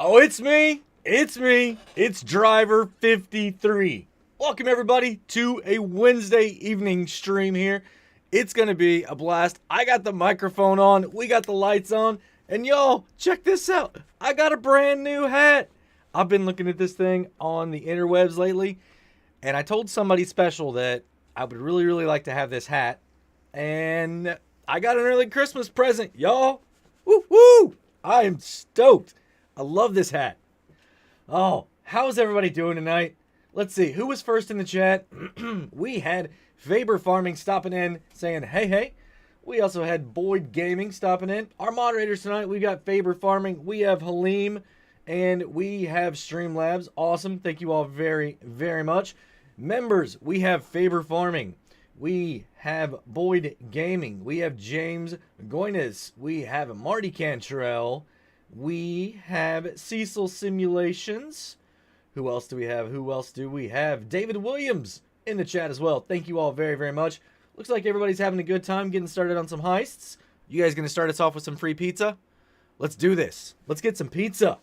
Oh, it's me. It's me. It's Driver 53. Welcome, everybody, to a Wednesday evening stream here. It's going to be a blast. I got the microphone on. We got the lights on. And y'all, check this out. I got a brand new hat. I've been looking at this thing on the interwebs lately. And I told somebody special that I would really like to have this hat. And I got an early Christmas present, y'all. Woo woo! I am stoked. I love this hat. Oh, how's everybody doing tonight? Let's see, who was first in the chat? We had Faber Farming stopping in saying, hey. We also had Boyd Gaming stopping in. Our moderators tonight, we got Faber Farming, we have Halim, and we have Streamlabs. Awesome. Thank you all very much. Members, we have Faber Farming. We have Boyd Gaming. We have James Goines. We have Marty Cantrell. We have Cecil Simulations. Who else do we have? David Williams in the chat as well. Thank you all very much. Looks like everybody's having a good time getting started on some heists. You guys gonna start us off with some free pizza? Let's do this. Let's get some pizza.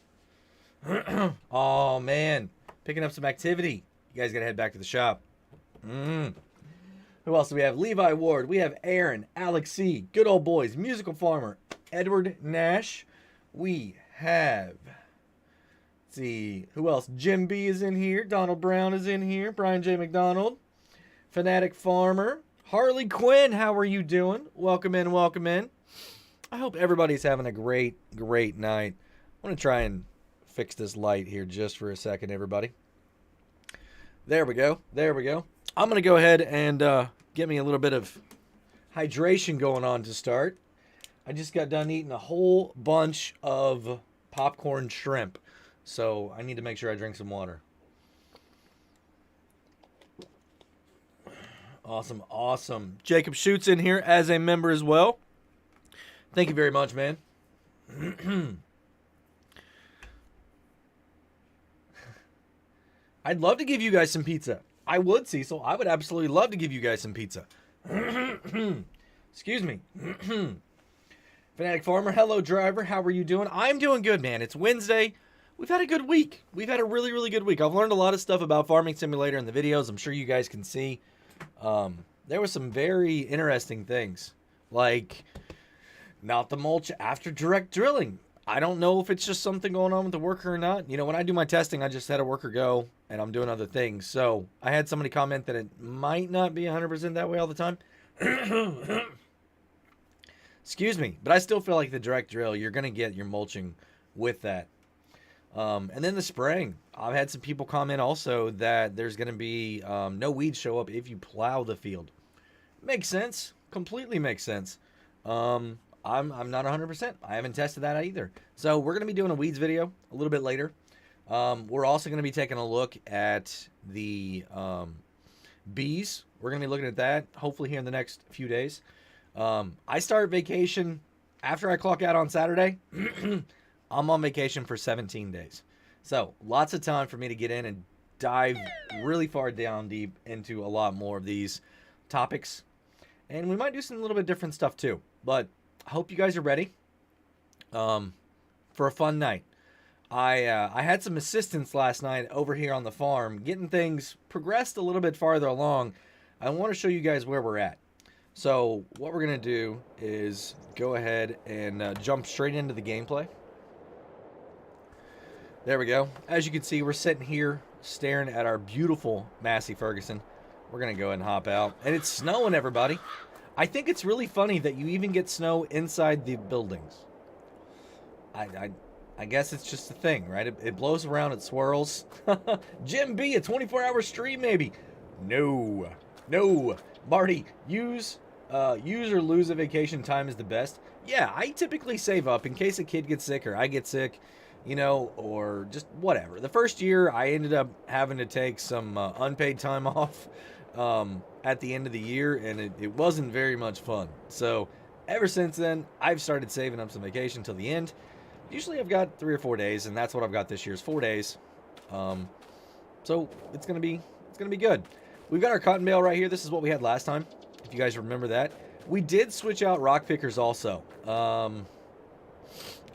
Oh man, picking up some activity. You guys gotta head back to the shop. Who else do we have? Levi Ward. We have Aaron, Alex C, Good Old Boys, Musical Farmer, Edward Nash. We have, let's see, who else? Jim B is in here. Donald Brown is in here. Brian J. McDonald. Fanatic Farmer. Harley Quinn, how are you doing? Welcome in. I hope everybody's having a great night. I want to try and fix this light here just for a second, everybody. There we go. I'm going to go ahead and get me a little bit of hydration going on to start. I just got done eating a whole bunch of popcorn shrimp, so I need to make sure I drink some water. Awesome. Jacob Schutz in here as a member as well. Thank you very much, man. I'd love to give you guys some pizza. I would, Cecil. I would absolutely love to give you guys some pizza. Excuse me. Fanatic Farmer, hello, Driver. How are you doing? I'm doing good, man. It's Wednesday. We've had a good week. We've had a really good week. I've learned a lot of stuff about Farming Simulator in the videos. I'm sure you guys can see. There were some very interesting things, like not the mulch after direct drilling. I don't know if it's just something going on with the worker or not. You know, when I do my testing, I just had a worker go, and I'm doing other things. So I had somebody comment that it might not be 100% that way all the time. Excuse me, but I still feel like the direct drill, you're going to get your mulching with that. And then the spraying. I've had some people comment also that there's going to be no weeds show up if you plow the field. Makes sense. Completely makes sense. I'm not 100%. I haven't tested that either. So we're going to be doing a weeds video a little bit later. We're also going to be taking a look at the bees. We're going to be looking at that hopefully here in the next few days. I start vacation after I clock out on Saturday. I'm on vacation for 17 days. So lots of time for me to get in and dive really far down deep into a lot more of these topics. And we might do some little bit different stuff too. But I hope you guys are ready for a fun night. I had some assistance last night over here on the farm, getting things progressed a little bit farther along. I want to show you guys where we're at. So what we're going to do is go ahead and jump straight into the gameplay. There we go. As you can see, we're sitting here staring at our beautiful Massey Ferguson. We're going to go ahead and hop out. And it's snowing, everybody. I think it's really funny that you even get snow inside the buildings. I guess it's just a thing, right? It blows around, it swirls. Jim B, a 24-hour stream maybe. No. Marty, use or lose a vacation time is the best. Yeah, I typically save up in case a kid gets sick or I get sick, you know, or just whatever. The first year, I ended up having to take some unpaid time off at the end of the year, and it wasn't very much fun. So ever since then, I've started saving up some vacation till the end. Usually I've got 3 or 4 days, and that's what I've got this year is 4 days. So it's gonna be good. We've got our cotton bale right here. This is what we had last time, if you guys remember that. We did switch out rock pickers also.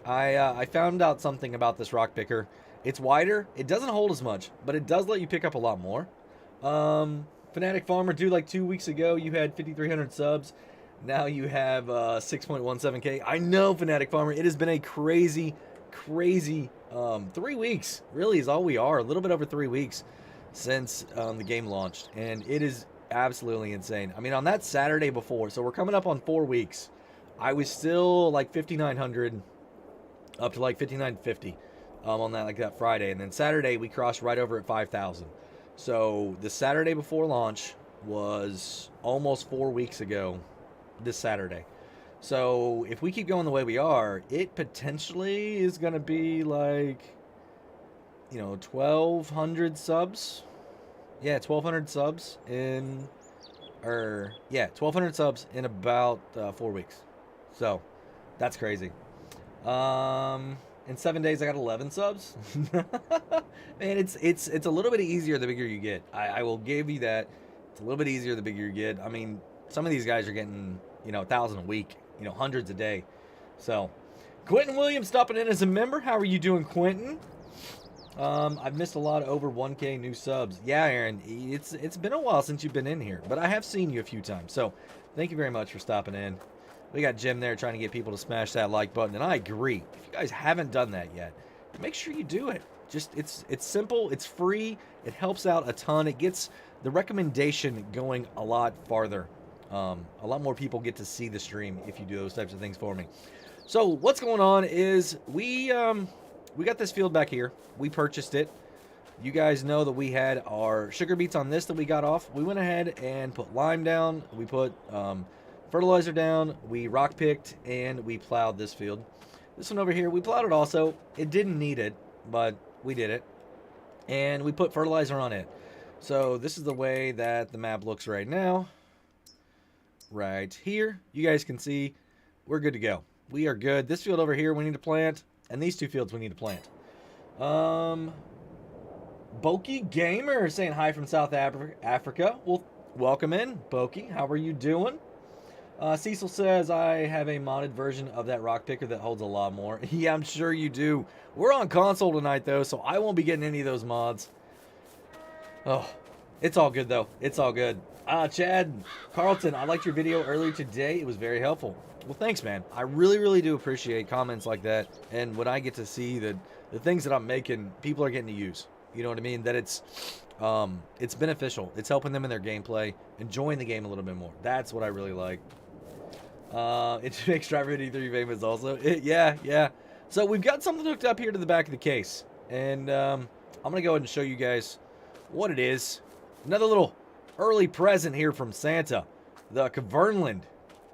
I found out something about this rock picker. It's wider. It doesn't hold as much, but it does let you pick up a lot more. Fanatic Farmer, dude, like 2 weeks ago, you had 5,300 subs. Now you have 6.17K. I know, Fanatic Farmer. It has been a crazy, crazy 3 weeks. Really is all we are. A little bit over 3 weeks since the game launched. And it is absolutely insane. I mean, on that Saturday before, so we're coming up on 4 weeks, I was still like 5,900 up to like 5,950 on that, like that Friday. And then Saturday, we crossed right over at 5,000. So the Saturday before launch was almost 4 weeks ago this Saturday. So if we keep going the way we are, it potentially is going to be like, 1,200 subs. Yeah, 1,200 subs in, 1,200 subs in about 4 weeks. So that's crazy. In 7 days, I got 11 subs. Man, it's a little bit easier the bigger you get. I will give you that. It's a little bit easier the bigger you get. I mean, some of these guys are getting, 1,000 a week, hundreds a day. So, Quentin Williams stopping in as a member. How are you doing, Quentin? I've missed a lot of over 1K new subs. Yeah, Aaron, it's been a while since you've been in here, but I have seen you a few times. So, thank you very much for stopping in. We got Jim there trying to get people to smash that like button, and I agree. If you guys haven't done that yet, make sure you do it. Just it's simple, it's free, it helps out a ton. It gets the recommendation going a lot farther. A lot more people get to see the stream if you do those types of things for me. So what's going on is we got this field back here. We purchased it. You guys know that we had our sugar beets on this that we got off. We went ahead and put lime down. We put fertilizer down, we rock picked, and we plowed this field. This one over here, we plowed it also. It didn't need it, but we did it. And we put fertilizer on it. So this is the way that the map looks right now. Right here. You guys can see we're good to go. We are good. This field over here we need to plant, and these two fields we need to plant. Boki Gamer saying hi from South Africa. Well, welcome in, Boki. How are you doing? Cecil says, I have a modded version of that rock picker that holds a lot more. Yeah, I'm sure you do. We're on console tonight, though, so I won't be getting any of those mods. Oh, it's all good, though. It's all good. Chad Carlton, I liked your video earlier today. It was very helpful. Well, thanks, man. I really, really do appreciate comments like that. And when I get to see the things that I'm making, people are getting to use. You know what I mean? That it's beneficial. It's helping them in their gameplay, enjoying the game a little bit more. That's what I really like. It makes Driver 83 famous also. Yeah. So we've got something hooked up here to the back of the case. And I'm going to go ahead and show you guys what it is. Another little early present here from Santa. The Kverneland.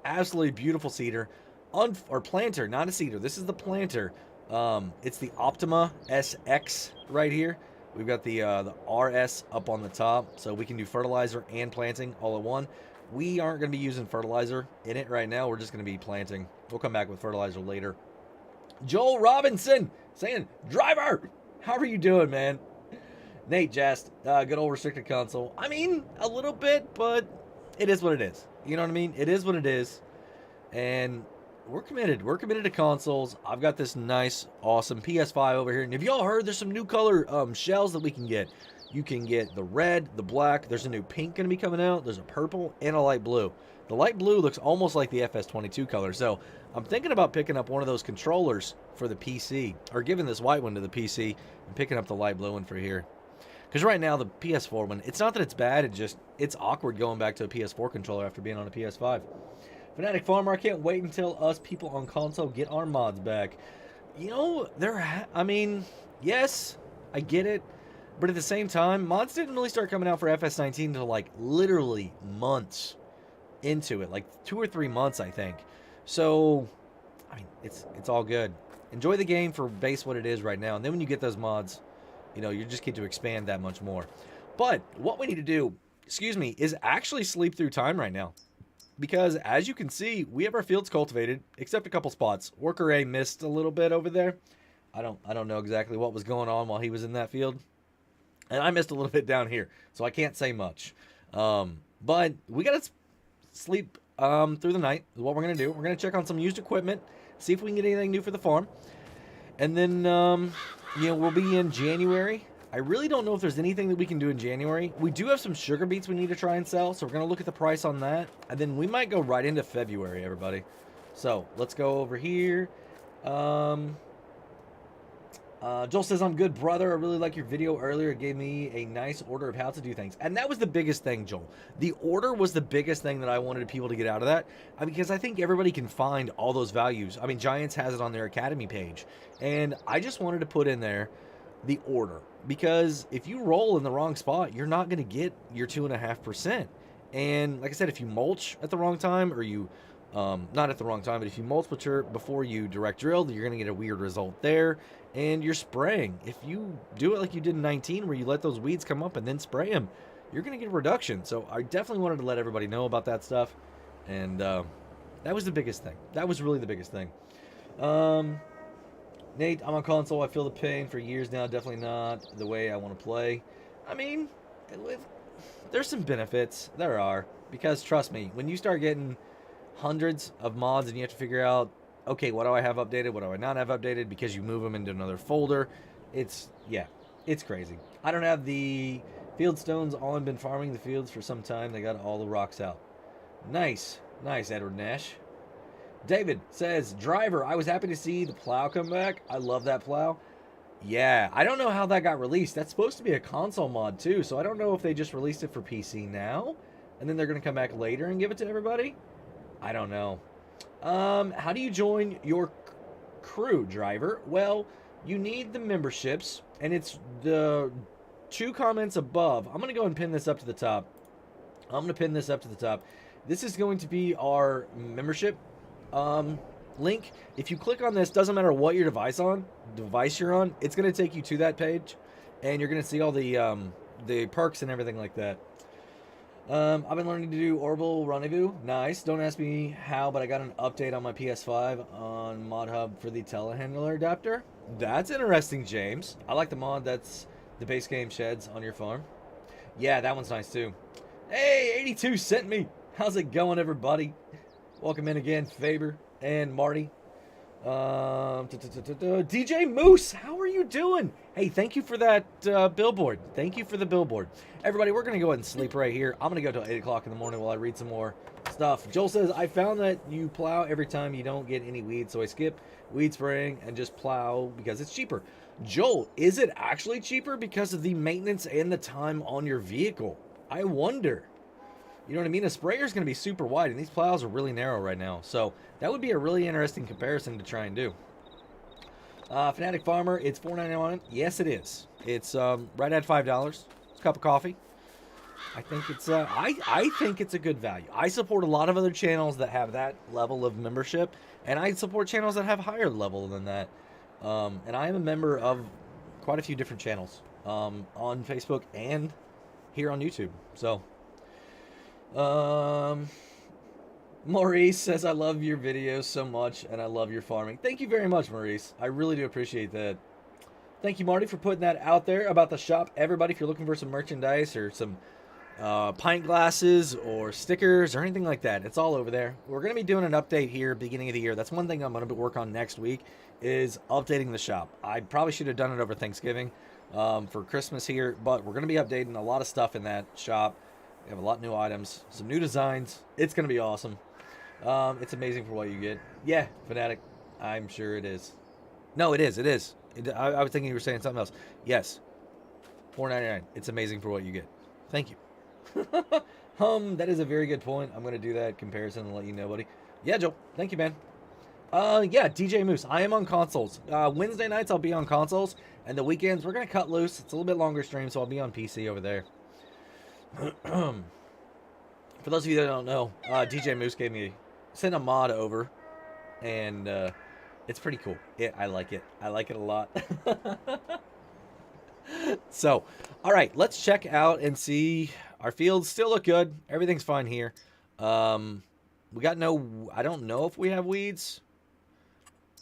Absolutely beautiful cedar. Or planter, not a cedar. This is the planter. It's the Optima SX right here. We've got the RS up on the top. So we can do fertilizer and planting all at one. We aren't going to be using fertilizer in it right now. We're just going to be planting. We'll come back with fertilizer later. Joel Robinson saying, Driver, how are you doing, man? Nate Jest, good old restricted console. I mean, a little bit, but it is what it is. You know what I mean? It is what it is. And we're committed. We're committed to consoles. I've got this nice, awesome PS5 over here. And have y'all heard there's some new color shells that we can get? You can get the red, the black. There's a new pink going to be coming out. There's a purple and a light blue. The light blue looks almost like the FS22 color. So I'm thinking about picking up one of those controllers for the PC. Or giving this white one to the PC and picking up the light blue one for here. Because right now the PS4 one, it's not that it's bad. It's awkward going back to a PS4 controller after being on a PS5. Fanatic Farmer, I can't wait until us people on console get our mods back. You know, yes, I get it. But at the same time, mods didn't really start coming out for FS19 until like literally months into it. Like 2 or 3 months, I think. So, I mean, it's all good. Enjoy the game for base what it is right now. And then when you get those mods, you just get to expand that much more. But what we need to do, is actually sleep through time right now. Because as you can see, we have our fields cultivated, except a couple spots. Worker A missed a little bit over there. I don't know exactly what was going on while he was in that field. And I missed a little bit down here, so I can't say much. But we got to sleep through the night is what we're going to do. We're going to check on some used equipment, see if we can get anything new for the farm. And then, you know, we'll be in January. I really don't know if there's anything that we can do in January. We do have some sugar beets we need to try and sell, so we're going to look at the price on that. And then we might go right into February, everybody. So, let's go over here. Joel says, I'm good, brother. I really like your video earlier. It gave me a nice order of how to do things. And that was the biggest thing, Joel. The order was the biggest thing that I wanted people to get out of that. Because I think everybody can find all those values. I mean, Giants has it on their Academy page. And I just wanted to put in there the order. Because if you roll in the wrong spot, you're not going to get your 2.5%. And like I said, if you mulch at the wrong time, or you... not at the wrong time, but if you mulch before you direct drill, you're going to get a weird result there. And you're spraying. If you do it like you did in 19, where you let those weeds come up and then spray them, you're going to get a reduction. So I definitely wanted to let everybody know about that stuff. And that was the biggest thing. That was really the biggest thing. Nate, I'm on console. I feel the pain for years now. Definitely not the way I want to play. I mean, there's some benefits. There are. Because trust me, when you start getting hundreds of mods and you have to figure out, okay, what do I have updated, what do I not have updated, because you move them into another folder, it's crazy. I don't have the field stones on. Been farming the fields for some time. They got all the rocks out. Nice Edward Nash. David says, driver, I was happy to see the plow come back. I love that plow. Yeah, I don't know how that got released. That's supposed to be a console mod too, so I don't know if they just released it for PC now and then they're going to come back later and give it to everybody. I don't know. How do you join your crew, driver? Well, you need the memberships, and it's the 2 comments above. I'm going to go and pin this up to the top. This is going to be our membership link. If you click on this, doesn't matter what your device you're on, it's going to take you to that page, and you're going to see all the perks and everything like that. I've been learning to do Orbital Rendezvous. Nice. Don't ask me how, but I got an update on my PS5 on Mod Hub for the telehandler adapter. That's interesting, James. I like the mod that's the base game sheds on your farm. Yeah, that one's nice too. Hey, 82 sent me. How's it going, everybody? Welcome in again, Faber and Marty. DJ Moose, how are you doing? Hey, thank you for that billboard. Thank you for the billboard. Everybody, we're going to go ahead and sleep right here. I'm going to go till 8 o'clock in the morning while I read some more stuff. Joel says, I found that you plow every time you don't get any weeds, so I skip weed spraying and just plow because it's cheaper. Joel, is it actually cheaper because of the maintenance and the time on your vehicle? I wonder. You know what I mean? A sprayer's going to be super wide, and these plows are really narrow right now. So that would be a really interesting comparison to try and do. Fanatic Farmer, it's $4.99. Yes, it is. It's right at $5. It's a cup of coffee. I think it's I think it's a good value. I support a lot of other channels that have that level of membership, and I support channels that have higher level than that. And I am a member of quite a few different channels on Facebook and here on YouTube. So. Maurice says, I love your videos so much, and I love your farming. Thank you very much, Maurice. I really do appreciate that. Thank you, Marty, for putting that out there about the shop. Everybody, if you're looking for some merchandise or some pint glasses or stickers or anything like that, it's all over there. We're going to be doing an update here beginning of the year. That's one thing I'm going to work on next week is updating the shop. I probably should have done it over Thanksgiving for Christmas here, but we're going to be updating a lot of stuff in that shop. We have a lot of new items, some new designs. It's going to be awesome. It's amazing for what you get. Yeah, Fanatic, I'm sure it is. No, it is. It is. I was thinking you were saying something else. Yes, $4.99. It's amazing for what you get. Thank you. That is a very good point. I'm going to do that comparison and let you know, buddy. Yeah, Joe. Thank you, man. Yeah, DJ Moose. I am on consoles. Wednesday nights, I'll be on consoles. And the weekends, we're going to cut loose. It's a little bit longer stream, so I'll be on PC over there. For those of you that don't know, DJ Moose sent a mod over, and it's pretty cool. Yeah, I like it. I like it a lot. So, all right, let's check out and see. Our fields still look good. Everything's fine here. We got I don't know if we have weeds.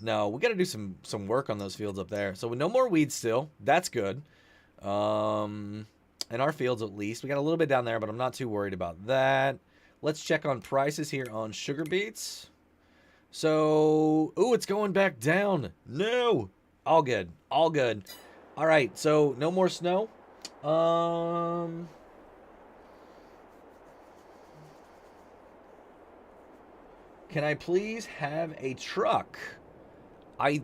No, we got to do some work on those fields up there. So no more weeds still. That's good. In our fields, at least. We got a little bit down there, but I'm not too worried about that. Let's check on prices here on sugar beets. So, ooh, it's going back down. No. All good. All good. All right, so no more snow. Can I please have a truck? I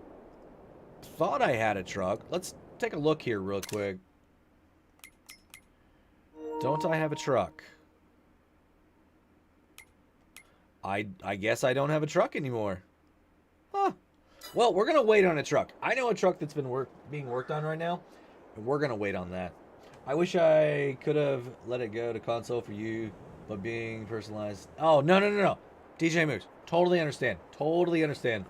thought I had a truck. Let's take a look here real quick. Don't I have a truck? I guess I don't have a truck anymore. Huh. Well, we're going to wait on a truck. I know a truck that's been being worked on right now, and we're going to wait on that. I wish I could have let it go to console for you, but being personalized. Oh, no. DJ Moose. Totally understand. Totally understand.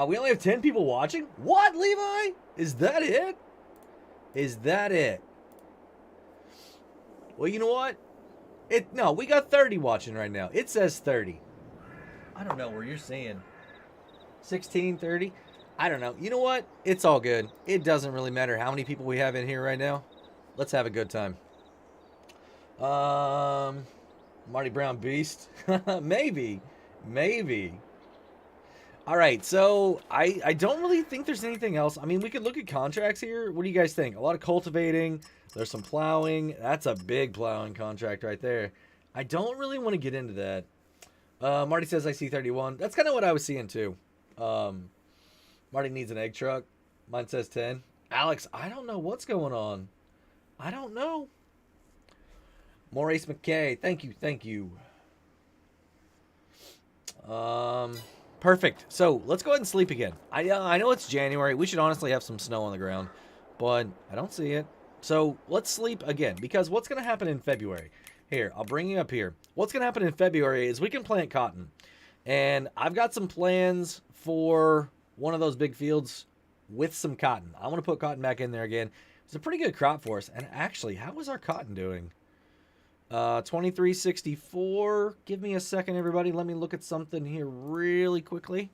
We only have 10 people watching? What, Levi? Is that it? Is that it? Well, you know what? No, we got 30 watching right now. It says 30. I don't know where you're seeing. 16, 30? I don't know. You know what? It's all good. It doesn't really matter how many people we have in here right now. Let's have a good time. Marty Brown Beast? Maybe. All right, so I don't really think there's anything else. I mean, we could look at contracts here. What do you guys think? A lot of cultivating. There's some plowing. That's a big plowing contract right there. I don't really want to get into that. Marty says I see 31. That's kind of what I was seeing too. Marty needs an egg truck. Mine says 10. Alex, I don't know what's going on. I don't know. Maurice McKay, thank you. Perfect. So let's go ahead and sleep again. I know it's January. We should honestly have some snow on the ground, but I don't see it. So let's sleep again, because what's going to happen in February? Here, I'll bring you up here. What's going to happen in February is we can plant cotton. And I've got some plans for one of those big fields with some cotton. I want to put cotton back in there again. It's a pretty good crop for us. And actually, how is our cotton doing? 2364. Give me a second, everybody. Let me look at something here really quickly.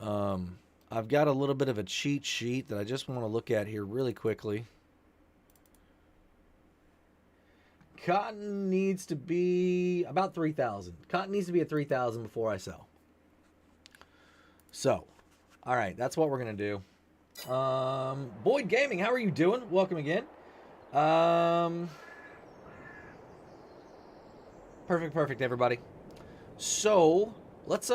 I've got a little bit of a cheat sheet that I just want to look at here really quickly. Cotton needs to be about 3,000. Cotton needs to be at 3,000 before I sell. So, all right, that's what we're going to do. Boyd Gaming, how are you doing? Welcome again. Perfect, everybody. So, let's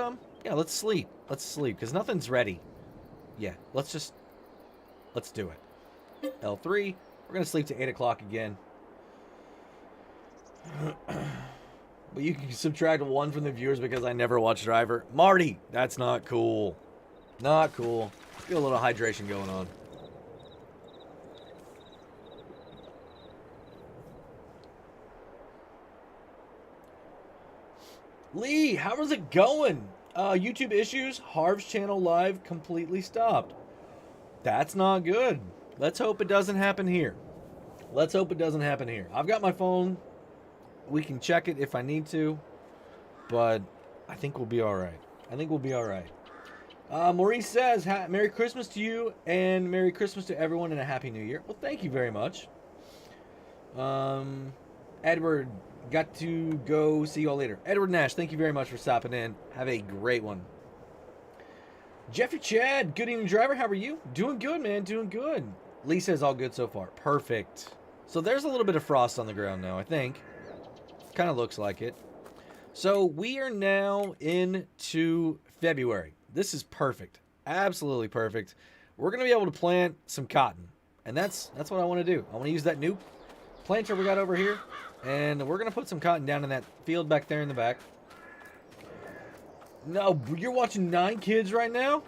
sleep. Let's sleep, because nothing's ready. Yeah, let's do it. L3, we're going to sleep to 8 o'clock again. But you can subtract 1 from the viewers because I never watch Driver. Marty, that's not cool. Not cool. Feel a little hydration going on. Lee, how is it going? YouTube issues. Harv's channel live completely stopped. That's not good. Let's hope it doesn't happen here. I've got my phone. We can check it if I need to, but I think we'll be all right. Maurice says, Merry Christmas to you, and Merry Christmas to everyone, and a Happy New Year. Well, thank you very much. Edward, got to go. See you all later. Edward Nash, thank you very much for stopping in. Have a great one. Jeffrey Chad, good evening, Driver. How are you? Doing good, man. Doing good. Lee says all good so far. Perfect. So there's a little bit of frost on the ground now, I think. Kind of looks like it. So we are now into February. This is perfect. Absolutely perfect. We're going to be able to plant some cotton. And that's what I want to do. I want to use that new planter we got over here. And we're going to put some cotton down in that field back there in the back. No, you're watching 9 kids right now?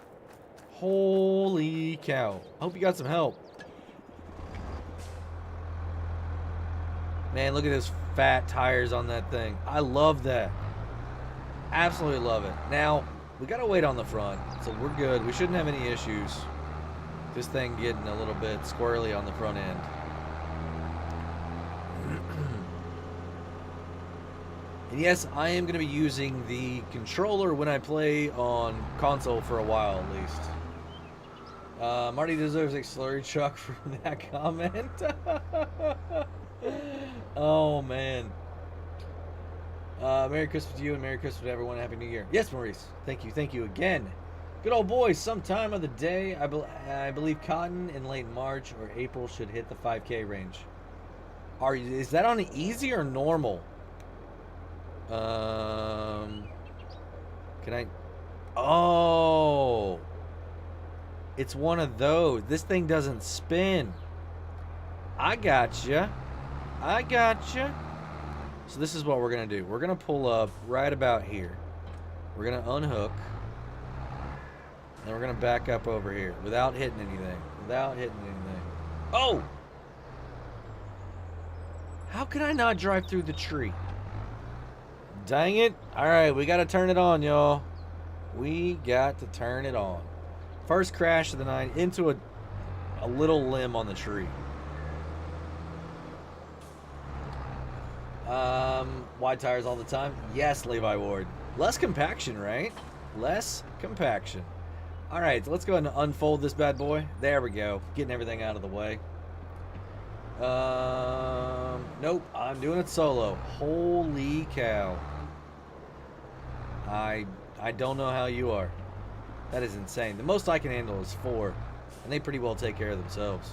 Holy cow. I hope you got some help. Man, look at those fat tires on that thing. I love that. Absolutely love it. Now, we got to wait on the front, so we're good. We shouldn't have any issues. This thing getting a little bit squirrely on the front end. And yes, I am going to be using the controller when I play on console for a while at least. Marty deserves a slurry truck from that comment. Oh, man. Merry Christmas to you and Merry Christmas to everyone. Happy New Year. Yes, Maurice. Thank you. Thank you again. Good old boy, sometime of the day, I believe cotton in late March or April should hit the 5K range. Is that on easy or normal? Can I? Oh, it's one of those. This thing doesn't spin. I gotcha. I gotcha. So this is what we're gonna do. We're gonna pull up right about here. We're gonna unhook. And we're gonna back up over here without hitting anything. Without hitting anything. Oh! How can I not drive through the tree? Dang it. Alright, we gotta turn it on, y'all. We got to turn it on. First crash of the night into a little limb on the tree. Wide tires all the time? Yes, Levi Ward. Less compaction, right? Less compaction. Alright, so let's go ahead and unfold this bad boy. There we go. Getting everything out of the way. Nope. I'm doing it solo. Holy cow. I don't know how you are. That is insane. The most I can handle is 4. And they pretty well take care of themselves.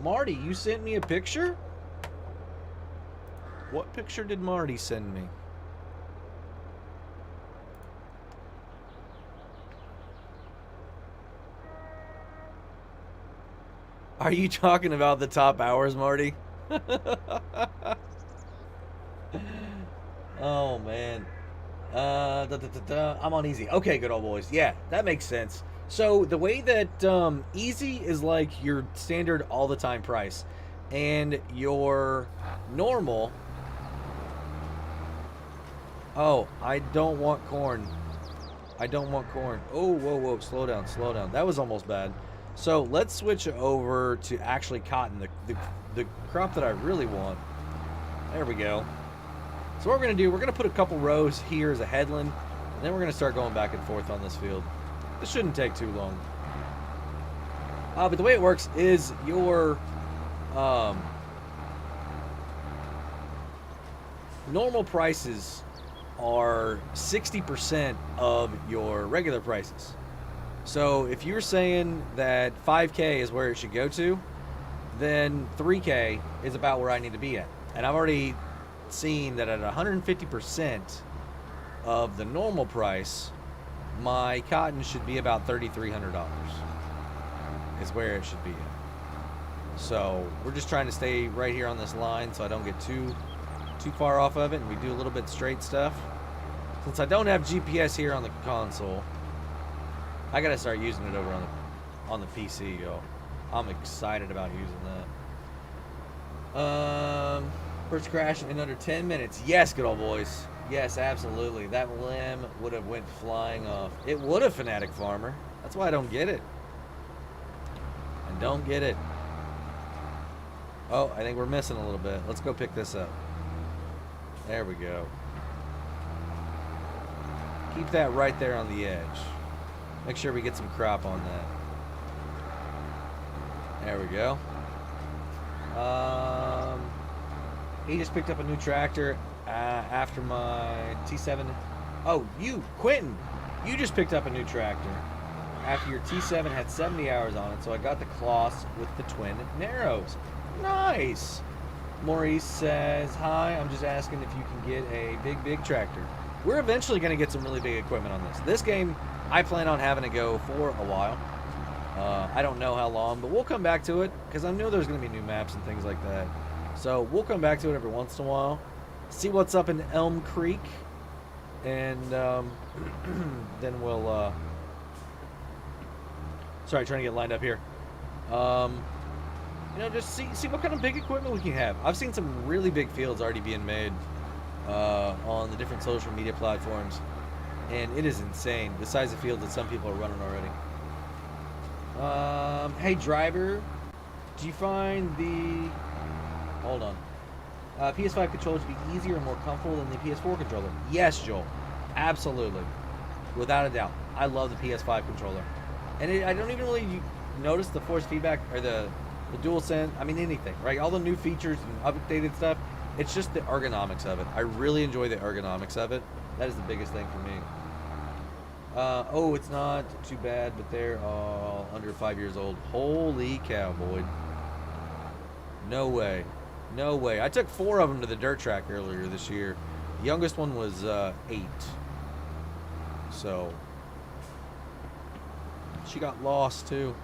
Marty, you sent me a picture? What picture did Marty send me? Are you talking about the top hours, Marty? Oh, man. I'm on easy. Okay, good old boys. Yeah, that makes sense. So the way that easy is like your standard all the time price, and your normal. Oh, I don't want corn. I don't want corn. Oh, whoa, whoa, slow down, slow down. That was almost bad. So let's switch over to actually cotton, the crop that I really want. There we go. So what we're going to do, we're going to put a couple rows here as a headland, and then we're going to start going back and forth on this field. This shouldn't take too long. But the way it works is your normal prices are 60% of your regular prices. So if you're saying that 5K is where it should go to, then 3K is about where I need to be at. And I've already seen that at 150% of the normal price, my cotton should be about $3,300 is where it should be at. So we're just trying to stay right here on this line so I don't get too far off of it, and we do a little bit straight stuff. Since I don't have GPS here on the console, I gotta start using it over on the PC, yo. I'm excited about using that. First crash in under 10 minutes. Yes, good old boys. Yes, absolutely. That limb would have went flying off. It would have, Fanatic Farmer. That's why I don't get it. I don't get it. Oh, I think we're missing a little bit. Let's go pick this up. There we go. Keep that right there on the edge. Make sure we get some crop on that. There we go. He just picked up a new tractor after my T7. Oh, Quentin, you just picked up a new tractor after your T7 had 70 hours on it, so I got the cloths with the twin narrows. Nice. Maurice says, hi, I'm just asking if you can get a big tractor. We're eventually going to get some really big equipment on this. This game, I plan on having to go for a while. I don't know how long, but we'll come back to it because I know there's going to be new maps and things like that. So we'll come back to it every once in a while, see what's up in Elm Creek, and then we'll, sorry, trying to get lined up here. You know, just see what kind of big equipment we can have. I've seen some really big fields already being made on the different social media platforms, and it is insane the size of fields that some people are running already. Hey driver, do you find the PS5 controller to be easier and more comfortable than the PS4 controller? Yes, Joel, absolutely, without a doubt. I love the PS5 controller, and I don't even really notice the force feedback or the dual sense. I mean, anything, right? All the new features and updated stuff, It's just the ergonomics of it. I really enjoy the ergonomics of it. That is the biggest thing for me. Oh, it's not too bad, but they're all under 5 years old. Holy cow, Boyd. No way. No way. I took 4 of them to the dirt track earlier this year. The youngest one was 8. So, she got lost too.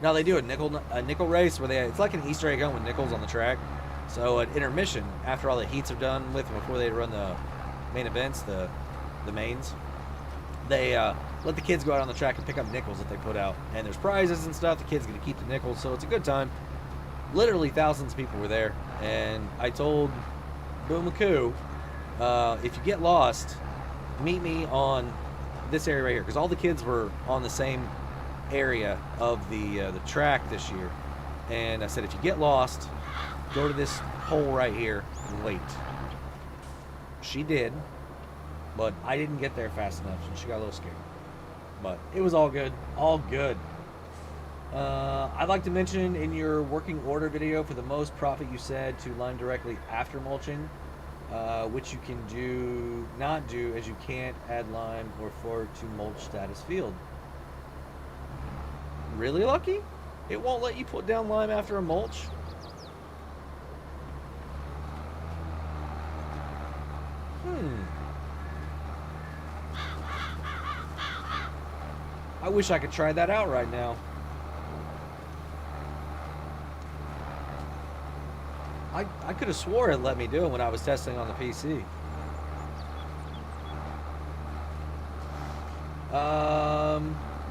Now they do a nickel race where it's like an Easter egg hunt with nickels on the track. So at intermission, after all the heats are done with, before they run the main events, the mains, they let the kids go out on the track and pick up nickels that they put out. And there's prizes and stuff. The kids get to keep the nickels, so it's a good time. Literally thousands of people were there. And I told Boom McCoo, if you get lost, meet me on this area right here. Because all the kids were on the same area of the track this year. And I said, if you get lost, go to this hole right here and wait. She did, but I didn't get there fast enough, and she got a little scared. But it was all good. All good. I'd like to mention in your working order video, for the most profit, you said to lime directly after mulching, which you can not do, as you can't add lime or forward to mulch status field. Really, Lucky? It won't let you put down lime after a mulch? I wish I could try that out right now. I could have swore it let me do it when I was testing on the PC.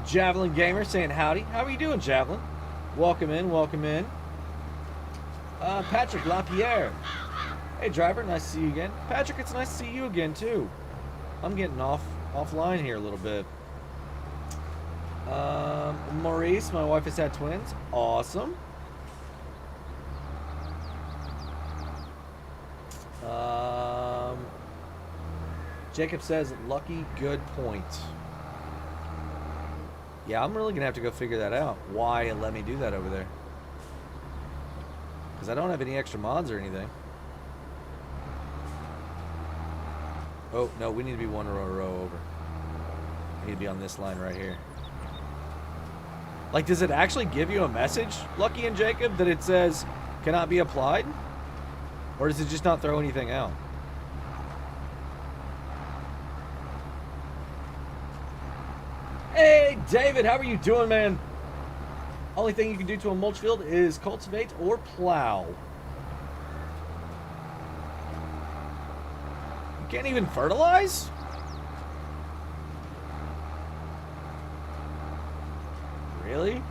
Javelin Gamer saying howdy. How are you doing, Javelin? Welcome in, welcome in. Patrick LaPierre. Hey, driver, nice to see you again. Patrick, it's nice to see you again, too. I'm getting offline here a little bit. Maurice, my wife has had twins. Awesome. Jacob says, lucky, good point. Yeah, I'm really going to have to go figure that out. Why it let me do that over there. Because I don't have any extra mods or anything. Oh, no, we need to be one row over. I need to be on this line right here. Like, does it actually give you a message, Lucky and Jacob, that it says cannot be applied? Or does it just not throw anything out? Hey, David, how are you doing, man? Only thing you can do to a mulch field is cultivate or plow. You can't even fertilize? Really?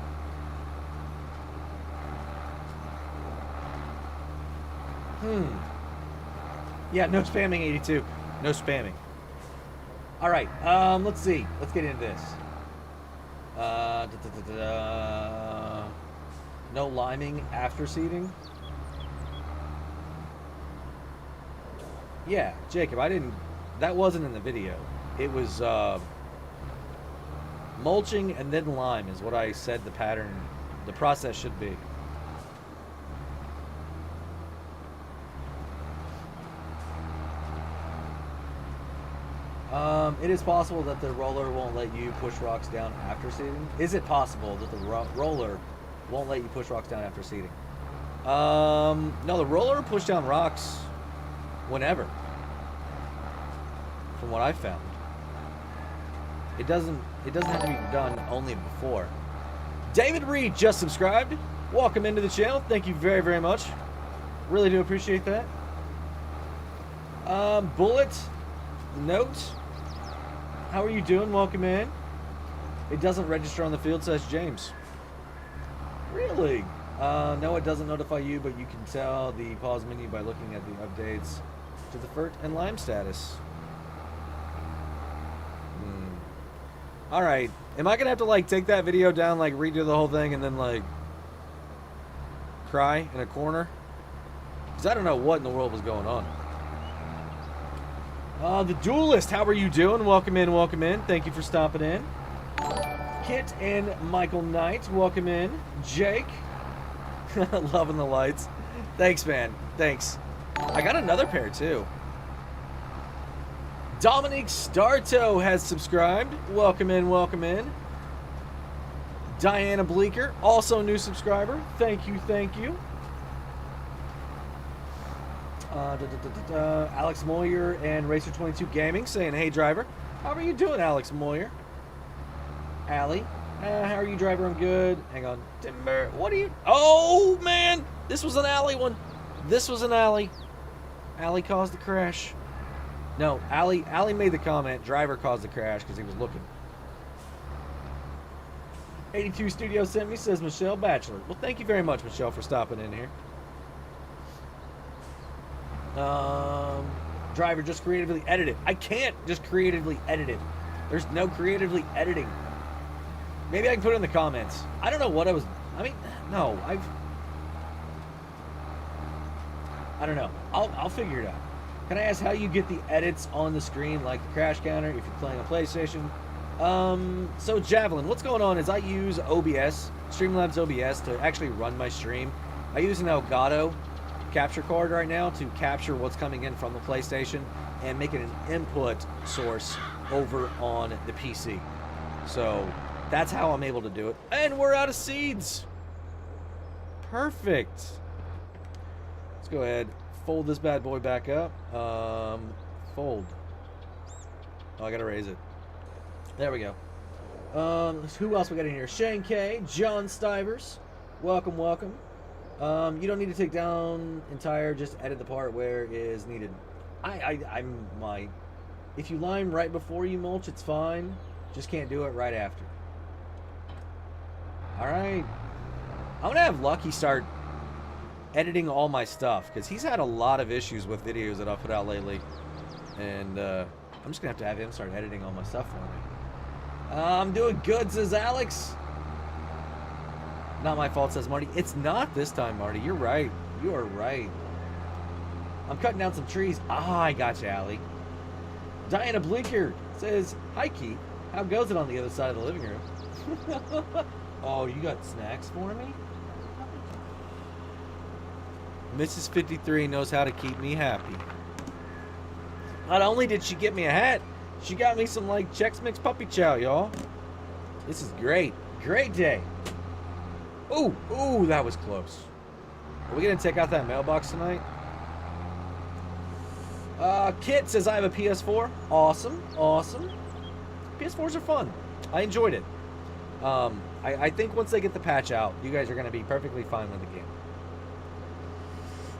Yeah, no spamming 82. No spamming. Alright, let's see. Let's get into this. No liming after seeding? Yeah, Jacob, that wasn't in the video. It was, mulching and then lime is what I said the process should be. It is possible that the roller won't let you push rocks down after seeding. Is it possible that the roller won't let you push rocks down after seeding? No, the roller will push down rocks whenever, from what I found. It doesn't have to be done only before. David Reed just subscribed. Welcome into the channel. Thank you very, very much. Really do appreciate that. Bullet Note. How are you doing? Welcome in. It doesn't register on the field, says James. Really? No, it doesn't notify you, but you can tell the pause menu by looking at the updates to the FERT and lime status. Alright. Am I gonna have to, like, take that video down, like, redo the whole thing, and then, like, cry in a corner? Because I don't know what in the world was going on. The Duelist, how are you doing? Welcome in, welcome in. Thank you for stopping in. Kit and Michael Knight, welcome in. Jake, loving the lights. Thanks, man. Thanks. I got another pair too. Dominic Starto has subscribed. Welcome in, welcome in. Diana Bleeker, also new subscriber. Thank you, thank you. Alex Moyer and Racer22 Gaming saying, hey, driver. How are you doing, Alex Moyer? Allie, how are you, driver? I'm good. Hang on. Timber, what are you? Oh, man. This was an Allie one. This was an Allie. Allie caused the crash. No, Allie made the comment. Driver caused the crash because he was looking. 82 Studio sent me, says Michelle Batchelor. Well, thank you very much, Michelle, for stopping in here. Driver just creatively edited. I can't just creatively edit it. There's no creatively editing. Maybe I can put it in the comments. I don't know what I was... I mean, no, I don't know. I'll figure it out. Can I ask how you get the edits on the screen, like the crash counter, if you're playing on PlayStation? So Javelin, what's going on is I use OBS, Streamlabs OBS, to actually run my stream. I use an Elgato capture card right now to capture what's coming in from the PlayStation and make it an input source over on the PC. So that's how I'm able to do it. And we're out of seeds. Perfect. Let's go ahead, fold this bad boy back up. Fold. Oh, I gotta raise it. There we go. Who else we got in here? Shane K, John Stivers. Welcome, welcome. You don't need to take down entire, just edit the part where is needed. I might. If you lime right before you mulch, it's fine. Just can't do it right after. Alright. I'm gonna have Lucky start editing all my stuff, because he's had a lot of issues with videos that I've put out lately. And I'm just gonna have him start editing all my stuff for me. I'm doing good, says Alex. Not my fault, says Marty. It's not this time, Marty. You're right. You are right. I'm cutting down some trees. Ah, I got you, Allie. Diana Bleeker says, hi, Keith. How goes it on the other side of the living room? Oh, you got snacks for me? Mrs. 53 knows how to keep me happy. Not only did she get me a hat, she got me some, like, Chex Mix Puppy Chow, y'all. This is great. Great day. Ooh, ooh, that was close. Are we going to take out that mailbox tonight? Kit says, I have a PS4. Awesome, awesome. PS4s are fun. I enjoyed it. I think once they get the patch out, you guys are going to be perfectly fine with the game.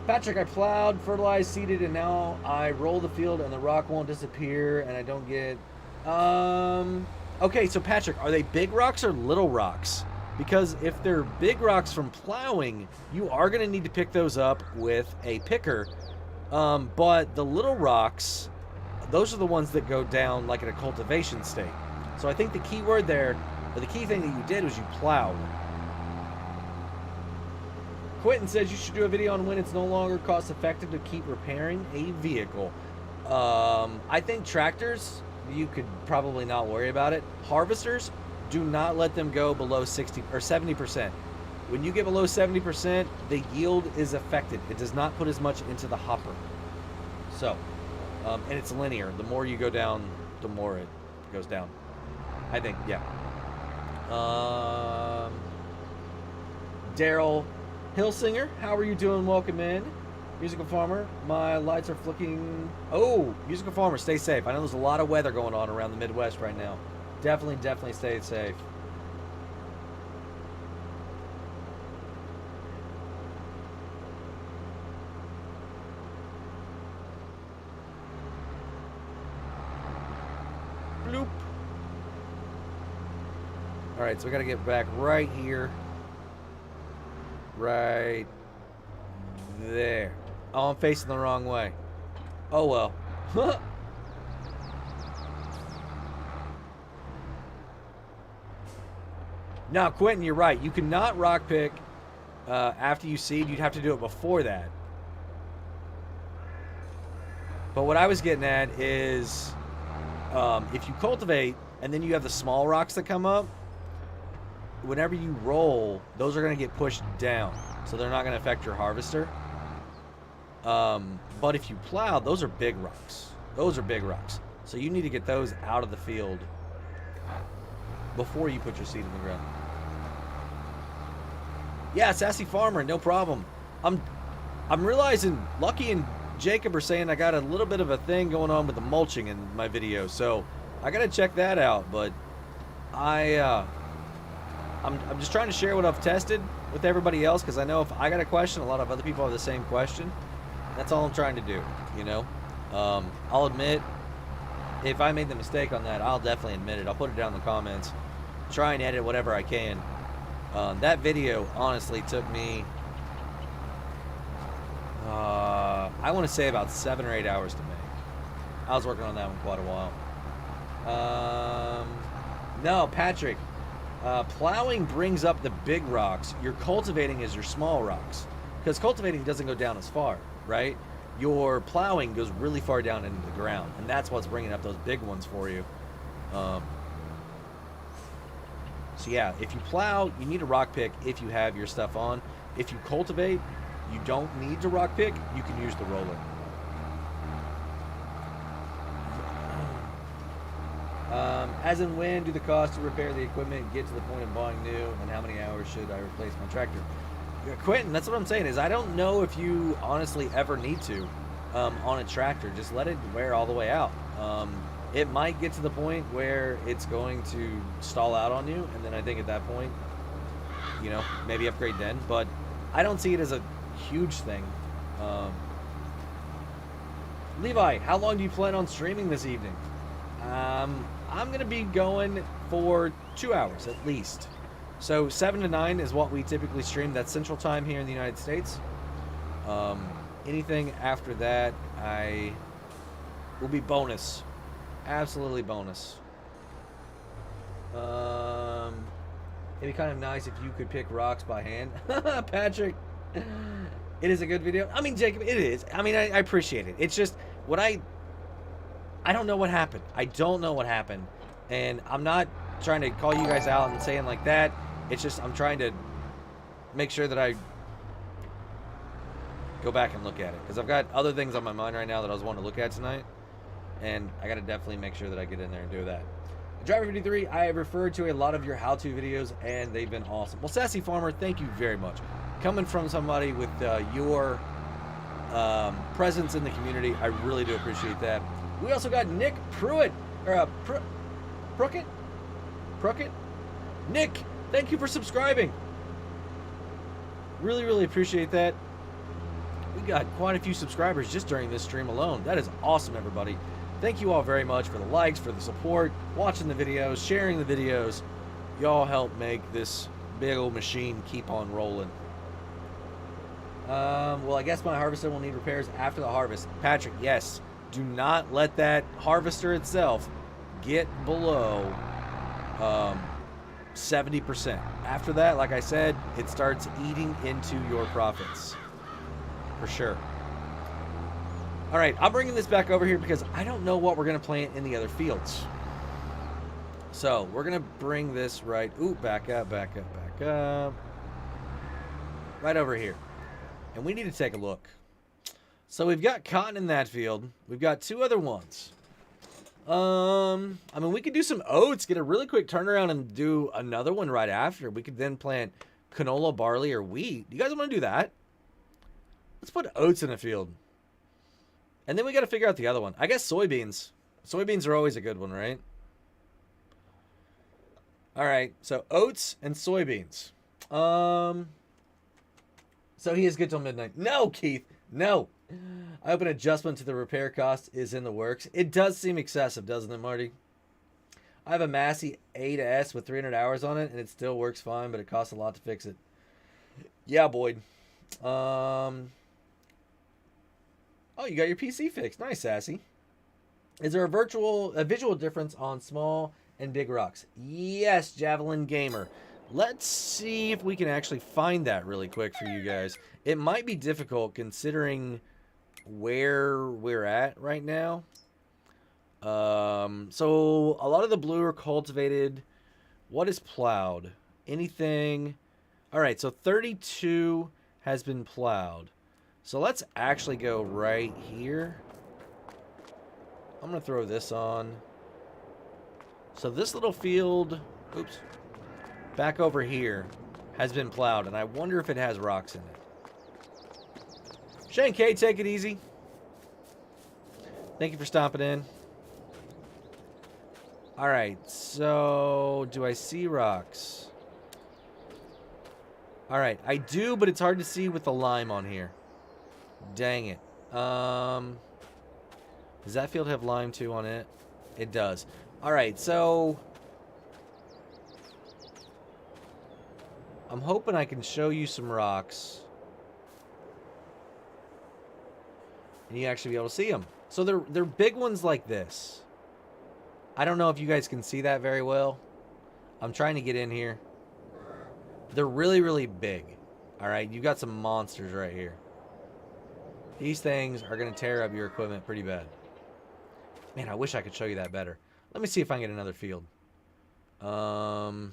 Patrick, I plowed, fertilized, seeded, and now I roll the field and the rock won't disappear and I don't get... Okay, so Patrick, are they big rocks or little rocks? Because if they're big rocks from plowing, you are going to need to pick those up with a picker. But the little rocks, those are the ones that go down like in a cultivation state. So I think the key word there, or the key thing that you did was you plowed. Quentin says you should do a video on when it's no longer cost effective to keep repairing a vehicle. I think tractors, you could probably not worry about it. Harvesters, do not let them go below 60 or 70%. When you get below 70%, the yield is affected. It does not put as much into the hopper. So, and it's linear. The more you go down, the more it goes down. I think, yeah. Daryl Hillsinger, how are you doing? Welcome in. Musical Farmer, my lights are flicking. Oh, Musical Farmer, stay safe. I know there's a lot of weather going on around the Midwest right now. Definitely stay safe. Bloop. All right, so we got to get back right here. Right there. Oh, I'm facing the wrong way. Oh, well. Now, Quentin, you're right. You cannot rock pick after you seed. You'd have to do it before that. But what I was getting at is if you cultivate and then you have the small rocks that come up, whenever you roll, those are going to get pushed down. So they're not going to affect your harvester. But if you plow, those are big rocks. Those are big rocks. So you need to get those out of the field before you put your seed in the ground. Yeah, Sassy Farmer, no problem. I'm realizing Lucky and Jacob are saying I got a little bit of a thing going on with the mulching in my video, so I gotta check that out. But I'm just trying to share what I've tested with everybody else, because I know if I got a question, a lot of other people have the same question. That's all I'm trying to do, you know. I'll admit if I made the mistake on that, I'll definitely admit it. I'll put it down in the comments. Try and edit whatever I can. That video honestly took me, I want to say about 7 or 8 hours to make. I was working on that one quite a while. No, Patrick, plowing brings up the big rocks. Your cultivating is your small rocks, because cultivating doesn't go down as far, right? Your plowing goes really far down into the ground, and that's what's bringing up those big ones for you. So yeah, if you plow, you need a rock pick if you have your stuff on. If you cultivate, you don't need to rock pick. You can use the roller. As in, when do the costs to repair the equipment get to the point of buying new, and how many hours should I replace my tractor? Quentin, that's what I'm saying, is I don't know if you honestly ever need to on a tractor. Just let it wear all the way out. It might get to the point where it's going to stall out on you, and then I think at that point, you know, maybe upgrade then. But I don't see it as a huge thing. Levi, how long do you plan on streaming this evening? I'm going to be going for 2 hours at least. So 7 to 9 is what we typically stream. That's Central Time here in the United States. Anything after that, will be bonus. Absolutely bonus. It'd be kind of nice if you could pick rocks by hand. Patrick, it is a good video. I mean, Jacob, it is. I mean, I appreciate it. It's just what I don't know what happened. I don't know what happened. And I'm not trying to call you guys out and saying like that. It's just I'm trying to make sure that I go back and look at it, because I've got other things on my mind right now that I was wanting to look at tonight, and I got to definitely make sure that I get in there and do that. Driver 53, I have referred to a lot of your how-to videos, and they've been awesome. Well, Sassy Farmer, thank you very much. Coming from somebody with your presence in the community, I really do appreciate that. We also got Nick Pruitt, or Pruitt? Nick, thank you for subscribing. Really, really appreciate that. We got quite a few subscribers just during this stream alone. That is awesome, everybody. Thank you all very much for the likes, for the support, watching the videos, sharing the videos. Y'all help make this big old machine keep on rolling. Well, I guess my harvester will need repairs after the harvest. Patrick, yes. Do not let that harvester itself get below 70%. After that, like I said, it starts eating into your profits. For sure. All right, I'm bringing this back over here because I don't know what we're going to plant in the other fields. So we're going to bring this right, back up. Right over here. And we need to take a look. So we've got cotton in that field. We've got 2 other ones. I mean, we could do some oats, get a really quick turnaround, and do another one right after. We could then plant canola, barley, or wheat. You guys want to do that? Let's put oats in the field. And then we got to figure out the other one. I guess soybeans. Soybeans are always a good one, right? All right, so oats and soybeans. So he is good till midnight. No, Keith, no. I hope an adjustment to the repair cost is in the works. It does seem excessive, doesn't it, Marty? I have a Massey 8S with 300 hours on it, and it still works fine, but it costs a lot to fix it. Yeah, Boyd. Oh, you got your PC fixed. Nice, Sassy. Is there a visual difference on small and big rocks? Yes, Javelin Gamer. Let's see if we can actually find that really quick for you guys. It might be difficult considering where we're at right now. So a lot of the blue are cultivated. What is plowed? Anything? All right, so 32 has been plowed. So let's actually go right here. I'm going to throw this on. So this little field, oops, back over here has been plowed, and I wonder if it has rocks in it. Shane K, take it easy. Thank you for stopping in. All right, so do I see rocks? All right, I do, but it's hard to see with the lime on here. Dang it. Does that field have lime too on it? It does. All right, so I'm hoping I can show you some rocks and you actually be able to see them. So they're big ones like this. I don't know if you guys can see that very well. I'm trying to get in here. They're really, really big. All right, you got some monsters right here. These things are going to tear up your equipment pretty bad. Man, I wish I could show you that better. Let me see if I can get another field. Well,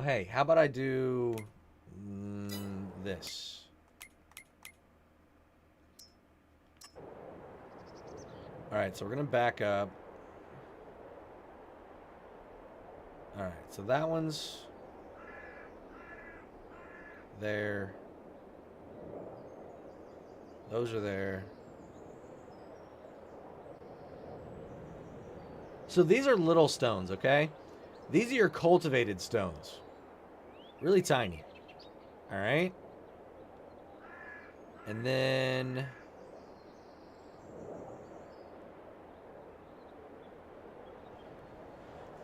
hey, how about I do this? All right, so we're going to back up. All right, so that one's there. Those are there. So these are little stones, okay? These are your cultivated stones. Really tiny. All right? And then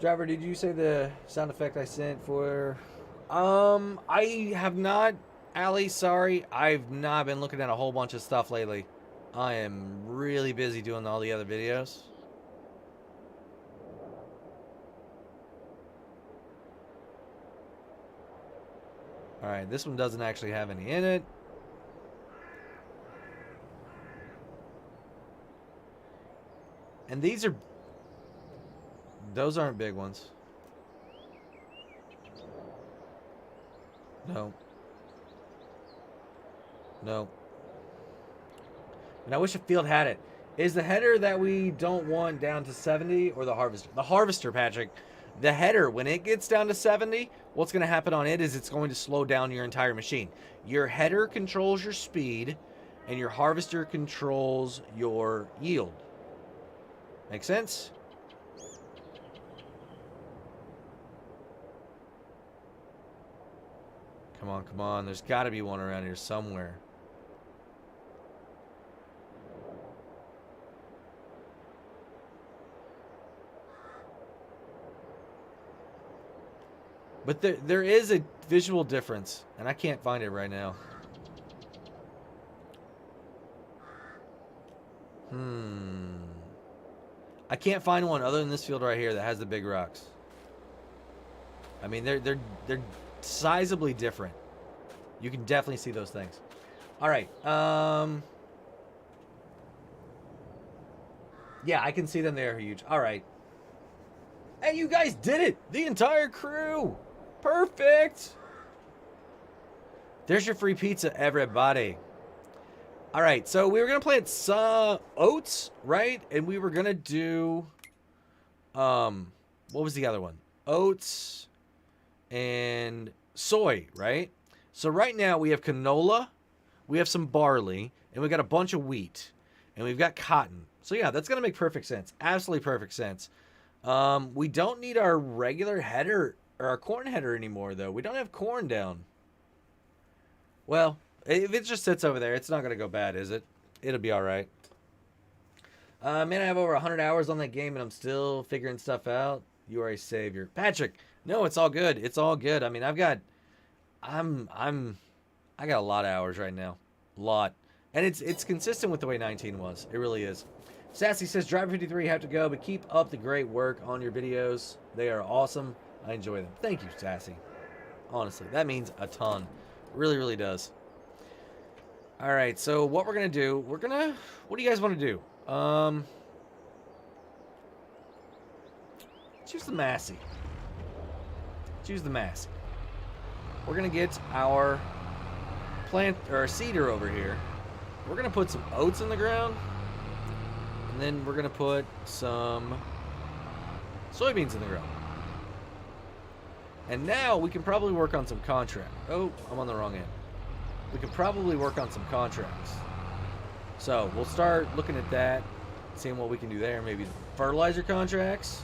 Driver, did you say the sound effect I sent for... I have not, Allie, sorry. I've not been looking at a whole bunch of stuff lately. I am really busy doing all the other videos. Alright, this one doesn't actually have any in it. And these are... Those aren't big ones. No. No. And I wish a field had it. Is the header that we don't want down to 70 or the harvester? The harvester, Patrick. The header, when it gets down to 70, what's going to happen on it is it's going to slow down your entire machine. Your header controls your speed, and your harvester controls your yield. Make sense? Come on, come on. There's got to be one around here somewhere. But there is a visual difference, and I can't find it right now. I can't find one other than this field right here that has the big rocks. I mean, they're sizably different. You can definitely see those things. All right. Yeah, I can see them. They're huge. All right. Hey, you guys did it! The entire crew! Perfect! There's your free pizza, everybody. All right, so we were going to plant some oats, right? And we were going to do... what was the other one? Oats and soy, right? So right now we have canola, we have some barley, and we got a bunch of wheat. And we've got cotton. So yeah, that's going to make perfect sense. Absolutely perfect sense. We don't need our regular header or our corn header anymore, though. We don't have corn down. Well, if it just sits over there, it's not going to go bad, is it? It'll be all right. Man, I have over 100 hours on that game, and I'm still figuring stuff out. You are a savior. Patrick, no, it's all good. It's all good. I mean, I got a lot of hours right now. A lot. And it's consistent with the way 19 was. It really is. Sassy says, Driver53 have to go, but keep up the great work on your videos. They are awesome. I enjoy them. Thank you, Sassy. Honestly, that means a ton. Really, really does. All right, so what we're going to do, what do you guys want to do? Choose the Massey. Choose the Massey. we're going to get our plant or seeder over here. We're going to put some oats in the ground. And then we're going to put some soybeans in the ground. And now we can probably work on some contract. Oh, I'm on the wrong end. We can probably work on some contracts. So we'll start looking at that, seeing what we can do there. Maybe fertilizer contracts.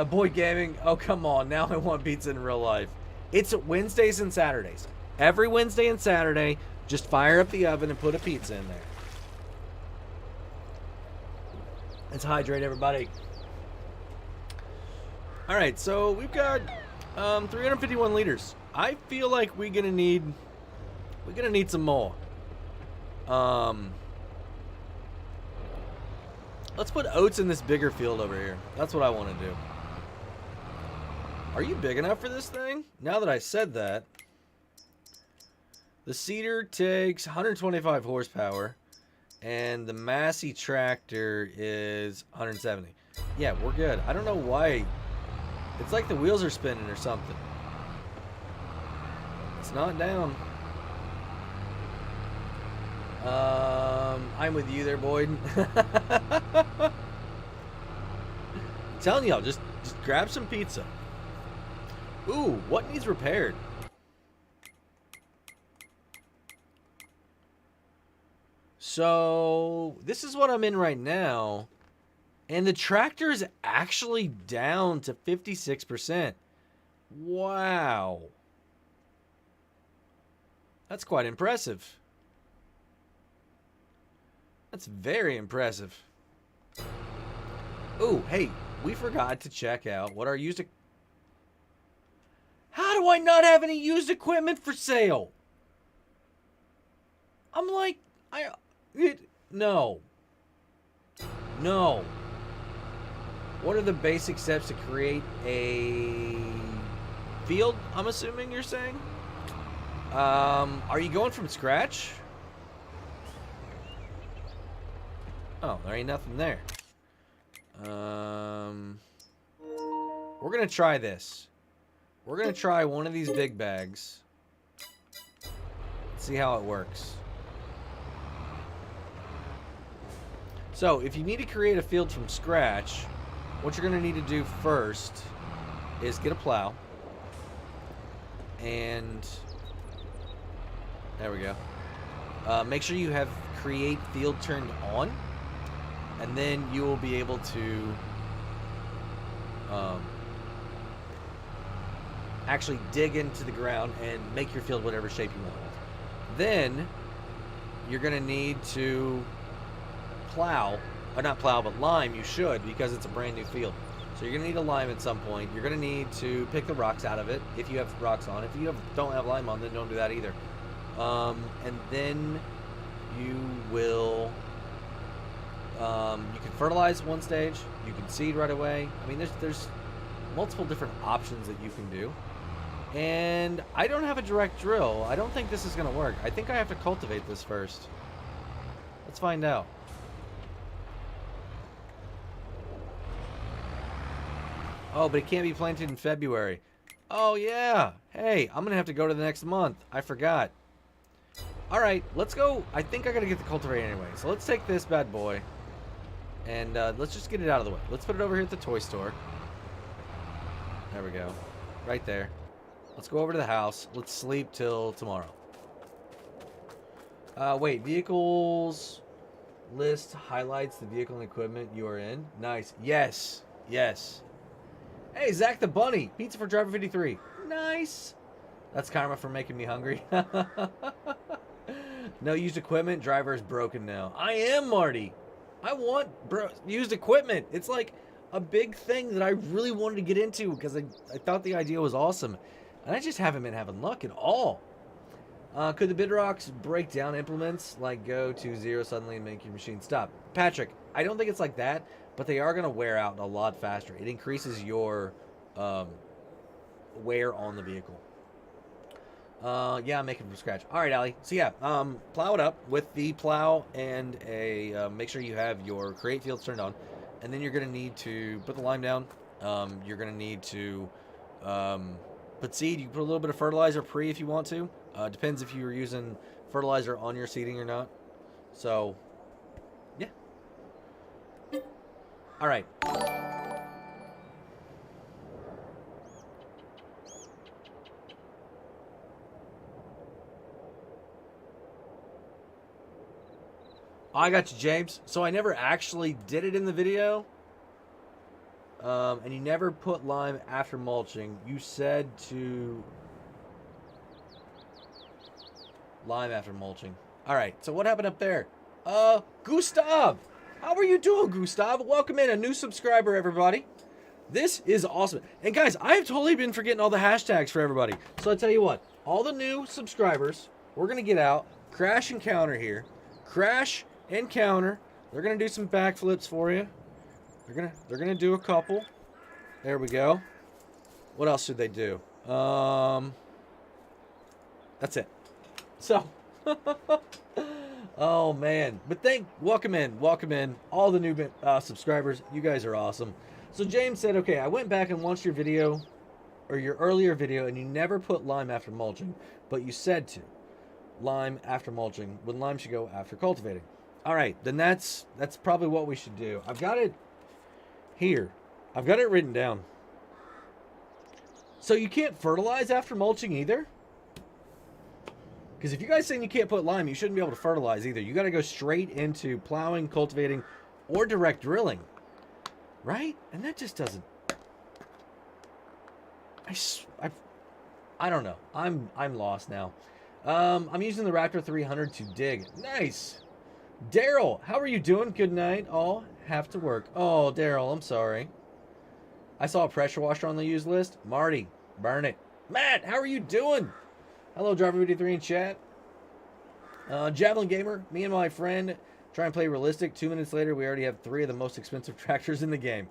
Boyd Gaming. Oh, come on. Now I want pizza in real life. It's Wednesdays and Saturdays. Every Wednesday and Saturday, just fire up the oven and put a pizza in there. Let's hydrate, everybody. All right, so we've got 351 liters. I feel like we're gonna need some more. Let's put oats in this bigger field over here. That's what I want to do. Are you big enough for this thing? Now that I said that, the seeder takes 125 horsepower, and the Massey tractor is 170. Yeah, we're good. I don't know why. It's like the wheels are spinning or something. It's not down. I'm with you there, Boyd. I'm telling y'all, just grab some pizza. Ooh, what needs repaired? So, this is what I'm in right now. And the tractor is actually down to 56%. Wow. That's quite impressive. That's very impressive. Ooh, hey, we forgot to check out what our used... How do I not have any used equipment for sale? I'm like, no. No. What are the basic steps to create a field, I'm assuming you're saying? Are you going from scratch? Oh, there ain't nothing there. We're gonna try this. We're gonna try one of these big bags. See how it works. So, if you need to create a field from scratch, what you're gonna need to do first is get a plow. And there we go. Make sure you have create field turned on, and then you will be able to actually dig into the ground and make your field whatever shape you want. Then you're going to need to plow, or not plow, but lime. You should, because it's a brand new field. So you're going to need a lime at some point. You're going to need to pick the rocks out of it if you have rocks on. If you don't have lime on, then don't do that either. And then you will, you can fertilize one stage. You can seed right away. I mean, there's multiple different options that you can do. And I don't have a direct drill. I don't think this is going to work. I think I have to cultivate this first. Let's find out. Oh, but it can't be planted in February. Oh, yeah. Hey, I'm going to have to go to the next month. I forgot. All right, let's go. I think I got to get the cultivator anyway. So let's take this bad boy. And let's just get it out of the way. Let's put it over here at the toy store. There we go. Right there. Let's go over to the house. Let's sleep till tomorrow. Wait, vehicles list highlights the vehicle and equipment you are in. Nice. Yes. Yes. Hey, Zach the Bunny. Pizza for Driver 53. Nice. That's karma for making me hungry. No used equipment. Driver is broken now. I am, Marty. I want used equipment. It's like a big thing that I really wanted to get into because I thought the idea was awesome. And I just haven't been having luck at all. Could the Bidrocks break down implements, like go to 0 suddenly and make your machine stop? Patrick, I don't think it's like that, but they are going to wear out a lot faster. It increases your wear on the vehicle. Yeah, I'm making it from scratch. All right, Allie. So yeah, plow it up with the plow and a make sure you have your create fields turned on, and then you're going to need to put the lime down. You're going to need to But seed, you can put a little bit of fertilizer pre if you want to. Depends if you're using fertilizer on your seeding or not. So, yeah. All right. I got you, James. So I never actually did it in the video. And you never put lime after mulching. You said to lime after mulching. All right. So what happened up there? Gustav. How are you doing, Gustav? Welcome in, a new subscriber, everybody. This is awesome. And guys, I've totally been forgetting all the hashtags for everybody. So I'll tell you what, all the new subscribers, we're going to get out, Crash and Counter here. Crash and Counter. They're going to do some backflips for you. They're gonna do a couple. There we go. What else should they do? That's it. So, oh man. But welcome in. All the new subscribers. You guys are awesome. So James said, okay, I went back and watched your video, or your earlier video, and you never put lime after mulching, but you said to lime after mulching when lime should go after cultivating. All right, then that's probably what we should do. I've got it here. I've got it written down. So you can't fertilize after mulching either? Because if you guys saying you can't put lime, you shouldn't be able to fertilize either. You got to go straight into plowing, cultivating, or direct drilling. Right? And that just doesn't... I don't know. I'm lost now. I'm using the Raptor 300 to dig. Nice. Daryl, how are you doing? Good night. All have to work. Oh, Daryl, I'm sorry. I saw a pressure washer on the used list. Marty, burn it. Matt, how are you doing? Hello, Driver53 in chat. Javelin Gamer, me and my friend try and play realistic. 2 minutes later, we already have 3 of the most expensive tractors in the game.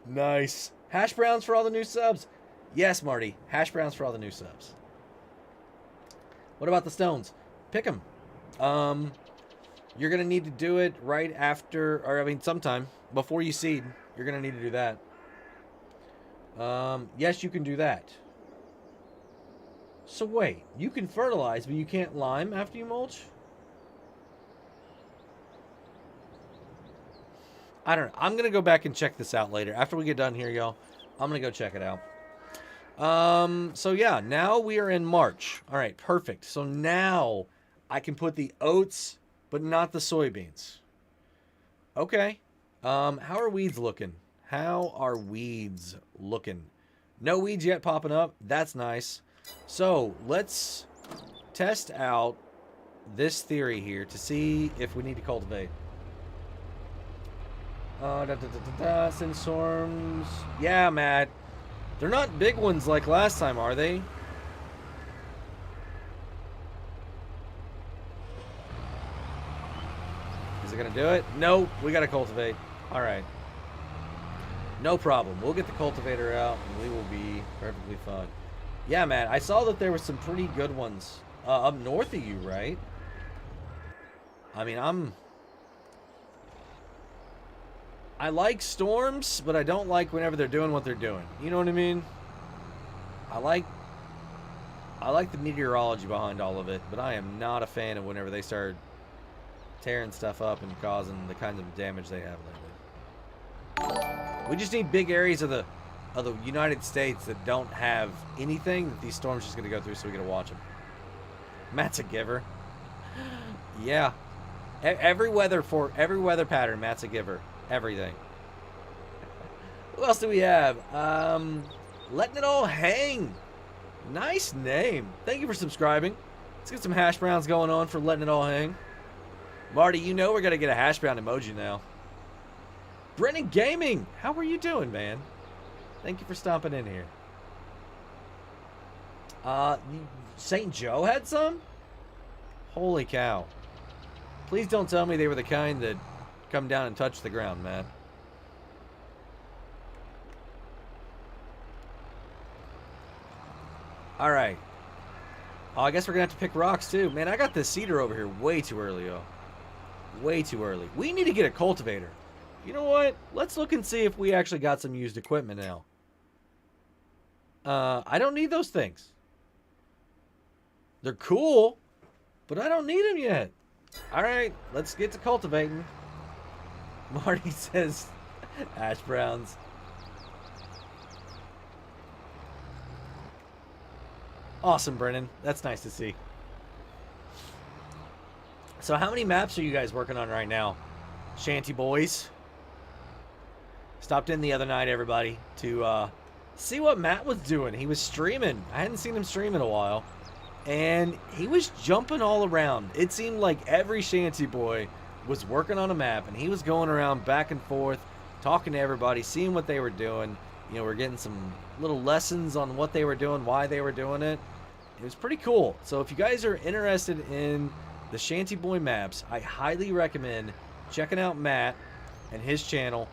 Nice. Hash browns for all the new subs. Yes, Marty. Hash browns for all the new subs. What about the stones? Pick them. You're going to need to do it right after, or I mean sometime before you seed. You're going to need to do that. Yes, you can do that. So wait, you can fertilize, but you can't lime after you mulch? I don't know. I'm going to go back and check this out later. After we get done here, y'all, I'm going to go check it out. So yeah, now we are in March. All right, perfect. So now I can put the oats, but not the soybeans. Okay. How are weeds looking? How are weeds looking? No weeds yet popping up. That's nice. So let's test out this theory here to see if we need to cultivate. Sandstorms. Yeah, Matt. They're not big ones like last time, are they? Is it going to do it? No, we got to cultivate. All right. No problem. We'll get the cultivator out and we will be perfectly fine. Yeah, man. I saw that there were some pretty good ones up north of you, right? I mean, I like storms, but I don't like whenever they're doing what they're doing. You know what I mean? I like the meteorology behind all of it, but I am not a fan of whenever they start tearing stuff up and causing the kinds of damage they have lately. We just need big areas of the United States that don't have anything that these storms just gonna go through, so we gotta watch them. Matt's a giver. Yeah. Every weather pattern, Matt's a giver. Everything. Who else do we have? Letting It All Hang. Nice name. Thank you for subscribing. Let's get some hash browns going on for Letting It All Hang. Marty, you know we're going to get a hash brown emoji now. Brennan Gaming. How are you doing, man? Thank you for stomping in here. St. Joe had some? Holy cow. Please don't tell me they were the kind that come down and touch the ground, man. All right. Oh, I guess we're going to have to pick rocks, too. Man, I got this cedar over here way too early, oh. Way too early. We need to get a cultivator. You know what? Let's look and see if we actually got some used equipment now. I don't need those things. They're cool, but I don't need them yet. All right, let's get to cultivating. Marty says ash browns. Awesome, Brennan. That's nice to see. So how many maps are you guys working on right now? Shanty boys. Stopped in the other night, everybody, to see what Matt was doing. He was streaming. I hadn't seen him stream in a while. And he was jumping all around. It seemed like every shanty boy was working on a map, and he was going around back and forth, talking to everybody, seeing what they were doing. You know, we're getting some little lessons on what they were doing, why they were doing it. It was pretty cool. So if you guys are interested in the Shanty Boy maps, I highly recommend checking out Matt and his channel.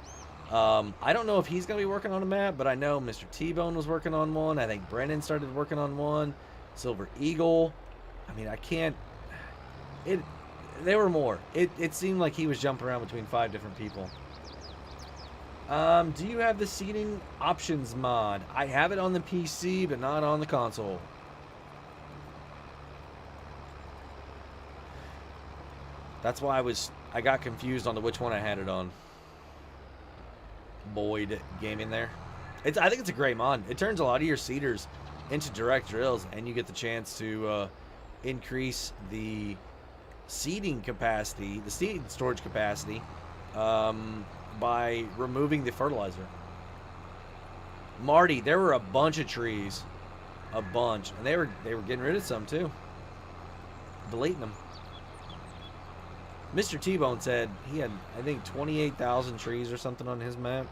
I don't know if he's going to be working on a map, but I know Mr. T-Bone was working on one. I think Brennan started working on one. Silver Eagle. I mean, I can't... There were more. It seemed like he was jumping around between 5 different people. Do you have the seating options mod? I have it on the PC, but not on the console. That's why I got confused on which one I had it on. Boyd Gaming there. I think it's a great mod. It turns a lot of your seaters into direct drills, and you get the chance to increase the seating capacity, the seating storage capacity, by removing the fertilizer. Marty, there were a bunch of trees, a bunch, and they were getting rid of some too, deleting them. Mr. T-Bone said he had, I think, 28,000 trees or something on his map.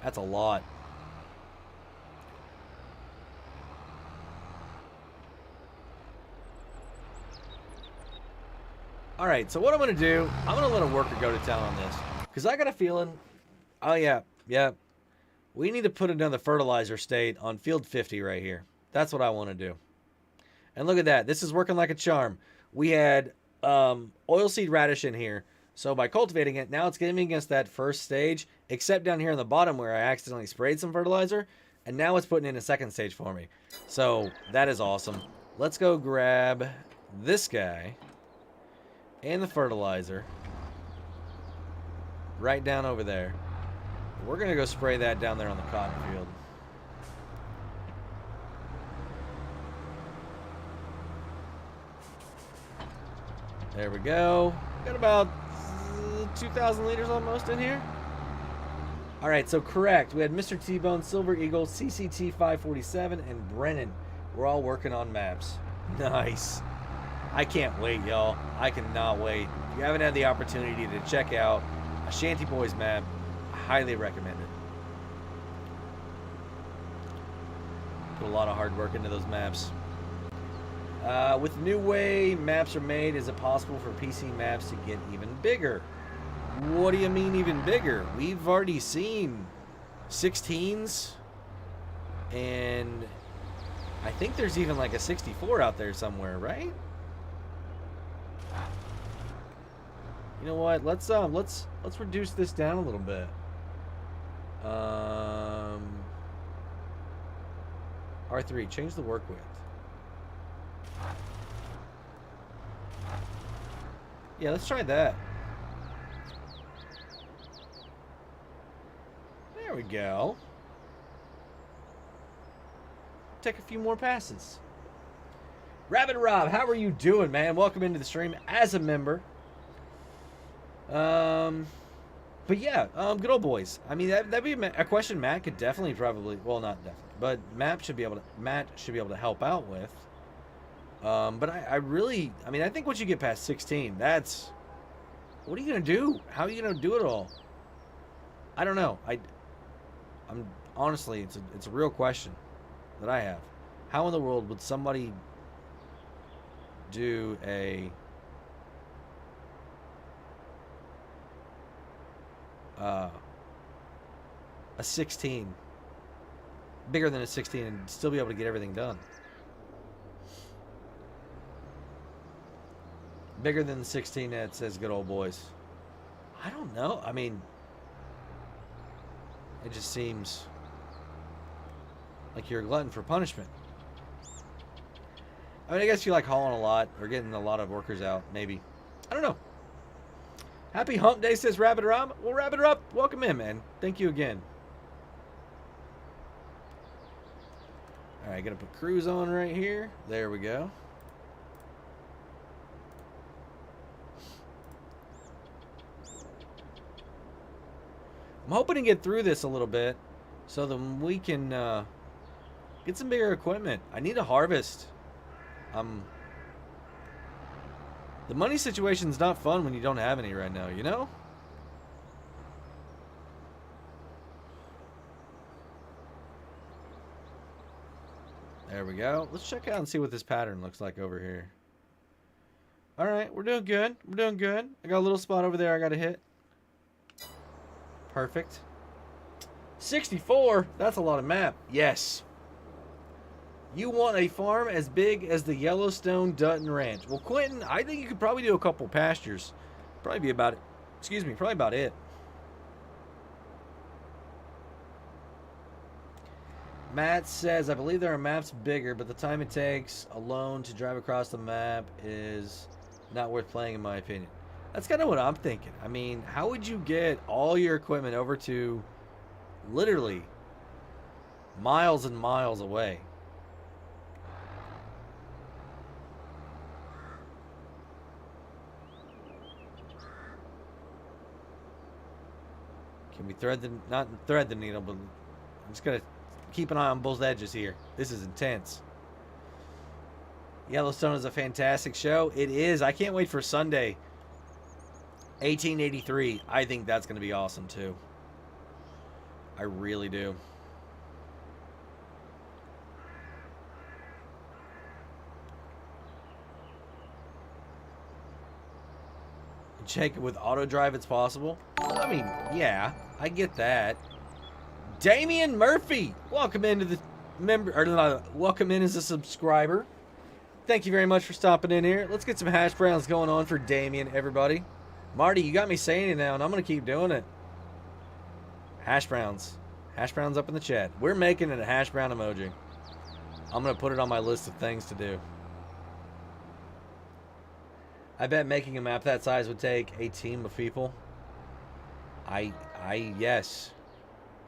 That's a lot. All right, so what I'm going to do, I'm going to let a worker go to town on this. Because I got a feeling, oh yeah, we need to put another fertilizer state on field 50 right here. That's what I want to do. And look at that. This is working like a charm. We had oilseed radish in here. So by cultivating it, now it's getting me against that first stage, except down here in the bottom where I accidentally sprayed some fertilizer. And now it's putting in a second stage for me. So that is awesome. Let's go grab this guy and the fertilizer right down over there. We're going to go spray that down there on the cotton field. There we go. Got about 2,000 liters almost in here. All right, so correct. We had Mr. T-Bone, Silver Eagle, CCT 547, and Brennan. We're all working on maps. Nice. I can't wait, y'all. I cannot wait. If you haven't had the opportunity to check out a Shanty Boys map, I highly recommend it. Put a lot of hard work into those maps. With the new way maps are made, is it possible for PC maps to get even bigger? What do you mean even bigger? We've already seen 16s, and I think there's even like a 64 out there somewhere, right? You know what? Let's reduce this down a little bit. R3, change the work width. Yeah, let's try that. There we go. Take a few more passes. Rabbit Rob, how are you doing, man? Welcome into the stream as a member. But yeah, good old boys. I mean, that'd be a question Matt could definitely probably, well, not definitely, but Matt should be able to help out with. But I really, I mean, I think once you get past 16, that's, what are you going to do? How are you going to do it all? I don't know. I'm honestly, it's a real question that I have. How in the world would somebody do a 16 bigger than a 16 and still be able to get everything done? Bigger than the 16 that says good old boys. I don't know. I mean, It just seems like you're a glutton for punishment. I mean, I guess you like hauling a lot or getting a lot of workers out, maybe. I don't know. Happy Hump Day, says Rabbit Rob. Well, Rabbit Rob, welcome in, man. Thank you again. All right, gonna put cruise on right here. There we go. I'm hoping to get through this a little bit so that we can get some bigger equipment. I need a harvest. The money situation's not fun when you don't have any right now, you know? There we go. Let's check out and see what this pattern looks like over here. All right, we're doing good. We're doing good. I got a little spot over there I got to hit. Perfect. 64. That's a lot of map. Yes. You want a farm as big as the Yellowstone Dutton Ranch. Well, Quentin, I think you could probably do a couple pastures. Probably be about it. Excuse me, probably about it. Matt says, I believe there are maps bigger, but the time it takes alone to drive across the map is not worth playing, in my opinion. That's kind of what I'm thinking. I mean, how would you get all your equipment over to literally miles and miles away? Can we thread the, not thread the needle, but I'm just going to keep an eye on both edges here. This is intense. Yellowstone is a fantastic show. It is. I can't wait for Sunday. 1883. I think that's going to be awesome too. I really do. Check it with auto drive, it's possible. I mean, yeah, I get that. Damian Murphy, welcome into the member, or welcome in as a subscriber. Thank you very much for stopping in here. Let's get some hash browns going on for Damian, everybody. Marty, you got me saying it now, and I'm gonna keep doing it. Hash browns up in the chat. We're making it a hash brown emoji. I'm gonna put it on my list of things to do. I bet making a map that size would take a team of people. Yes.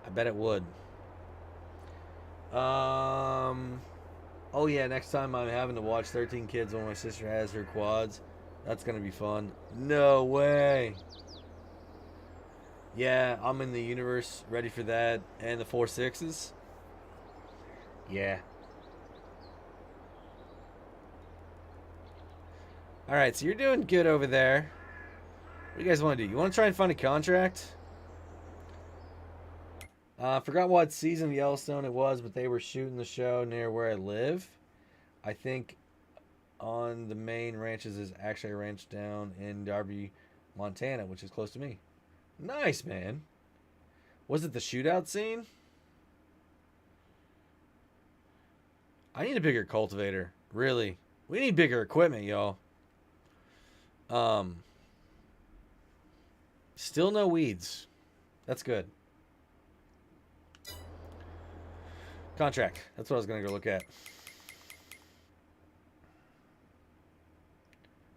I bet it would. Oh yeah, next time I'm having to watch 13 Kids when my sister has her quads. That's gonna be fun. No way. Yeah, I'm in the universe, ready for that. And the 4.6s. Yeah. Alright, so you're doing good over there. What do you guys want to do? You want to try and find a contract? I forgot what season of Yellowstone it was, but they were shooting the show near where I live. I think on the main ranches is actually a ranch down in Darby, Montana, which is close to me. Nice, man. Was it the shootout scene? I need a bigger cultivator. Really. We need bigger equipment, y'all. Still no weeds. That's good. Contract. That's what I was going to go look at.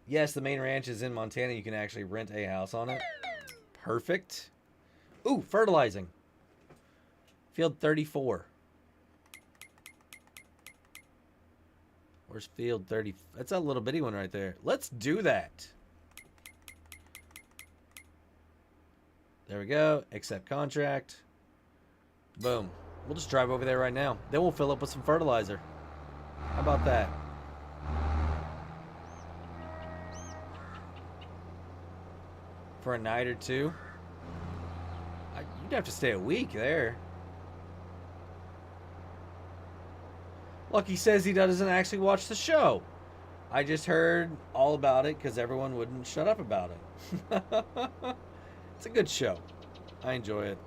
Yes, the main ranch is in Montana. You can actually rent a house on it. Perfect. Ooh, fertilizing. Field 34. Where's field 30? That's a little bitty one right there. Let's do that. There we go. Accept contract. Boom. We'll just drive over there right now. Then we'll fill up with some fertilizer. How about that? For a night or two. You'd have to stay a week there. Lucky says he doesn't actually watch the show. I just heard all about it because everyone wouldn't shut up about it. It's a good show. I enjoy it.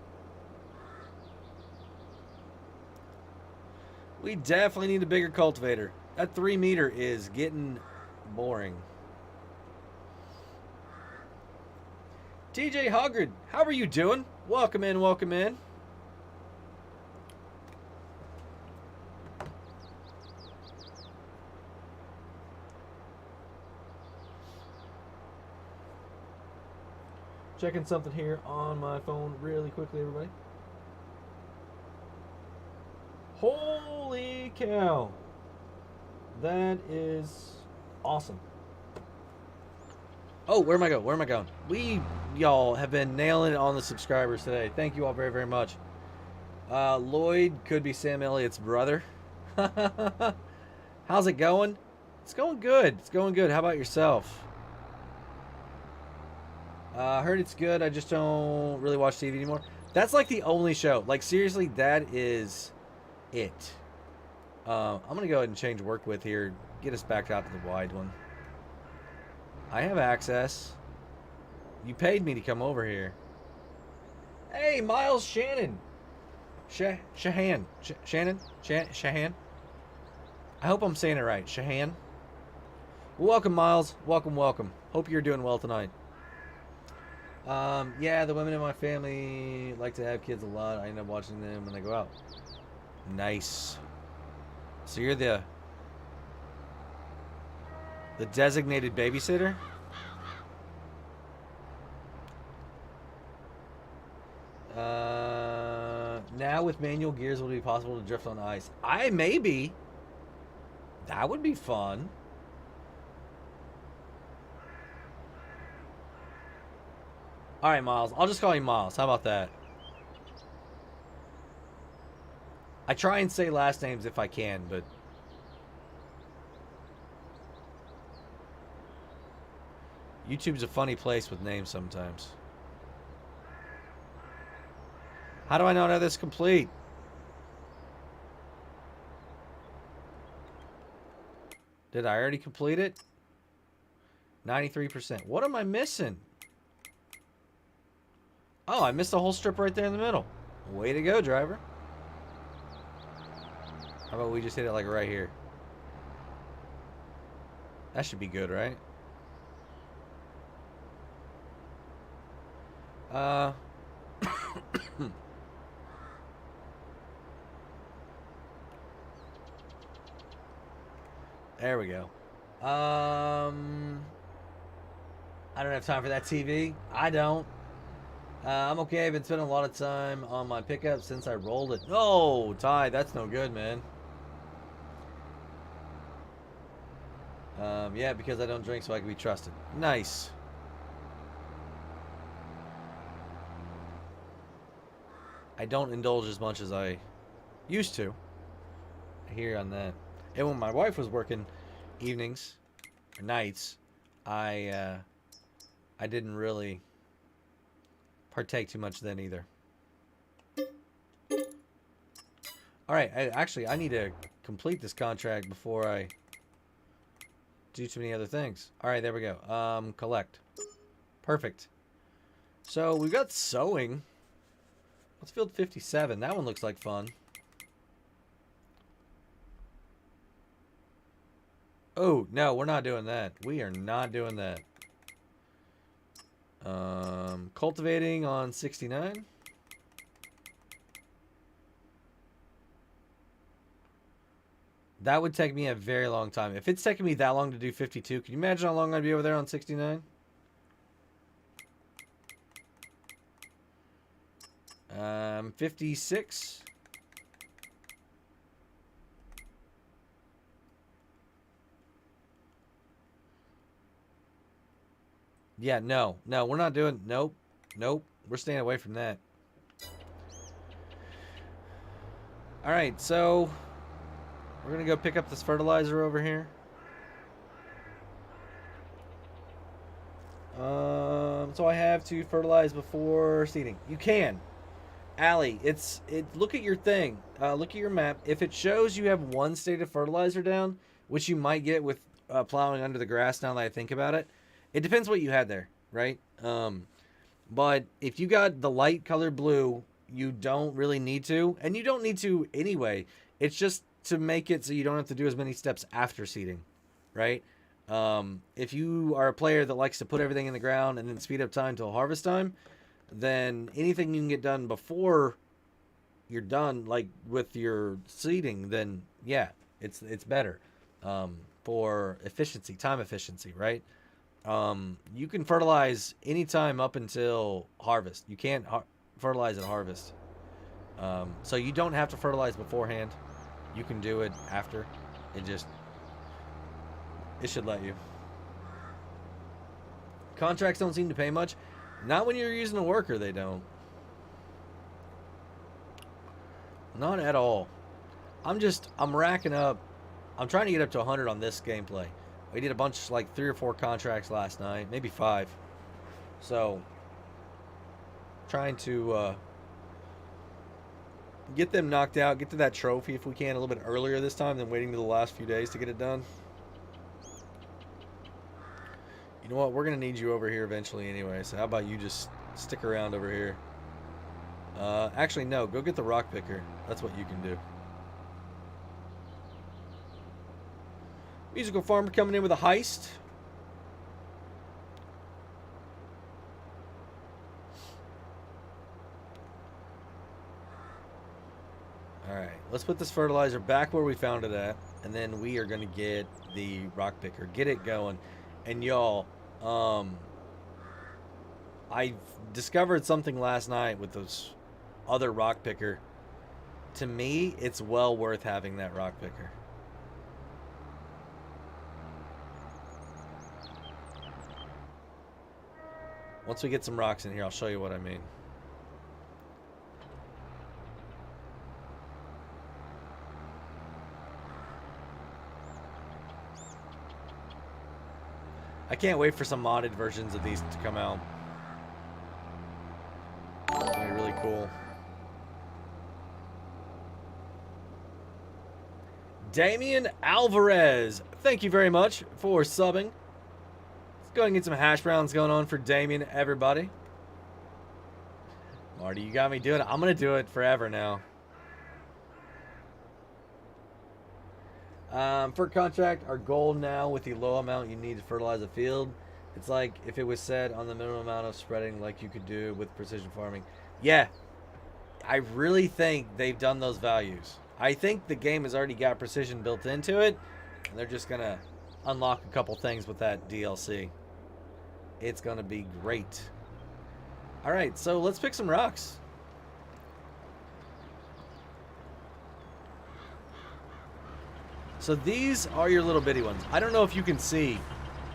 We definitely need a bigger cultivator. That 3 meter is getting boring. TJ Hoggard, how are you doing? Welcome in, welcome in. Checking something here on my phone really quickly, everybody. Holy cow. That is awesome. Oh, where am I going? Where am I going? Y'all have been nailing it on the subscribers today. Thank you all very, very much. Lloyd could be Sam Elliott's brother. How's it going? It's going good. It's going good. How about yourself? Heard it's good. I just don't really watch TV anymore. That's like the only show. Like, seriously, that is it. I'm going to go ahead and change work with here. Get us back out to the wide one. I have access. You paid me to come over here. Hey, Miles Shannon. Shahan. Shannon? Shahan? I hope I'm saying it right. Shahan? Welcome, Miles. Welcome, welcome. Hope you're doing well tonight. Yeah, the women in my family like to have kids a lot. I end up watching them when they go out. Nice. So you're the designated babysitter? Now with manual gears, will it be possible to drift on ice? Maybe. That would be fun. Alright, Miles. I'll just call you Miles. How about that? I try and say last names if I can, but... YouTube's a funny place with names sometimes. How do I not have this complete? Did I already complete it? 93%. What am I missing? Oh, I missed a whole strip right there in the middle. Way to go, driver. How about we just hit it like right here? That should be good, right? There we go. I don't have time for that TV. I don't. I'm okay. I've been spending a lot of time on my pickup since I rolled it. No, Ty, that's no good, man. Yeah, because I don't drink so I can be trusted. Nice. I don't indulge as much as I used to. I hear you on that. And when my wife was working evenings or nights, I didn't really partake too much then either. All right, I need to complete this contract before I do too many other things. All right, there we go. Collect. Perfect. So we've got sewing. Let's field 57. That one looks like fun. Oh, no, we're not doing that. We are not doing that. Cultivating on 69. That would take me a very long time. If it's taking me that long to do 52, can you imagine how long I'd be over there on 69? 56. Yeah, no, we're not doing, nope, we're staying away from that. All right, so we're gonna go pick up this fertilizer over here. So I have to fertilize before seeding. You can. Allie, look at your thing. Look at your map. If it shows you have one state of fertilizer down, which you might get with plowing under the grass now that I think about it, it depends what you had there, right? But if you got the light color blue, you don't really need to. And you don't need to anyway. It's just to make it so you don't have to do as many steps after seeding, right? If you are a player that likes to put everything in the ground and then speed up time till harvest time, then anything you can get done before you're done, like with your seeding, then yeah, it's better for efficiency, time efficiency, right? You can fertilize anytime up until harvest. You can't fertilize at harvest. So you don't have to fertilize beforehand. You can do it after. It should let you. Contracts don't seem to pay much. Not when you're using a worker, they don't. Not at all. I'm racking up. I'm trying to get up to 100 on this gameplay. We did a bunch, like 3 or 4 contracts last night, maybe 5. So, trying to get them knocked out, get to that trophy if we can a little bit earlier this time than waiting to the last few days to get it done. You know what? We're going to need you over here eventually anyway, so how about you just stick around over here? Actually, no. Go get the rock picker. That's what you can do. Musical farmer coming in with a heist. Alright, let's put this fertilizer back where we found it at. And then we are going to get the rock picker. Get it going. And y'all, I discovered something last night with those other rock picker. To me, it's well worth having that rock picker. Once we get some rocks in here, I'll show you what I mean. I can't wait for some modded versions of these to come out. It's gonna be really cool. Damian Alvarez, thank you very much for subbing. Go ahead and get some hash browns going on for Damien, everybody. Marty, you got me doing it. I'm going to do it forever now. For contract, our goal now with the low amount you need to fertilize a field, it's like if it was said on the minimum amount of spreading like you could do with precision farming. Yeah, I really think they've done those values. I think the game has already got precision built into it, and they're just going to unlock a couple things with that DLC. It's going to be great. All right, so let's pick some rocks. So these are your little bitty ones. I don't know if you can see.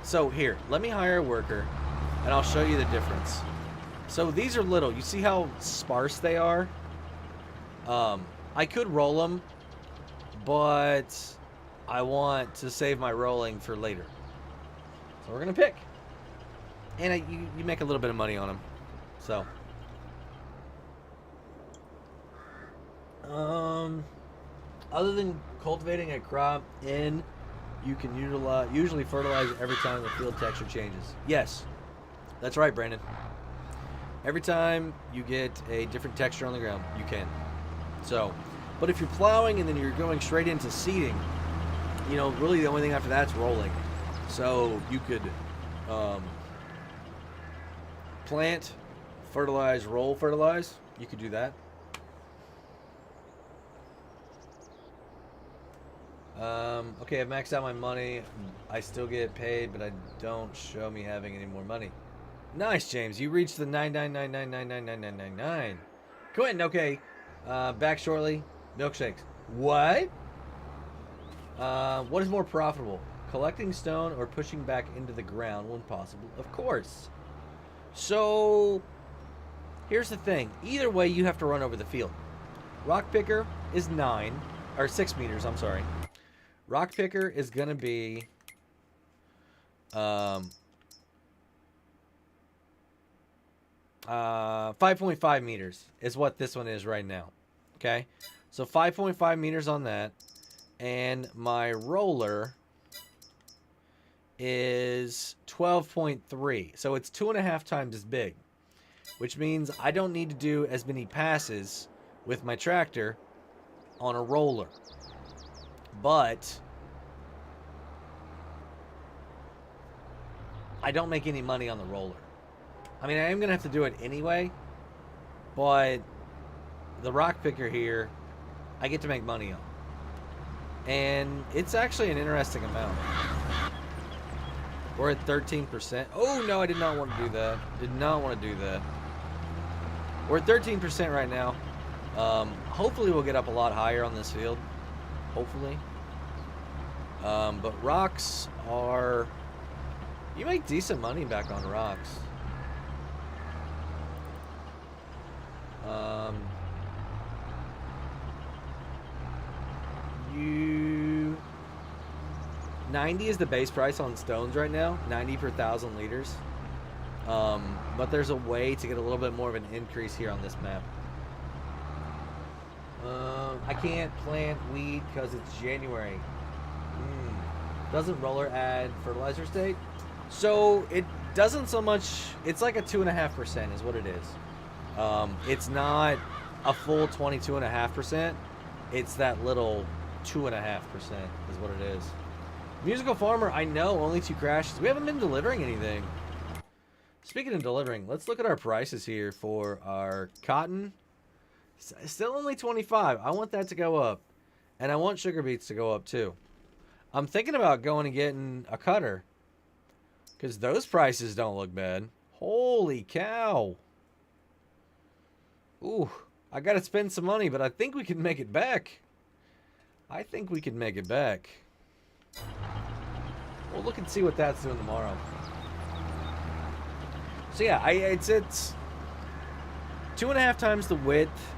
So here, let me hire a worker, and I'll show you the difference. So these are little. You see how sparse they are? I could roll them, but I want to save my rolling for later. So we're going to pick. And you make a little bit of money on them. So. Other than cultivating a crop in, you can usually fertilize every time the field texture changes. Yes. That's right, Brandon. Every time you get a different texture on the ground, you can. So, but if you're plowing and then you're going straight into seeding, you know, really the only thing after that's rolling. So you could plant, fertilize, roll, fertilize. You could do that. Okay, I've maxed out my money. I still get paid, but I don't show me having any more money. Nice, James. You reached the 999999999. Quentin, okay. Back shortly. Milkshakes. What? What is more profitable? Collecting stone or pushing back into the ground when possible? Of course. So, here's the thing. Either way, you have to run over the field. Rock picker is 6 meters, I'm sorry. Rock picker is going to be 5.5 meters is what this one is right now. Okay? So 5.5 meters on that. And my roller is 12.3. So it's 2.5 times as big. Which means I don't need to do as many passes with my tractor on a roller. But I don't make any money on the roller. I mean, I am going to have to do it anyway. But the rock picker here, I get to make money on. And it's actually an interesting amount. We're at 13%. Oh, no, I did not want to do that. Did not want to do that. We're at 13% right now. Hopefully we'll get up a lot higher on this field. Hopefully. But rocks are... You make decent money back on rocks. You... 90 is the base price on stones right now. 90 per 1,000 liters. But there's a way to get a little bit more of an increase here on this map. I can't plant weed because it's January. Doesn't roller add fertilizer state? So it doesn't so much. It's like a 2.5% is what it is. It's not a full 22.5%. It's that little 2.5% is what it is. Musical Farmer, I know, only 2 crashes. We haven't been delivering anything. Speaking of delivering, let's look at our prices here for our cotton. Still only 25. I want that to go up. And I want sugar beets to go up too. I'm thinking about going and getting a cutter. Because those prices don't look bad. Holy cow. Ooh, I got to spend some money, but I think we can make it back. I think we can make it back. We'll look and see what that's doing tomorrow. So yeah, it's 2.5 times the width,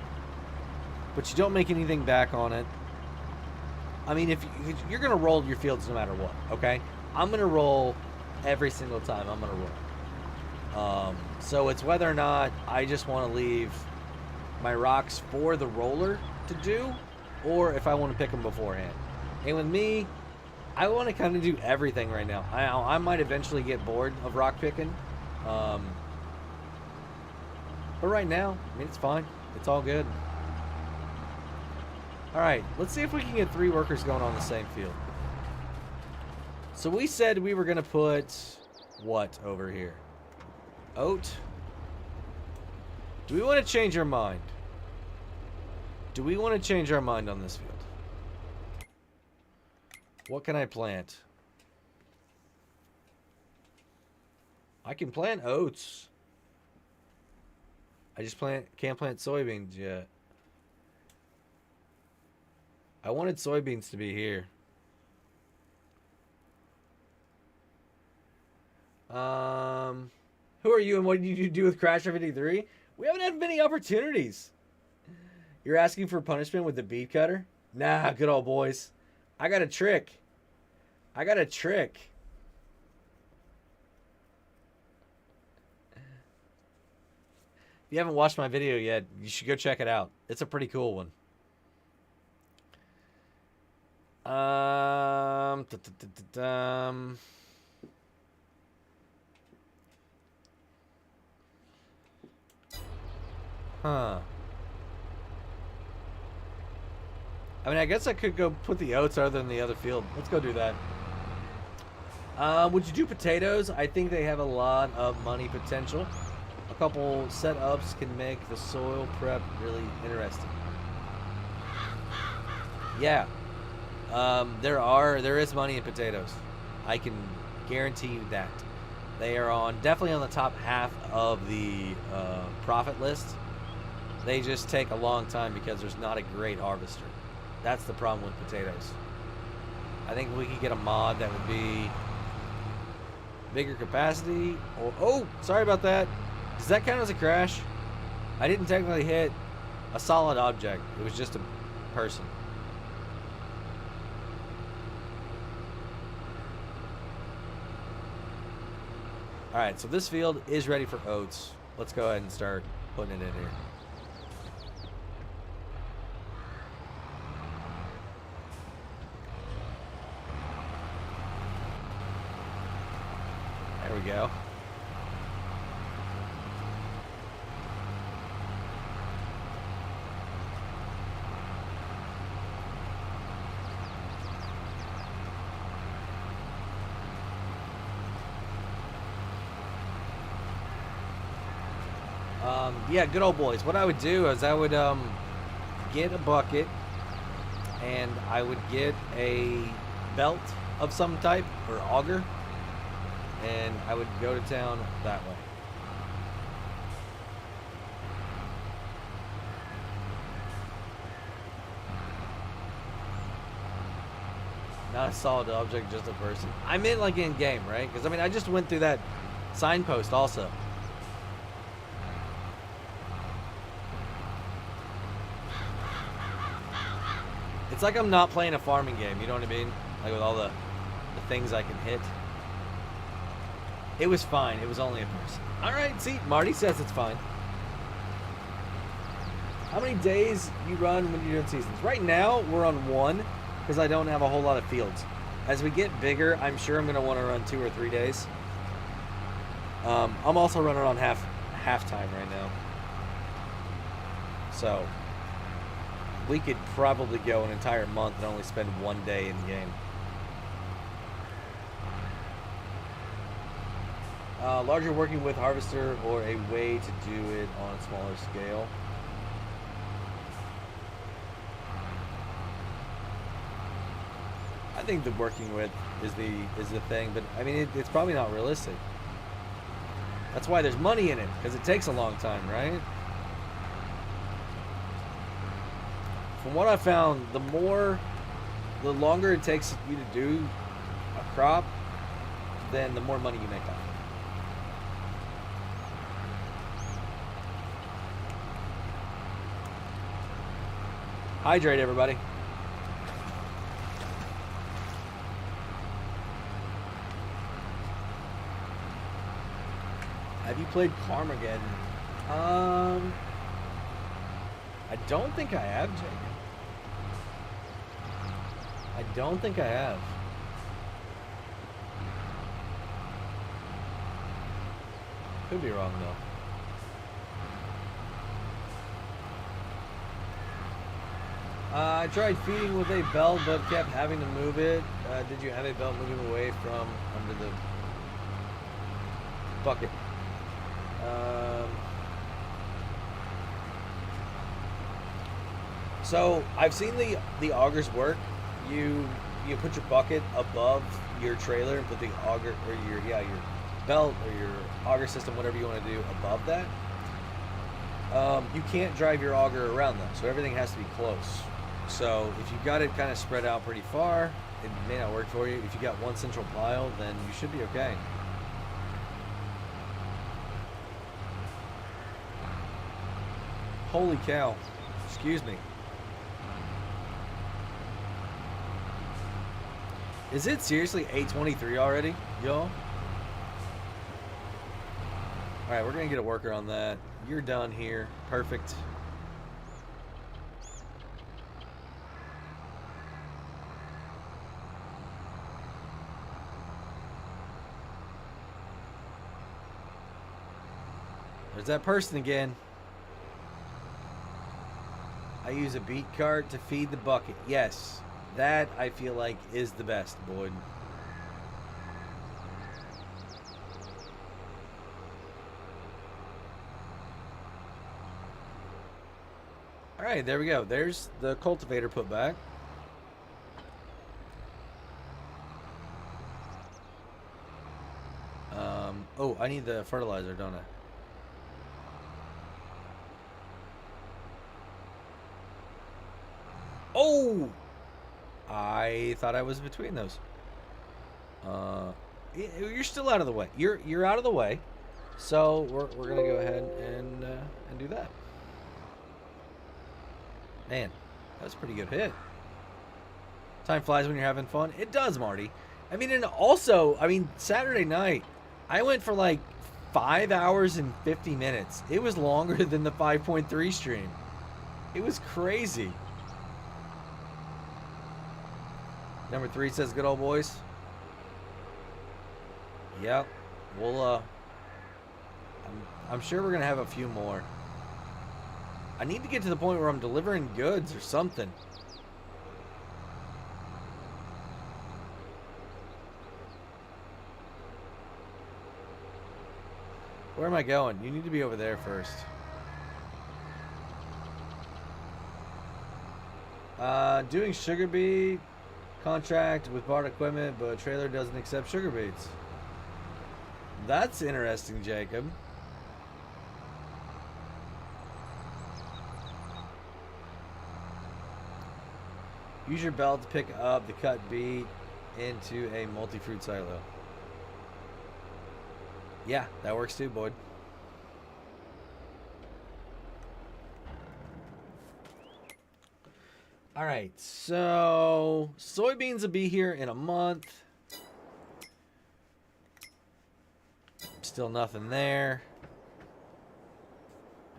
but you don't make anything back on it. I mean, if you're gonna roll your fields no matter what, okay? I'm gonna roll every single time. I'm gonna roll. So it's whether or not I just want to leave my rocks for the roller to do, or if I want to pick them beforehand. And with me, I want to kind of do everything right now. I might eventually get bored of rock picking. But right now, I mean, it's fine. It's all good. Alright, let's see if we can get 3 workers going on the same field. So we said we were going to put what over here? Oat. Do we want to change our mind? Do we want to change our mind on this field? What can I plant? I can plant oats. I just can't plant soybeans yet. I wanted soybeans to be here. Who are you and what did you do with Crasher 53? We haven't had many opportunities. You're asking for punishment with the beet cutter? Nah, good old boys. I got a trick. I got a trick. If you haven't watched my video yet, you should go check it out. It's a pretty cool one. Huh. I mean, I guess I could go put the oats other than the other field. Let's go do that. Would you do potatoes? I think they have a lot of money potential. A couple setups can make the soil prep really interesting. Yeah. There is money in potatoes. I can guarantee you that. They are definitely on the top half of the profit list. They just take a long time because there's not a great harvester. That's the problem with potatoes. I think we could get a mod that would be bigger capacity. Or oh, sorry about that. Does that count as a crash? I didn't technically hit a solid object. It was just a person. Alright, so this field is ready for oats. Let's go ahead and start putting it in here. There we go. Yeah, good old boys. What I would do is I would get a bucket and I would get a belt of some type or auger and I would go to town that way. Not a solid object, just a person. I meant like in game, right? Because I mean, I just went through that signpost also. It's like I'm not playing a farming game, you know what I mean? Like with all the things I can hit. It was fine, it was only a person. Alright, see, Marty says it's fine. How many days you run when you're doing seasons? Right now, we're on 1. Because I don't have a whole lot of fields. As we get bigger, I'm sure I'm going to want to run 2 or 3 days. I'm also running on half-time right now. So, we could probably go an entire month and only spend 1 day in the game. Larger working with harvester or a way to do it on a smaller scale. I think the working with is the thing, but I mean it's probably not realistic. That's why there's money in it, because it takes a long time, right? From what I found, the longer it takes you to do a crop, then the more money you make off it. Hydrate, everybody. Have you played Carmageddon? I don't think I have, Jacob. I don't think I have. Could be wrong, though. I tried feeding with a belt, but kept having to move it. Did you have a belt moving away from under the bucket? So I've seen the augers work. You put your bucket above your trailer and put the auger or your belt or your auger system, whatever you want to do, above that. You can't drive your auger around though, so everything has to be close. So if you've got it kind of spread out pretty far, it may not work for you. If you got one central pile, then you should be okay. Holy cow. Excuse me. Is it seriously 8:23 already, y'all? Alright, we're going to get a worker on that. You're done here. Perfect. There's that person again. I use a beet cart to feed the bucket. Yes, that I feel like is the best, Boyd. Alright, there we go. There's the cultivator put back. Oh, I need the fertilizer, don't I? Oh! I thought I was between those. You're still out of the way. You're out of the way. So we're gonna go ahead and do that. Man, that was a pretty good hit. Time flies when you're having fun. It does, Marty. I mean, and also, I mean, Saturday night, I went for like 5 hours and 50 minutes. It was longer than the 5.3 stream. It was crazy. Number 3 says, good old boys. Yep. We'll, I'm sure we're going to have a few more. I need to get to the point where I'm delivering goods or something. Where am I going? You need to be over there first. Doing sugar beet contract with barred equipment, but trailer doesn't accept sugar beets. That's interesting, Jacob. Use your belt to pick up the cut beet into a multi-fruit silo. Yeah, that works too, Boyd. All right, so soybeans will be here in a month. Still nothing there.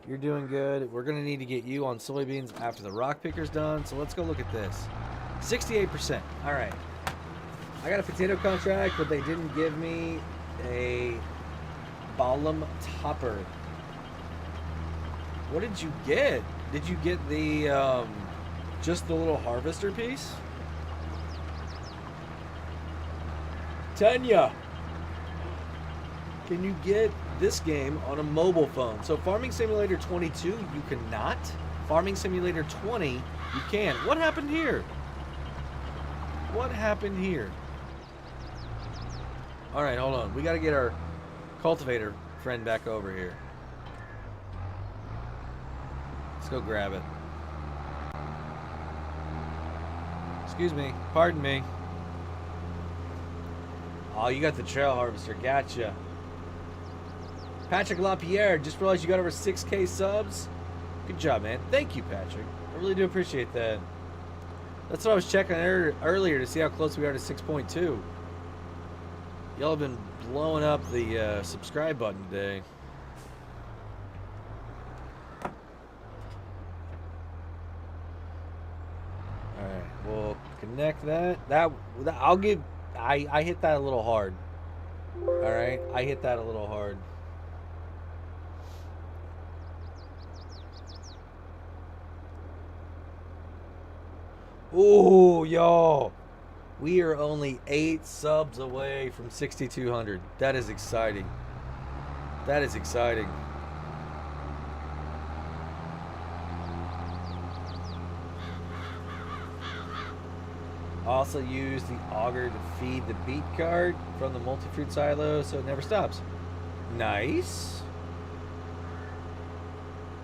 You're doing good. We're going to need to get you on soybeans after the rock picker's done. So let's go look at this. 68%. All right. I got a potato contract, but they didn't give me a Balam topper. What did you get? Did you get the just the little harvester piece? Tanya, can you get this game on a mobile phone? So Farming Simulator 22, you cannot. Farming Simulator 20, you can. What happened here? What happened here? All right, hold on. We got to get our cultivator friend back over here. Let's go grab it. Excuse me. Pardon me. Oh, you got the trail harvester. Gotcha. Patrick LaPierre, just realized you got over 6K subs. Good job, man. Thank you, Patrick. I really do appreciate that. That's what I was checking earlier to see how close we are to 6.2. Y'all have been blowing up the subscribe button today. All right, we'll connect that. I'll give. I hit that a little hard. All right, I hit that a little hard. Oh, y'all. We are only 8 subs away from 6,200. That is exciting. That is exciting. Also use the auger to feed the beet cart from the multi-fruit silo so it never stops. Nice.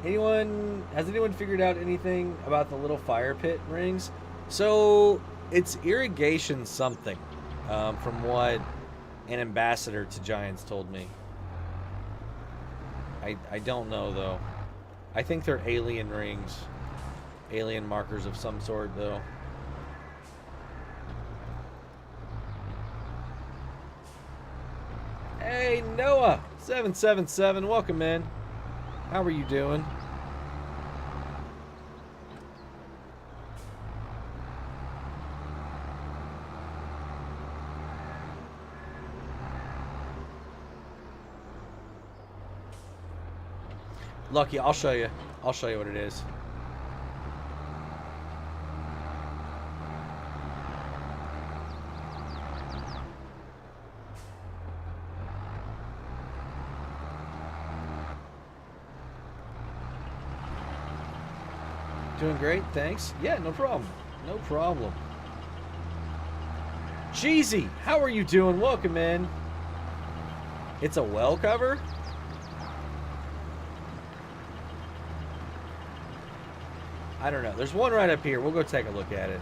Has anyone figured out anything about the little fire pit rings? So it's irrigation something, from what an ambassador to Giants told me. I don't know though. I think they're alien rings, alien markers of some sort though. Hey Noah 777, welcome in. How are you doing? Lucky, I'll show you. I'll show you what it is. Doing great, thanks. Yeah, no problem. No problem. Cheesy, how are you doing? Welcome in. It's a well cover? I don't know. There's one right up here. We'll go take a look at it.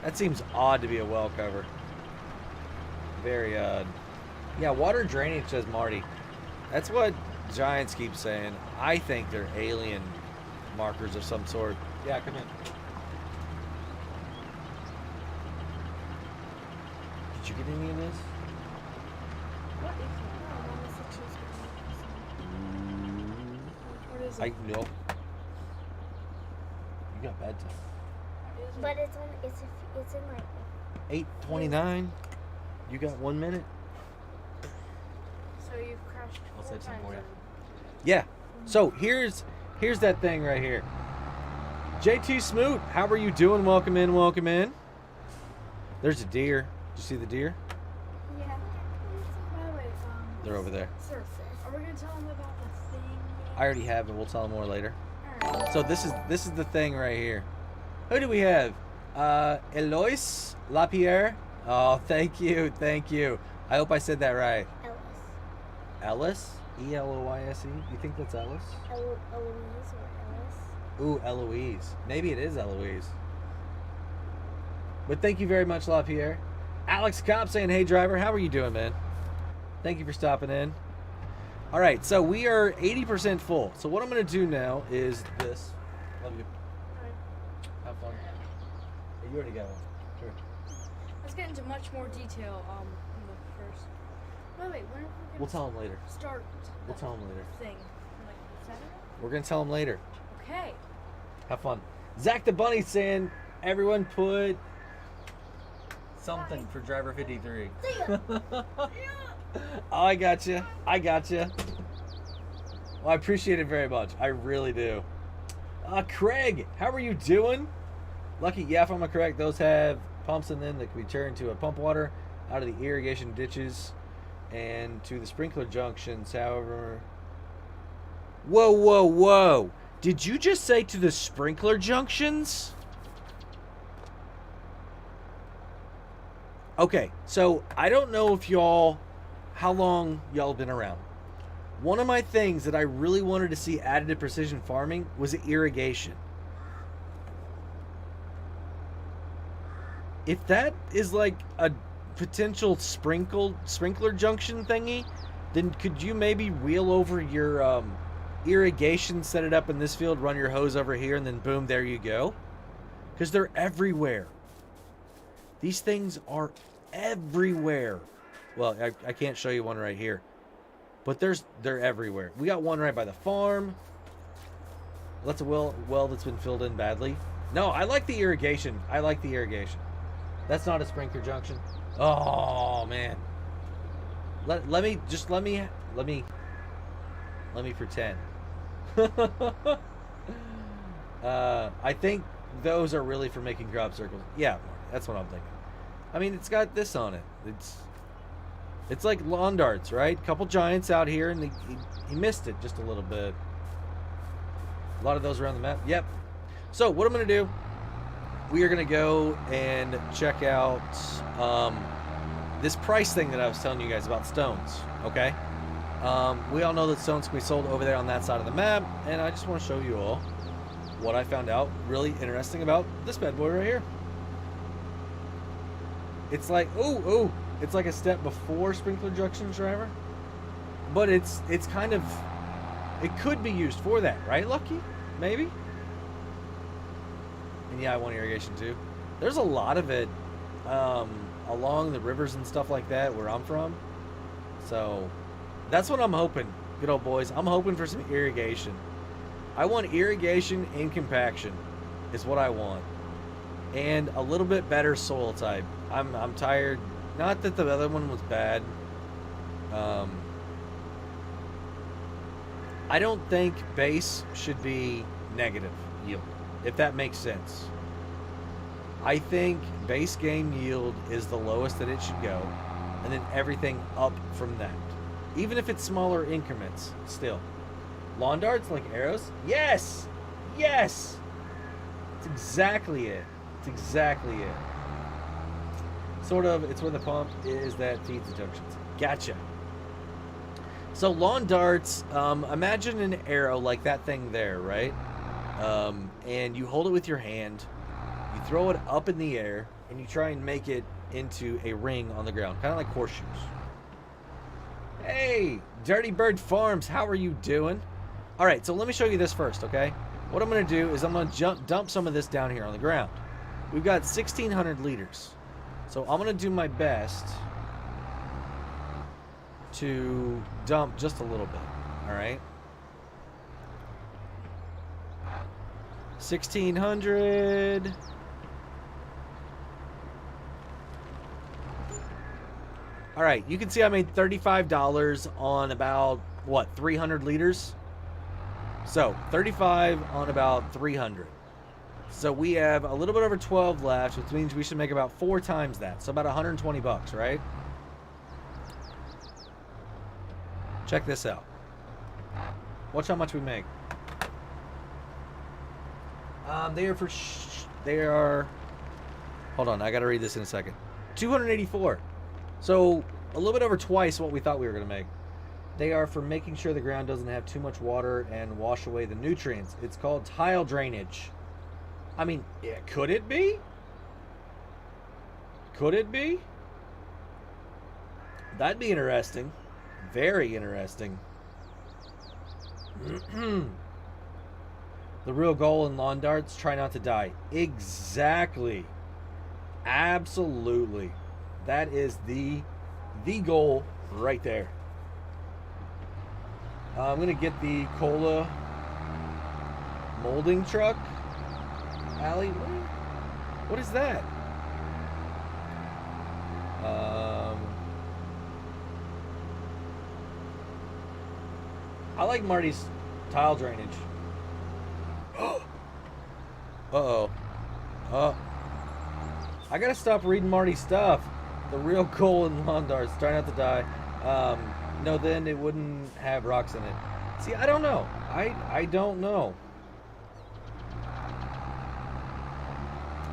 That seems odd to be a well cover. Very odd. Yeah, water drainage, says Marty. That's what Giants keep saying. I think they're alien markers of some sort. Yeah, come in. Did you get any of this? What is it? I know. You got bad time. But it's in like 8:29. You got 1 minute. So you've crashed. I'll 4 save some times for you. then. Yeah. So here's that thing right here. JT Smoot, how are you doing? Welcome in, welcome in. There's a deer. Did you see the deer? Yeah. By the way, They're over there. sir, are we gonna tell them about the thing? I already have it. We'll tell them more later. Alright. So this is the thing right here. Who do we have? Eloise Lapierre. Oh, thank you, thank you. I hope I said that right. Ellis? E-L-O-I-S-E? You think that's Ellis? Eloise or Ellis. Ooh, Eloise. Maybe it is Eloise. But thank you very much, LaPierre. Alex Cobb saying, hey, driver, how are you doing, man? Thank you for stopping in. All right, so we are 80% full. So what I'm going to do now is this. Love you. Have fun. Hey, you already got one. Sure. Let's get into much more detail in the first. Wait, when are we gonna We'll tell him later. start? We'll tell him later. Thing. Like Saturday? We're going to tell him later. Okay. Have fun. Zach the Bunny saying, everyone put something for driver 53. Oh, I got you. I got you. Well, I appreciate it very much. I really do. Craig, how are you doing? Lucky, yeah, if I'm correct, those have pumps in them that can be turned to a pump water out of the irrigation ditches and to the sprinkler junctions. However, whoa, whoa, whoa. Did you just say to the sprinkler junctions? Okay, so I don't know if y'all, how long y'all have been around. One of my things that I really wanted to see added to precision farming was irrigation. If that is like a potential sprinkler junction thingy, then could you maybe wheel over your irrigation, set it up in this field, run your hose over here, and then boom, there you go? Because they're everywhere. These things are everywhere. Well, I can't show you one right here, but they're everywhere. We got one right by the farm. That's a well that's been filled in badly. No, I like the irrigation. I like the irrigation. That's not a sprinkler junction. Oh man. Let me pretend. I think those are really for making crop circles. Yeah, that's what I'm thinking. I mean, it's got this on it. It's like lawn darts, right? Couple giants out here, and he missed it just a little bit. A lot of those around the map. Yep. So what I'm going to do, we are going to go and check out this price thing that I was telling you guys about stones, okay? We all know that stones can be sold over there on that side of the map, and I just want to show you all what I found out really interesting about this bad boy right here. It's like, ooh, it's like a step before sprinkler junction, driver, but it's kind of, it could be used for that, right, Lucky? Maybe. And yeah, I want irrigation too. There's a lot of it along the rivers and stuff like that where I'm from, so that's what I'm hoping, good old boys. I'm hoping for some irrigation. I want irrigation and compaction is what I want, and a little bit better soil type. I'm tired. Not that the other one was bad. I don't think base should be negative yield, if that makes sense. I think base game yield is the lowest that it should go, and then everything up from that. Even if it's smaller increments, still. Lawn darts like arrows? Yes! Yes! It's exactly it. It's exactly it. Sort of, it's where the pump is that feeds the junctions. Gotcha. So lawn darts, imagine an arrow like that thing there, right? And you hold it with your hand, you throw it up in the air, and you try and make it into a ring on the ground, kind of like horseshoes. Hey, Dirty Bird Farms, how are you doing? All right, so let me show you this first, okay? What I'm going to do is I'm going to dump some of this down here on the ground. We've got 1,600 liters. So I'm going to do my best to dump just a little bit, all right? 1,600. All right, you can see I made $35 on about, what, 300 liters? So 35 on about 300. So we have a little bit over 12 left, which means we should make about 4 times that. So about 120 bucks, right? Check this out. Watch how much we make. They are, hold on, I got to read this in a second. 284. So a little bit over twice what we thought we were going to make. They are for making sure the ground doesn't have too much water and wash away the nutrients. It's called tile drainage. I mean, yeah, could it be? Could it be? That'd be interesting. Very interesting. The real goal in lawn darts, try not to die. Exactly. Absolutely. That is the goal right there. I'm going to get the cola molding truck. Allie, what is that? I like Marty's tile drainage. Uh-oh. I gotta stop reading Marty's stuff. The real goal in lawn darts, try not to die. No, then it wouldn't have rocks in it. See, I don't know. I don't know.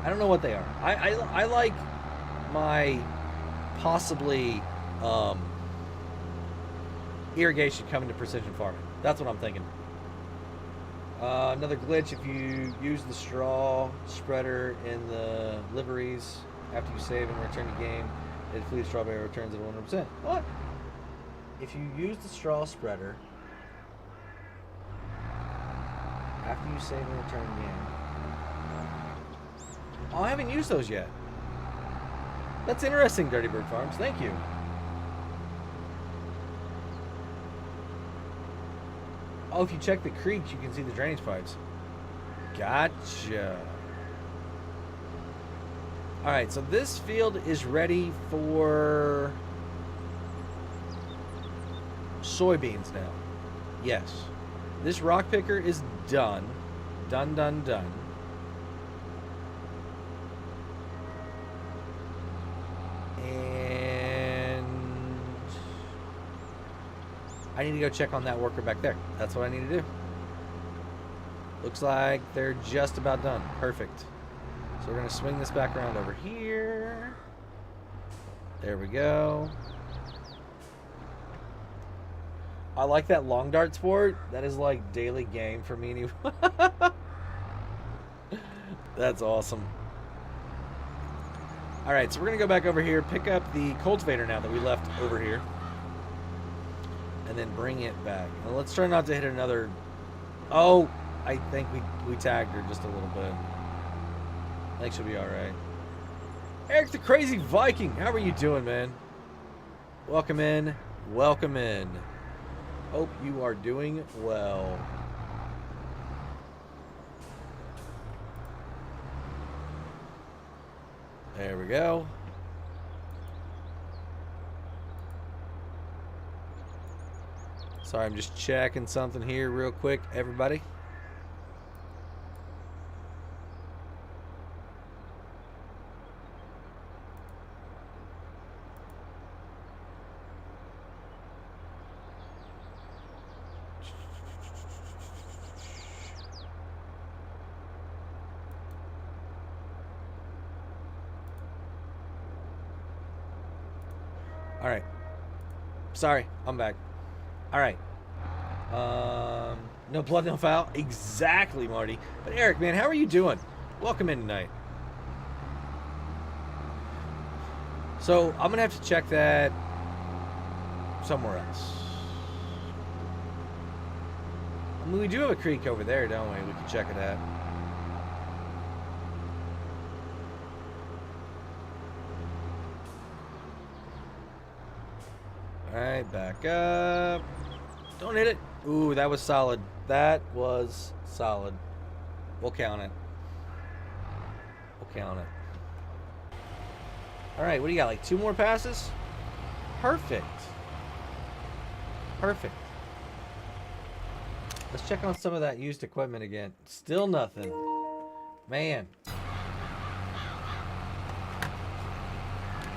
I don't know what they are. I like my possibly irrigation coming to precision farming. That's what I'm thinking. Another glitch, if you use the straw spreader in the liveries after you save and return the game, it flees strawberry returns at 100%. What? If you use the straw spreader after you save and return the game. Oh, I haven't used those yet. That's interesting, Dirty Bird Farms. Thank you. Oh, if you check the creeks, you can see the drainage pipes. Gotcha. Alright, so this field is ready for soybeans now. Yes. This rock picker is done. Done. And I need to go check on that worker back there. That's what I need to do. Looks like they're just about done. Perfect. So we're going to swing this back around over here. There we go. I like that long dart sport. That is like daily game for me anyway. That's awesome. Alright, so we're going to go back over here, pick up the cultivator now that we left over here. And then bring it back. And let's try not to hit another... Oh, I think we tagged her just a little bit. I think she'll be alright. Eric the Crazy Viking, how are you doing, man? Welcome in. Welcome in. Hope you are doing well. There we go. Sorry, I'm just checking something here real quick, everybody. All right. Sorry, I'm back. All right. No blood, no foul. Exactly, Marty. But Eric, man, how are you doing? Welcome in tonight. So I'm gonna have to check that somewhere else. I mean, we do have a creek over there, don't we? We can check it out. Alright, back up. Don't hit it. Ooh, that was solid. That was solid. We'll count it. We'll count it. Alright, what do you got? Like 2 more passes? Perfect. Perfect. Let's check on some of that used equipment again. Still nothing. Man.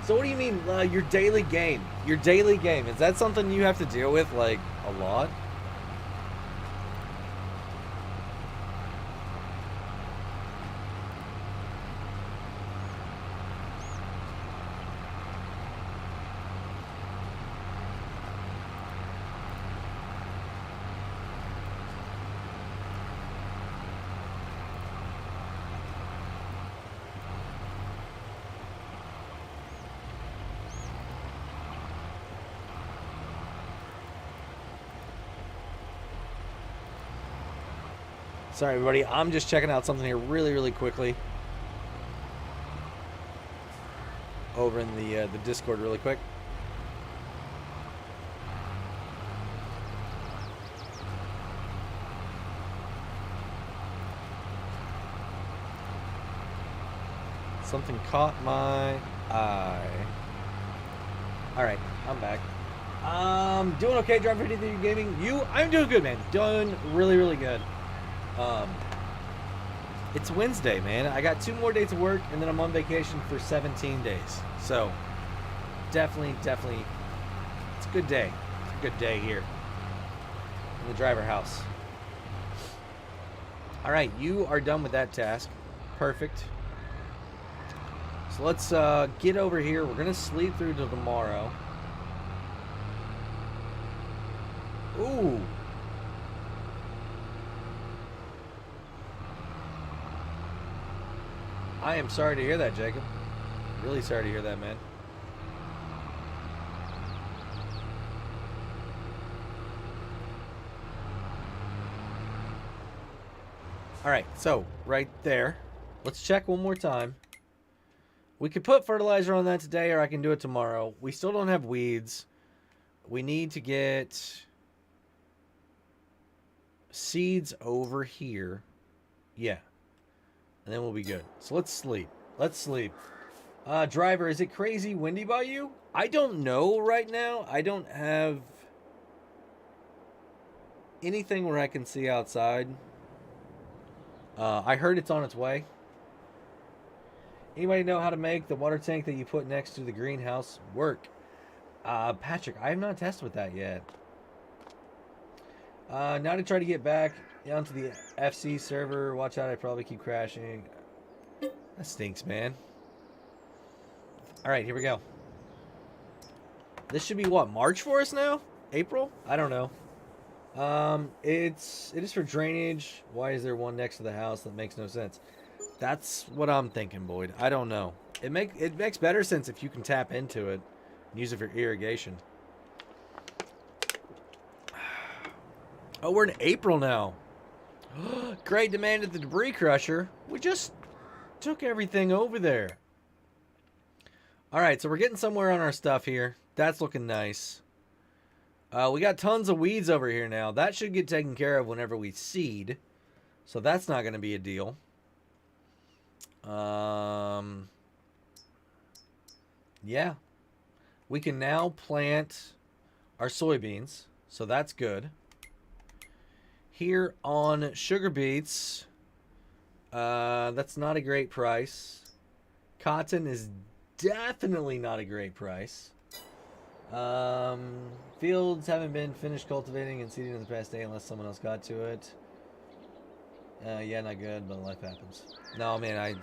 So what do you mean, your daily game? Your daily game, is that something you have to deal with, like, a lot? Sorry, everybody. I'm just checking out something here really, really quickly. Over in the Discord really quick. Something caught my eye. Alright, I'm back. Doing okay, Driver 53 Gaming. I'm doing good, man. Doing really, really good. It's Wednesday, man. I got 2 more days of work, and then I'm on vacation for 17 days. So, definitely, it's a good day. It's a good day here in the driver house. Alright, you are done with that task. Perfect. So let's get over here. We're going to sleep through till tomorrow. Ooh. I am sorry to hear that, Jacob. Really sorry to hear that, man. Alright, so right there. Let's check one more time. We could put fertilizer on that today, or I can do it tomorrow. We still don't have weeds. We need to get seeds over here. Yeah. And then we'll be good. So let's sleep. Let's sleep. Driver, is it crazy windy by you? I don't know right now. I don't have anything where I can see outside. I heard it's on its way. Anybody know how to make the water tank that you put next to the greenhouse work? Patrick, I have not tested with that yet. Now to try to get back onto the FC server. Watch out, I probably keep crashing. That stinks, man. Alright, here we go. This should be what, March for us now? April? I don't know. It is for drainage. Why is there one next to the house? That makes no sense. That's what I'm thinking, Boyd. I don't know. It makes better sense if you can tap into it and use it for irrigation. Oh, we're in April now. Great demand at the debris crusher. We just took everything over there. Alright, so we're getting somewhere on our stuff here. That's looking nice. We got tons of weeds over here now. That should get taken care of whenever we seed. So that's not going to be a deal. Yeah. We can now plant our soybeans. So that's good. Here on sugar beets, that's not a great price. Cotton is definitely not a great price. Fields haven't been finished cultivating and seeding in the past day unless someone else got to it. Yeah, not good, but life happens. No, man,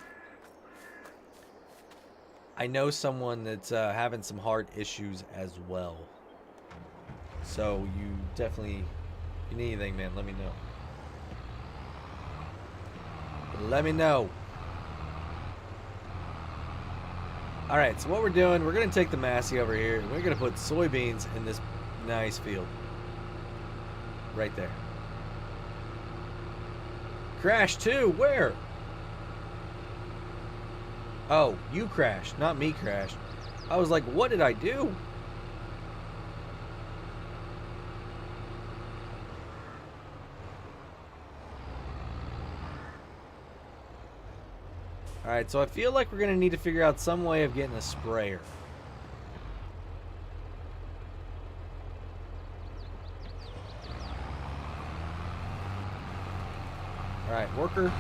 I know someone that's having some heart issues as well. So you definitely, if you need anything, man, let me know. Let me know. Alright, so what we're doing, we're going to take the Massey over here, and we're going to put soybeans in this nice field. Right there. Crash too? Where? Oh, you crashed, not me crashed. I was like, what did I do? Alright, so I feel like we're going to need to figure out some way of getting a sprayer. Alright, worker,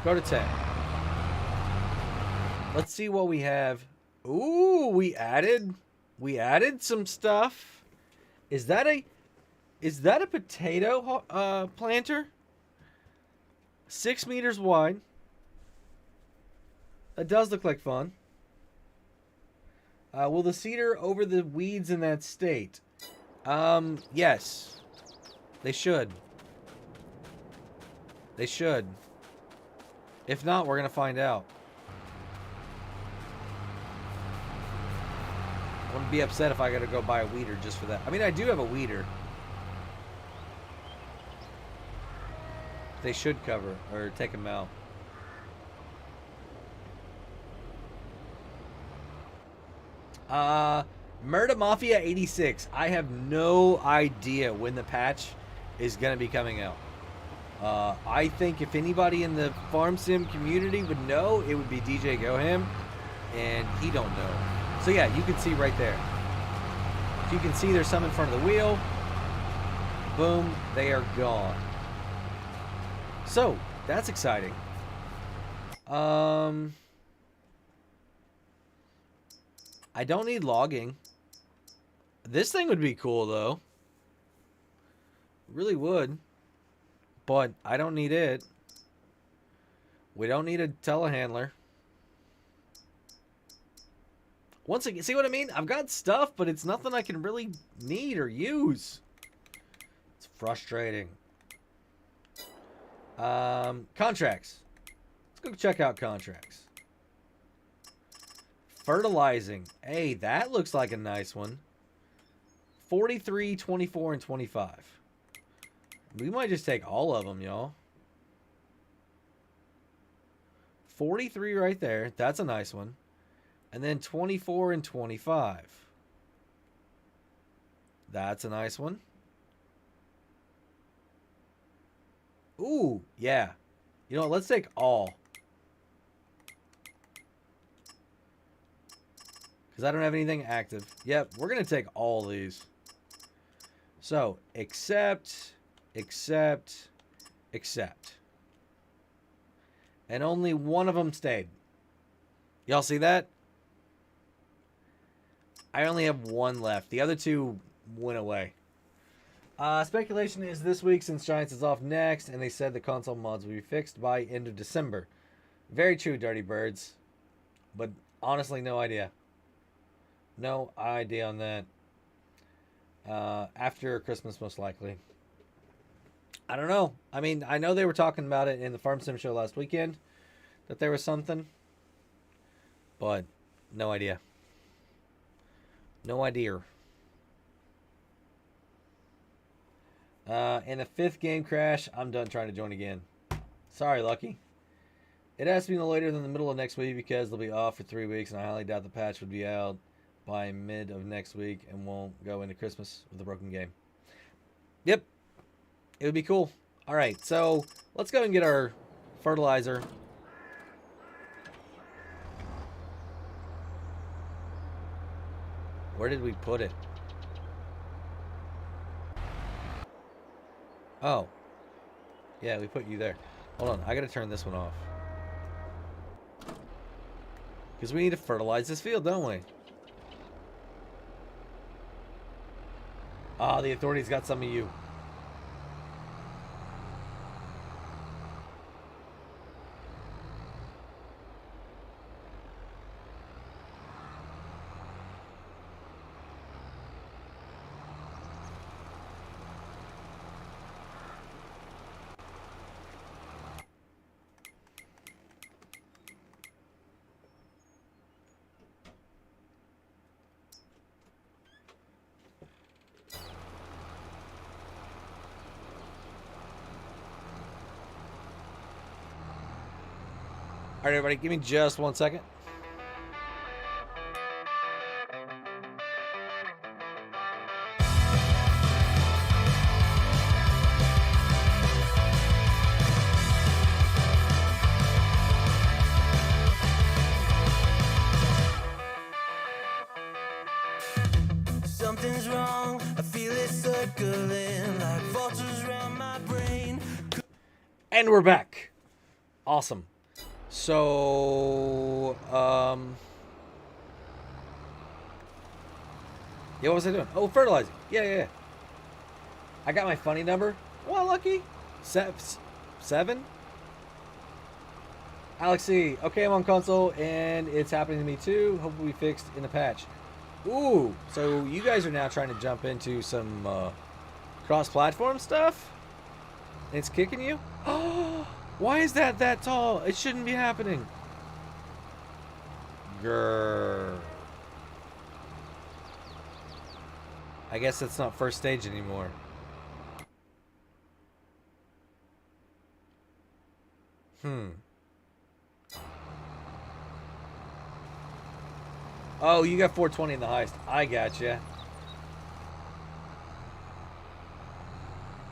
go to 10. Let's see what we have. Ooh, we added some stuff. Is that a potato planter? 6 meters wide. That does look like fun. Will the seeder over the weeds in that state? Yes. They should. They should. If not, we're going to find out. I wouldn't be upset if I got to go buy a weeder just for that. I mean, I do have a weeder. They should cover or take him out. Murder Mafia 86. I have no idea when the patch is going to be coming out. I think if anybody in the farm sim community would know, it would be DJ Goham, and he don't know. So yeah, you can see right there. You can see there's some in front of the wheel. Boom, they are gone. So that's exciting. I don't need logging. This thing would be cool though. Really would. But I don't need it. We don't need a telehandler. Once again, see what I mean? I've got stuff, but it's nothing I can really need or use. It's frustrating. Contracts. Let's go check out contracts. Fertilizing. Hey, that looks like a nice one. 43, 24, and 25. We might just take all of them, y'all. 43 right there. That's a nice one. And then 24 and 25. That's a nice one. Ooh, yeah. You know what? Let's take all. Because I don't have anything active. Yep, we're going to take all these. So, accept. And only one of them stayed. Y'all see that? I only have one left. The other two went away. Speculation is this week since Giants is off next, and they said the console mods will be fixed by end of December. Very true, Dirty Birds. But honestly, no idea. No idea on that. After Christmas, most likely. I don't know. I mean, I know they were talking about it in the Farm Sim show last weekend, that there was something. But, no idea. No idea. And the 5th game crash, I'm done trying to join again. Sorry, Lucky. It has to be no later than the middle of next week because they'll be off for 3 weeks, and I highly doubt the patch would be out by mid of next week and won't go into Christmas with a broken game. Yep. It would be cool. All right, so let's go and get our fertilizer. Where did we put it? Oh. Yeah, we put you there. Hold on, I gotta turn this one off. Because we need to fertilize this field, don't we? Ah, the authorities got some of you. All right, everybody, give me just 1 second. Something's wrong, I feel it circling like vultures around my brain. And we're back. Awesome. So, yeah, what was I doing? Oh, fertilizing. Yeah. I got my funny number. Well, lucky. 7? Alexi, okay, I'm on console, and it's happening to me too. Hope we fixed in the patch. Ooh, so you guys are now trying to jump into some cross-platform stuff? It's kicking you? Oh, why is that tall? It shouldn't be happening. Grrr. I guess that's not first stage anymore. Oh, you got 420 in the heist. I gotcha.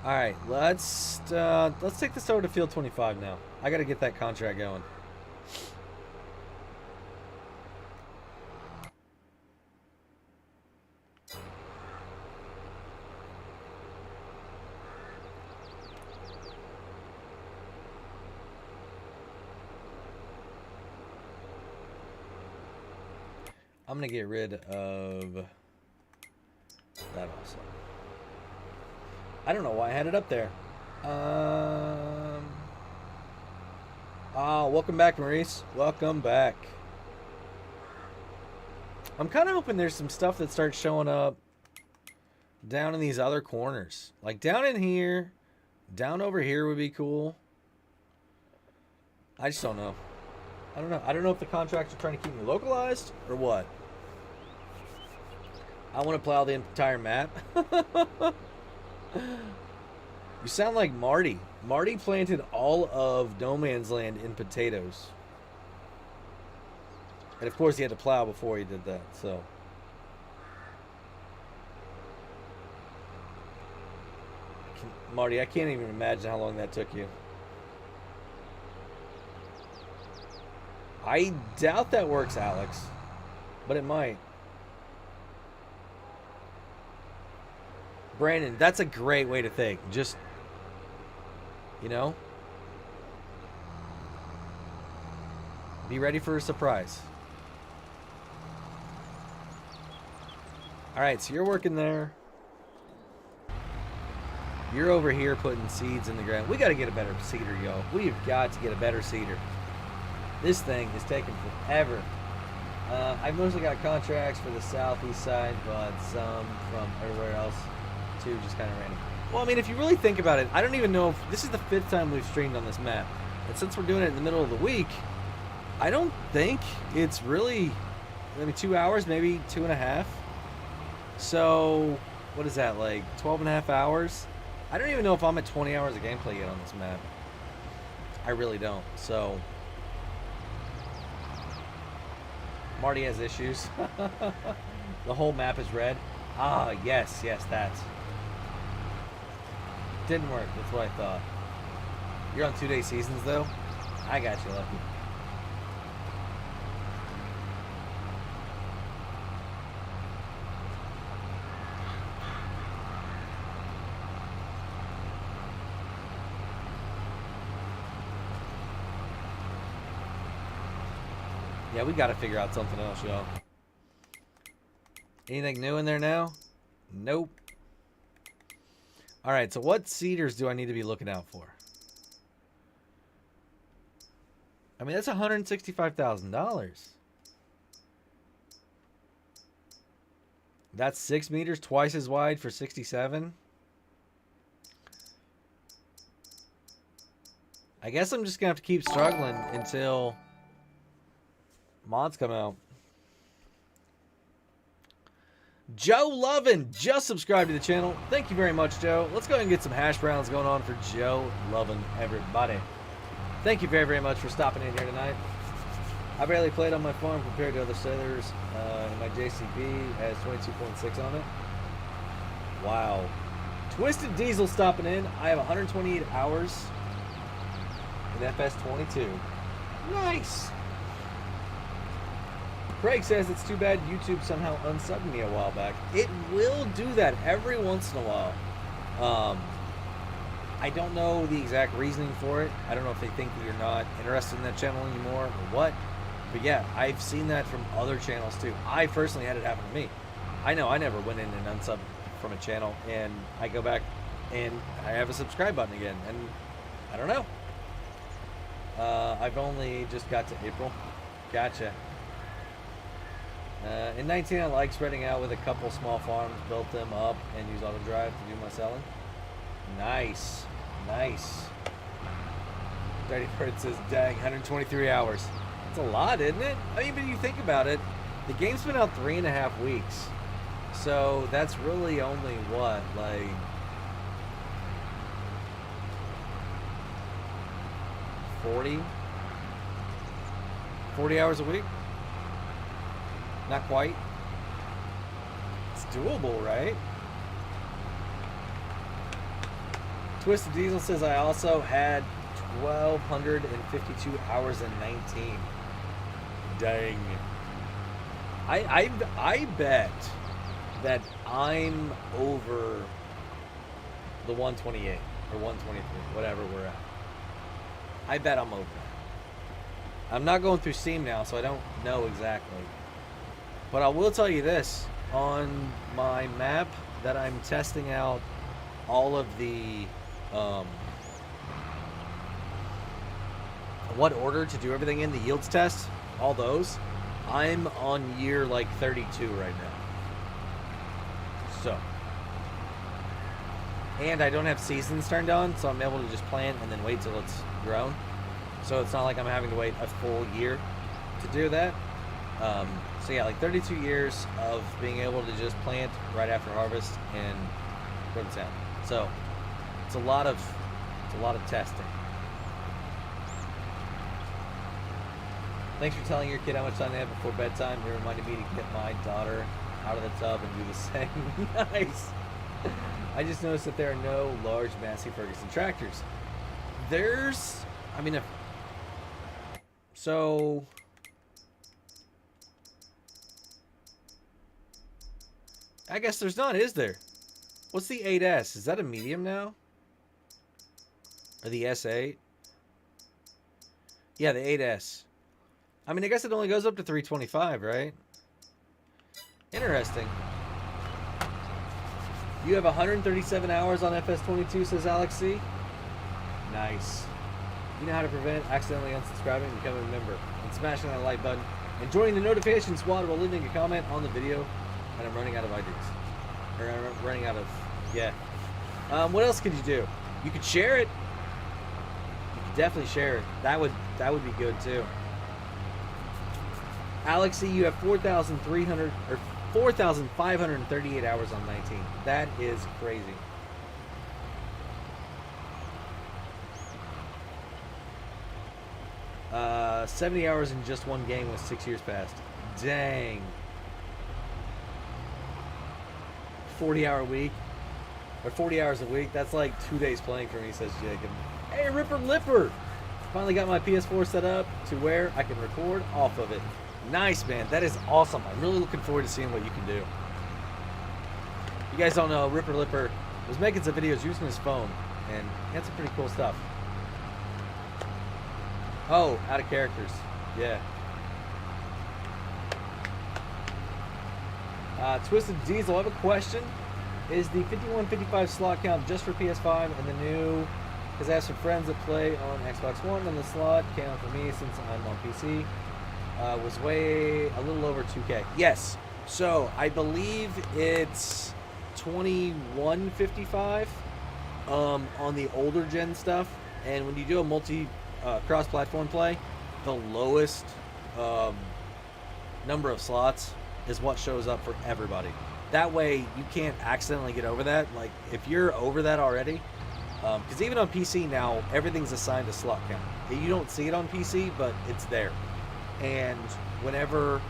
All right, let's take this over to Field 25 now. I got to get that contract going. I'm gonna get rid of that also. I don't know why I had it up there. Welcome back, Maurice. Welcome back. I'm kind of hoping there's some stuff that starts showing up down in these other corners. Like down in here, down over here would be cool. I just don't know. I don't know. I don't know if the contracts are trying to keep me localized or what. I want to plow the entire map. You sound like Marty. Marty planted all of No Man's Land in potatoes. And of course he had to plow before he did that, so. Marty, I can't even imagine how long that took you. I doubt that works, Alex. But it might. Brandon, that's a great way to think. Just, you know, be ready for a surprise. All right, so you're working there. You're over here putting seeds in the ground. We got to get a better seeder, yo. We've got to get a better seeder. This thing is taking forever. I've mostly got contracts for the southeast side, but some from everywhere else. Just kind of random. Well, I mean, if you really think about it, I don't even know if this is the 5th time we've streamed on this map. And since we're doing it in the middle of the week, I don't think it's really maybe 2 hours, maybe 2.5. So, what is that, like 12.5 hours? I don't even know if I'm at 20 hours of gameplay yet on this map. I really don't. So, Marty has issues. The whole map is red. Ah, yes, that. Didn't work. That's what I thought. You're on 2-day seasons, though? I got you, Lucky. Yeah, we got to figure out something else, y'all. Anything new in there now? Nope. All right, so what seeders do I need to be looking out for? I mean, that's $165,000. That's 6 meters, twice as wide for 67. I guess I'm just going to have to keep struggling until mods come out. Joe Lovin just subscribed to the channel. Thank you very much, Joe. Let's go ahead and get some hash browns going on for Joe Lovin, everybody. Thank you very, very much for stopping in here tonight. I barely played on my farm compared to other sailors. My JCB has 22.6 on it. Wow. Twisted Diesel stopping in. I have 128 hours in FS22. Nice. Craig says it's too bad YouTube somehow unsubbed me a while back. It will do that every once in a while. I don't know the exact reasoning for it. I don't know if they think that you're not interested in that channel anymore or what. But yeah, I've seen that from other channels too. I personally had it happen to me. I know I never went in and unsubbed from a channel, and I go back and I have a subscribe button again, and I don't know. I've only just got to April. Gotcha. In 19, I like spreading out with a couple small farms, built them up, and use auto drive to do my selling. Nice. Nice. Dirty Bird says, dang, 123 hours. That's a lot, isn't it? I mean, but you think about it, the game's been out 3.5 weeks. So that's really only what, like 40 hours a week. Not quite. It's doable, right? Twisted Diesel says I also had 1,252 hours and 19. Dang. I bet that I'm over the 128 or 123, whatever we're at. I bet I'm over that. I'm not going through Steam now, so I don't know exactly. But I will tell you this. On my map that I'm testing out all of the... what order to do everything in, the yields test, all those, I'm on year like 32 right now. So, and I don't have seasons turned on, so I'm able to just plant and then wait till it's grown. So it's not like I'm having to wait a full year to do that. So yeah, like 32 years of being able to just plant right after harvest and grow the sound. So it's a lot of testing. Thanks for telling your kid how much time they have before bedtime. It reminded me to get my daughter out of the tub and do the same. Nice. I just noticed that there are no large Massey Ferguson tractors. There's, I mean, so I guess there's not, is there? What's the 8S? Is that a medium now? Or the S8? Yeah, the 8S. I mean, I guess it only goes up to 325, right? Interesting. You have 137 hours on FS22, says Alex C. Nice. You know how to prevent accidentally unsubscribing and becoming a member. And smashing that like button. And joining the notification squad while leaving a comment on the video. And I'm running out of ideas. Or I'm running out of... Yeah. What else could you do? You could share it. You could definitely share it. That would be good too. Alexi, you have 4,300 or 4,538 hours on 19. That is crazy. Uh, 70 hours in just one game with 6 years past. Dang. 40-hour week. Or 40 hours a week. That's like 2 days playing for me, says Jacob. Hey, Ripper Lipper! Finally got my PS4 set up to where I can record off of it. Nice, man. That is awesome. I'm really looking forward to seeing what you can do. You guys don't know, Ripper Lipper was making some videos using his phone, and he had some pretty cool stuff. Oh, out of characters. Yeah. Twisted Diesel, I have a question. Is the 5155 slot count just for PS5 and the new? Because I have some friends that play on Xbox One, and the slot count for me, since I'm on PC, was way a little over 2K. Yes. So I believe it's 2155 on the older gen stuff, and when you do a multi cross-platform play, the lowest number of slots is what shows up for everybody. That way you can't accidentally get over that. Like if you're over that already, because even on PC now everything's assigned a slot count. You don't see it on PC, but it's there. And whenever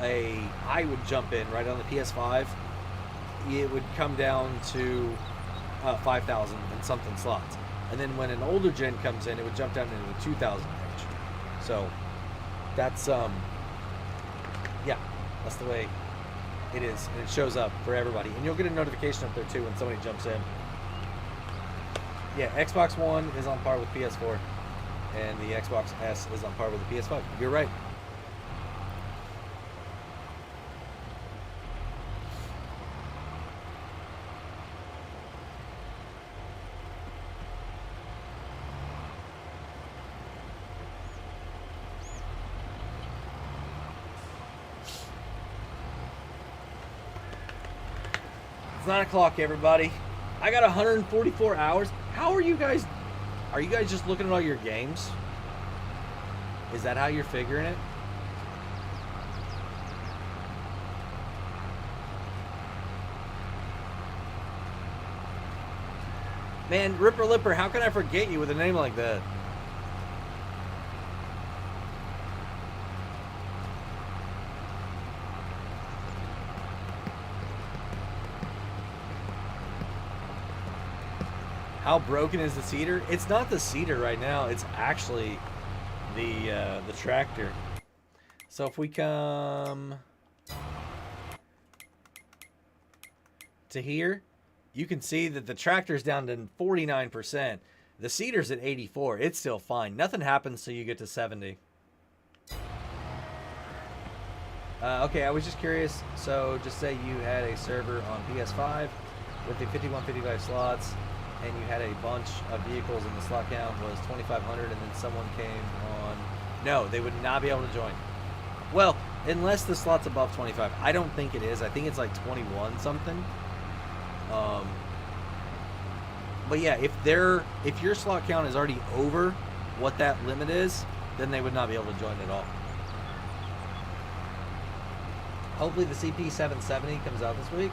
I would jump in right on the PS5, it would come down to 5,000 and something slots. And then when an older gen comes in, it would jump down into the 2,000 range. So that's yeah, that's the way it is, and it shows up for everybody. And you'll get a notification up there too when somebody jumps in. Yeah, Xbox One is on par with PS4, and the Xbox S is on par with the PS5. You're right. It's 9 o'clock, everybody. I got 144 hours. How are you guys? Are you guys just looking at all your games? Is that how you're figuring it? Man, Ripper Lipper, how can I forget you with a name like that? How broken is the seeder? It's not the seeder right now. It's actually the tractor. So if we come to here, you can see that the tractor's down to 49%. The seeder's at 84. It's still fine. Nothing happens till you get to 70. Okay, I was just curious. So just say you had a server on PS5 with the 5155 slots, and you had a bunch of vehicles, and the slot count was 2,500, and then someone came on. No, they would not be able to join. Well, unless the slot's above 25. I don't think it is. I think it's like 21 something. But yeah, if your slot count is already over what that limit is, then they would not be able to join at all. Hopefully the CP770 comes out this week.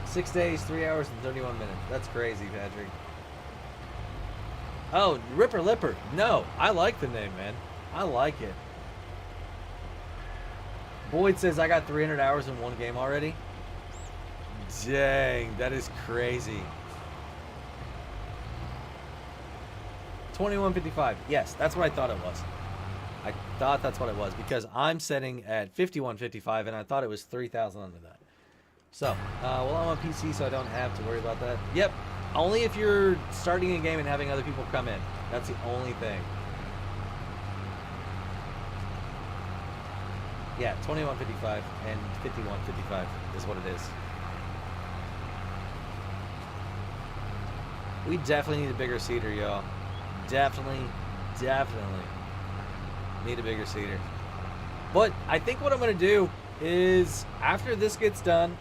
6 days, 3 hours, and 31 minutes. That's crazy, Patrick. Oh, Ripper Lipper. No, I like the name, man. I like it. Boyd says I got 300 hours in one game already. Dang, that is crazy. 2155. Yes, that's what I thought it was. I thought that's what it was because I'm setting at 5155 and I thought it was 3,000 under that. So, well, I'm on PC, so I don't have to worry about that. Yep, only if you're starting a game and having other people come in. That's the only thing. Yeah, 2155 and 5155 is what it is. We definitely need a bigger seeder, y'all. Definitely need a bigger seeder. But I think what I'm going to do is after this gets done,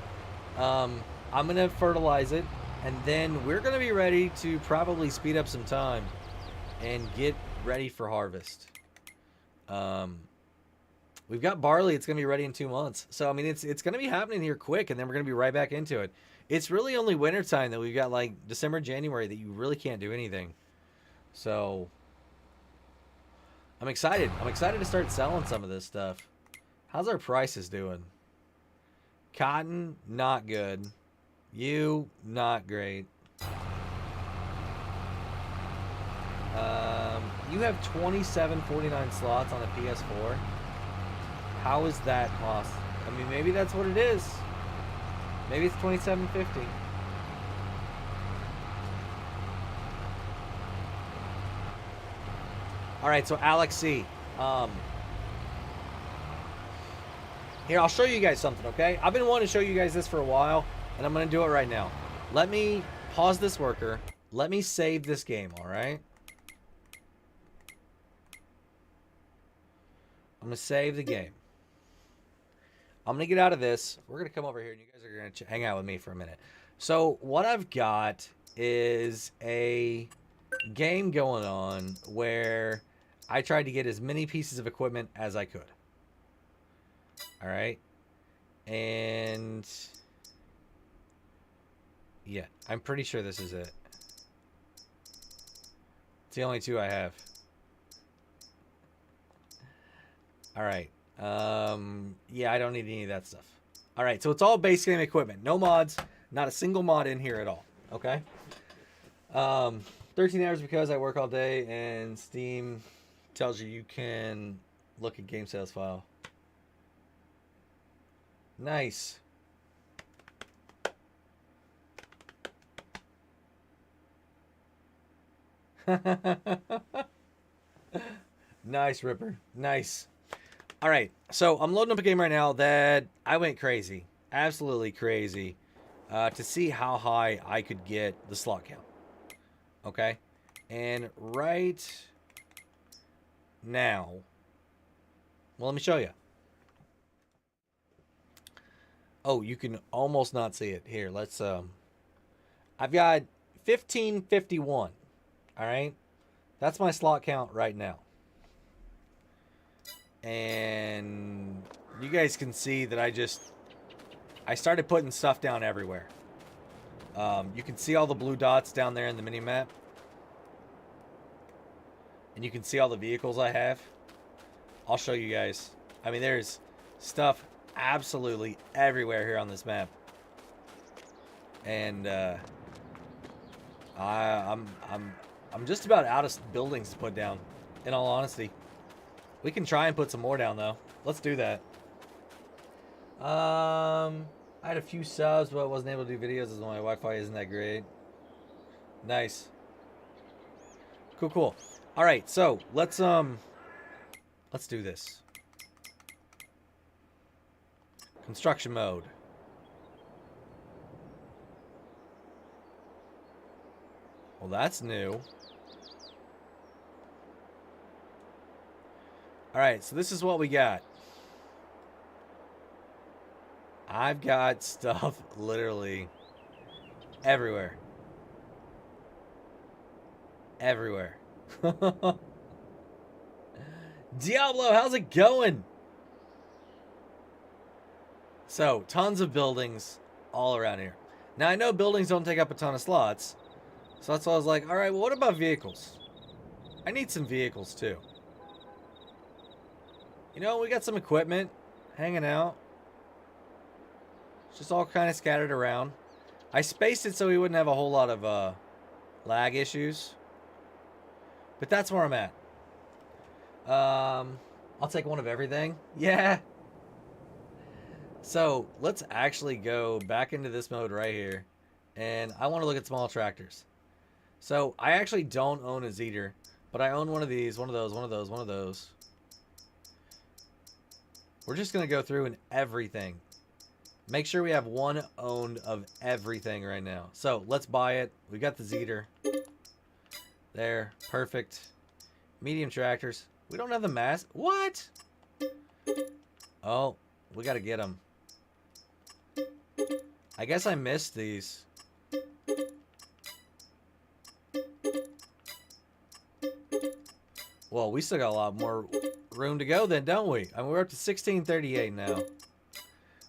I'm going to fertilize it, and then we're going to be ready to probably speed up some time and get ready for harvest. We've got barley. It's going to be ready in 2 months. So, I mean, it's going to be happening here quick, and then we're going to be right back into it. It's really only wintertime that we've got, like, December, January that you really can't do anything. So, I'm excited. I'm excited to start selling some of this stuff. How's our prices doing? Cotton, not good. You, not great. You have 2749 slots on a PS4. How is that cost? I mean, maybe that's what it is. Maybe it's 2750. All right, so Alex C. Here, I'll show you guys something, okay? I've been wanting to show you guys this for a while, and I'm going to do it right now. Let me pause this worker. Let me save this game, all right? I'm going to save the game. I'm going to get out of this. We're going to come over here, and you guys are going to hang out with me for a minute. So what I've got is a game going on where I tried to get as many pieces of equipment as I could. All right. And yeah, I'm pretty sure this is it. It's the only two I have. All right. Yeah, I don't need any of that stuff. All right, so it's all base game equipment. No mods. Not a single mod in here at all. Okay. 13 hours because I work all day, and Steam tells you can look at game sales file. Nice. Nice, Ripper. Nice. All right, so I'm loading up a game right now that I went crazy, absolutely crazy, to see how high I could get the slot count. Okay, and right now, well, let me show you. Oh, you can almost not see it. Here, let's, I've got 1551, all right? That's my slot count right now. And you guys can see that I started putting stuff down everywhere. You can see all the blue dots down there in the mini-map. And you can see all the vehicles I have. I'll show you guys. I mean, there's stuff absolutely everywhere here on this map. And, I'm just about out of buildings to put down, in all honesty. We can try and put some more down though. Let's do that. I had a few subs, but I wasn't able to do videos as my Wi-Fi isn't that great. Nice. Cool, cool. All right, so let's do this. Construction mode. Well, that's new. All right, so this is what we got. I've got stuff literally everywhere. Everywhere. Diablo, how's it going? So, tons of buildings all around here. Now, I know buildings don't take up a ton of slots. So that's why I was like, all right, well, what about vehicles? I need some vehicles, too. You know, we got some equipment hanging out. It's just all kind of scattered around. I spaced it so we wouldn't have a whole lot of lag issues. But that's where I'm at. I'll take one of everything. Yeah. So let's actually go back into this mode right here. And I want to look at small tractors. So I actually don't own a Zeter, but I own one of these, one of those, one of those, one of those. We're just going to go through and everything. Make sure we have one owned of everything right now. So let's buy it. We got the Zeter. There. Perfect. Medium tractors. We don't have the mass. What? Oh, we got to get them. I guess I missed these. Well, we still got a lot more room to go then, don't we? I mean, we're up to 1638 now.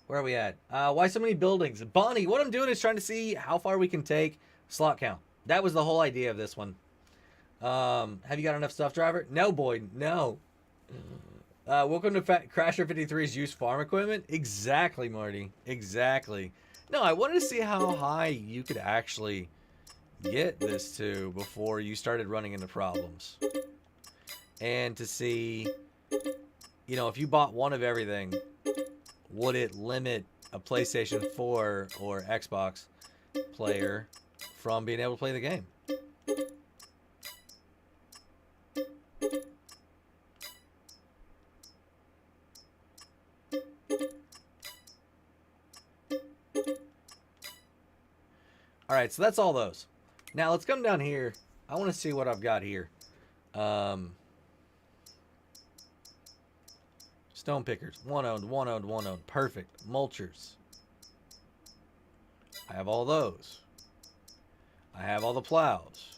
Where are we at? Why so many buildings? Bonnie, what I'm doing is trying to see how far we can take slot count. That was the whole idea of this one. Have you got enough stuff, driver? No, Boyd, no. Welcome to Crasher 53's used farm equipment. Exactly, Marty. Exactly. No, I wanted to see how high you could actually get this to before you started running into problems. And to see, you know, if you bought one of everything, would it limit a PlayStation 4 or Xbox player from being able to play the game? All right, so that's all those. Now let's come down here. I want to see what I've got here. Stone pickers, one owned, one owned, one owned. Perfect. Mulchers. I have all those. I have all the plows.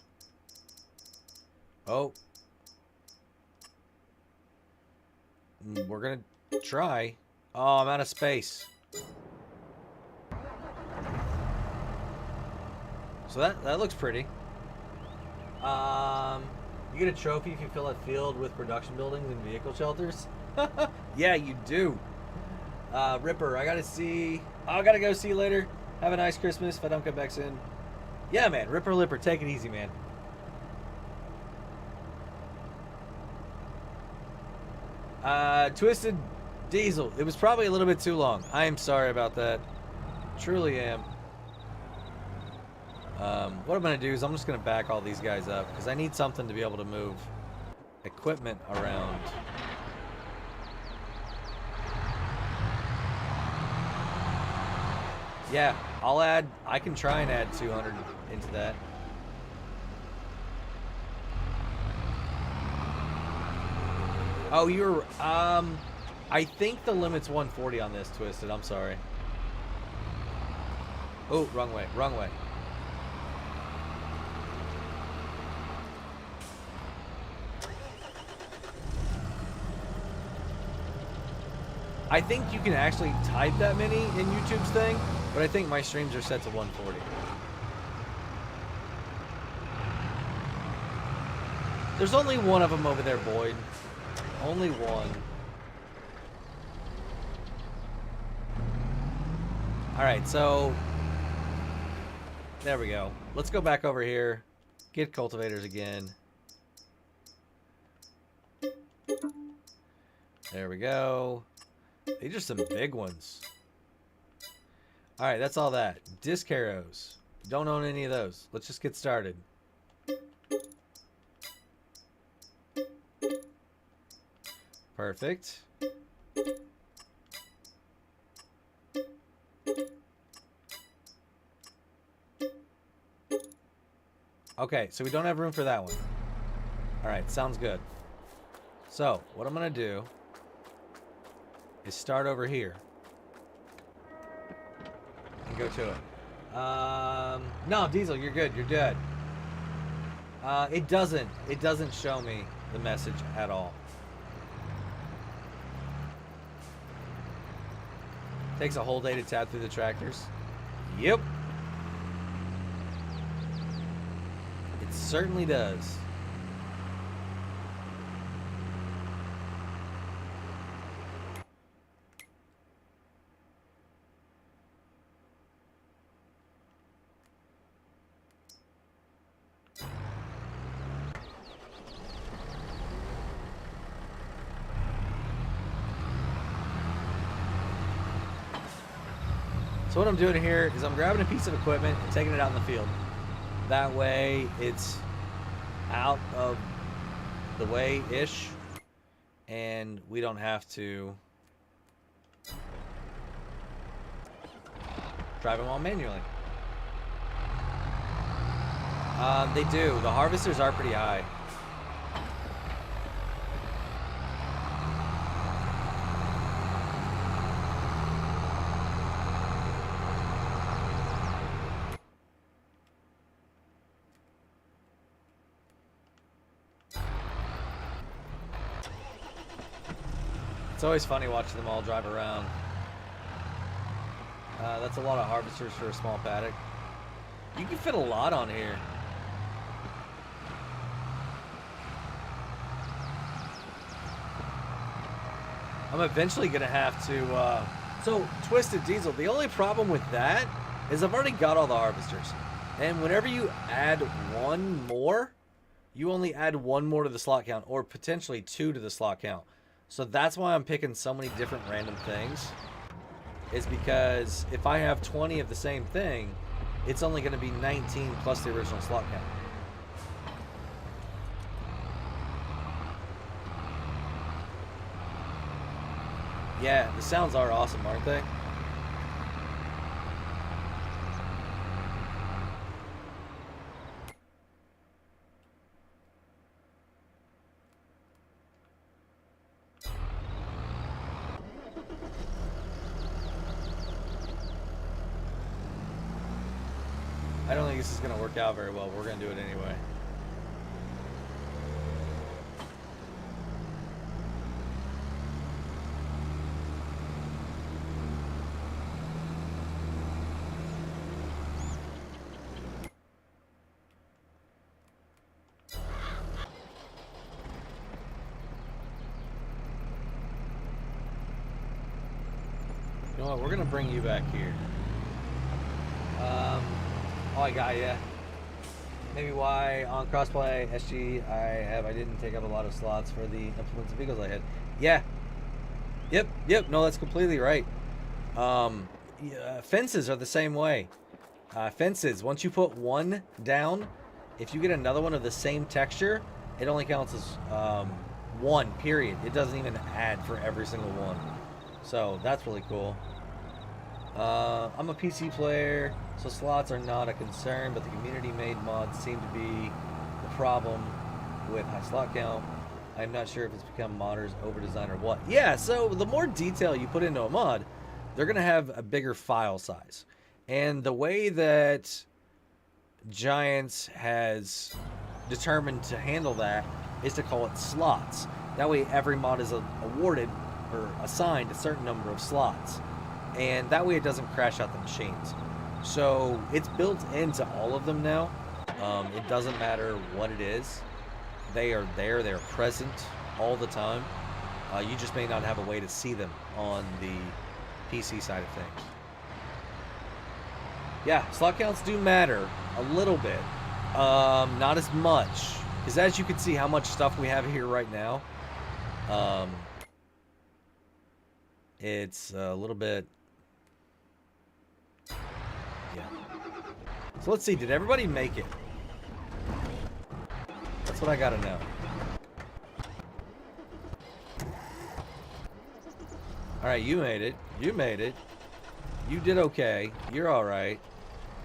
Oh. We're going to try. Oh, I'm out of space. So that looks pretty. You get a trophy if you fill a field with production buildings and vehicle shelters. Yeah, you do. Ripper, I gotta see. I gotta go see you later. Have a nice Christmas if I don't come back soon. Yeah, man. Ripper Lipper, take it easy, man. Twisted Diesel. It was probably a little bit too long. I am sorry about that. Truly am. What I'm going to do is I'm just going to back all these guys up because I need something to be able to move equipment around. Yeah, I can try and add 200 into that. Oh, you're, I think the limit's 140 on this, Twisted. I'm sorry. Oh, wrong way, wrong way. I think you can actually type that many in YouTube's thing, but I think my streams are set to 140. There's only one of them over there, Boyd. Only one. Alright, so There we go. Let's go back over here. Get cultivators again. There we go. These are some big ones. Alright, that's all that. Disc arrows. Don't own any of those. Let's just get started. Perfect. Okay, so we don't have room for that one. Alright, sounds good. So, what I'm going to do is start over here. And go to it. No, Diesel, you're good. You're good. It doesn't show me the message at all. Takes a whole day to tab through the tractors. Yep. It certainly does. So what I'm doing here is I'm grabbing a piece of equipment and taking it out in the field. That way it's out of the way-ish and we don't have to drive them all manually. They do. The harvesters are pretty high. It's always funny watching them all drive around. That's a lot of harvesters for a small paddock. You can fit a lot on here. I'm eventually going to have to... So, Twisted Diesel, the only problem with that is I've already got all the harvesters. And whenever you add one more, you only add one more to the slot count, or potentially two to the slot count. So that's why I'm picking so many different random things, is because if I have 20 of the same thing, it's only going to be 19 plus the original slot count. Yeah, the sounds are awesome, aren't they? I don't think this is going to work out very well. We're going to do it anyway. You know what? We're going to bring you back here. Oh, I got ya. Maybe why on crossplay SG I didn't take up a lot of slots for the implements of vehicles I had. Yeah. Yep. No, that's completely right. Fences are the same way. Fences, once you put one down, if you get another one of the same texture, it only counts as one, period. It doesn't even add for every single one. So that's really cool. I'm a PC player, so slots are not a concern, but the community-made mods seem to be the problem with high slot count. I'm not sure if it's become modders over-design or what. Yeah, so the more detail you put into a mod, they're going to have a bigger file size. And the way that Giants has determined to handle that is to call it slots. That way every mod is awarded or assigned a certain number of slots. And that way it doesn't crash out the machines. So it's built into all of them now. It doesn't matter what it is. They are there, they're present all the time. You just may not have a way to see them on the PC side of things. Yeah, slot counts do matter a little bit. Not as much. Because as you can see how much stuff we have here right now, it's a little bit... Yeah. So let's see, did everybody make it? That's what I gotta know. Alright, you made it. You made it. You did okay. You're alright.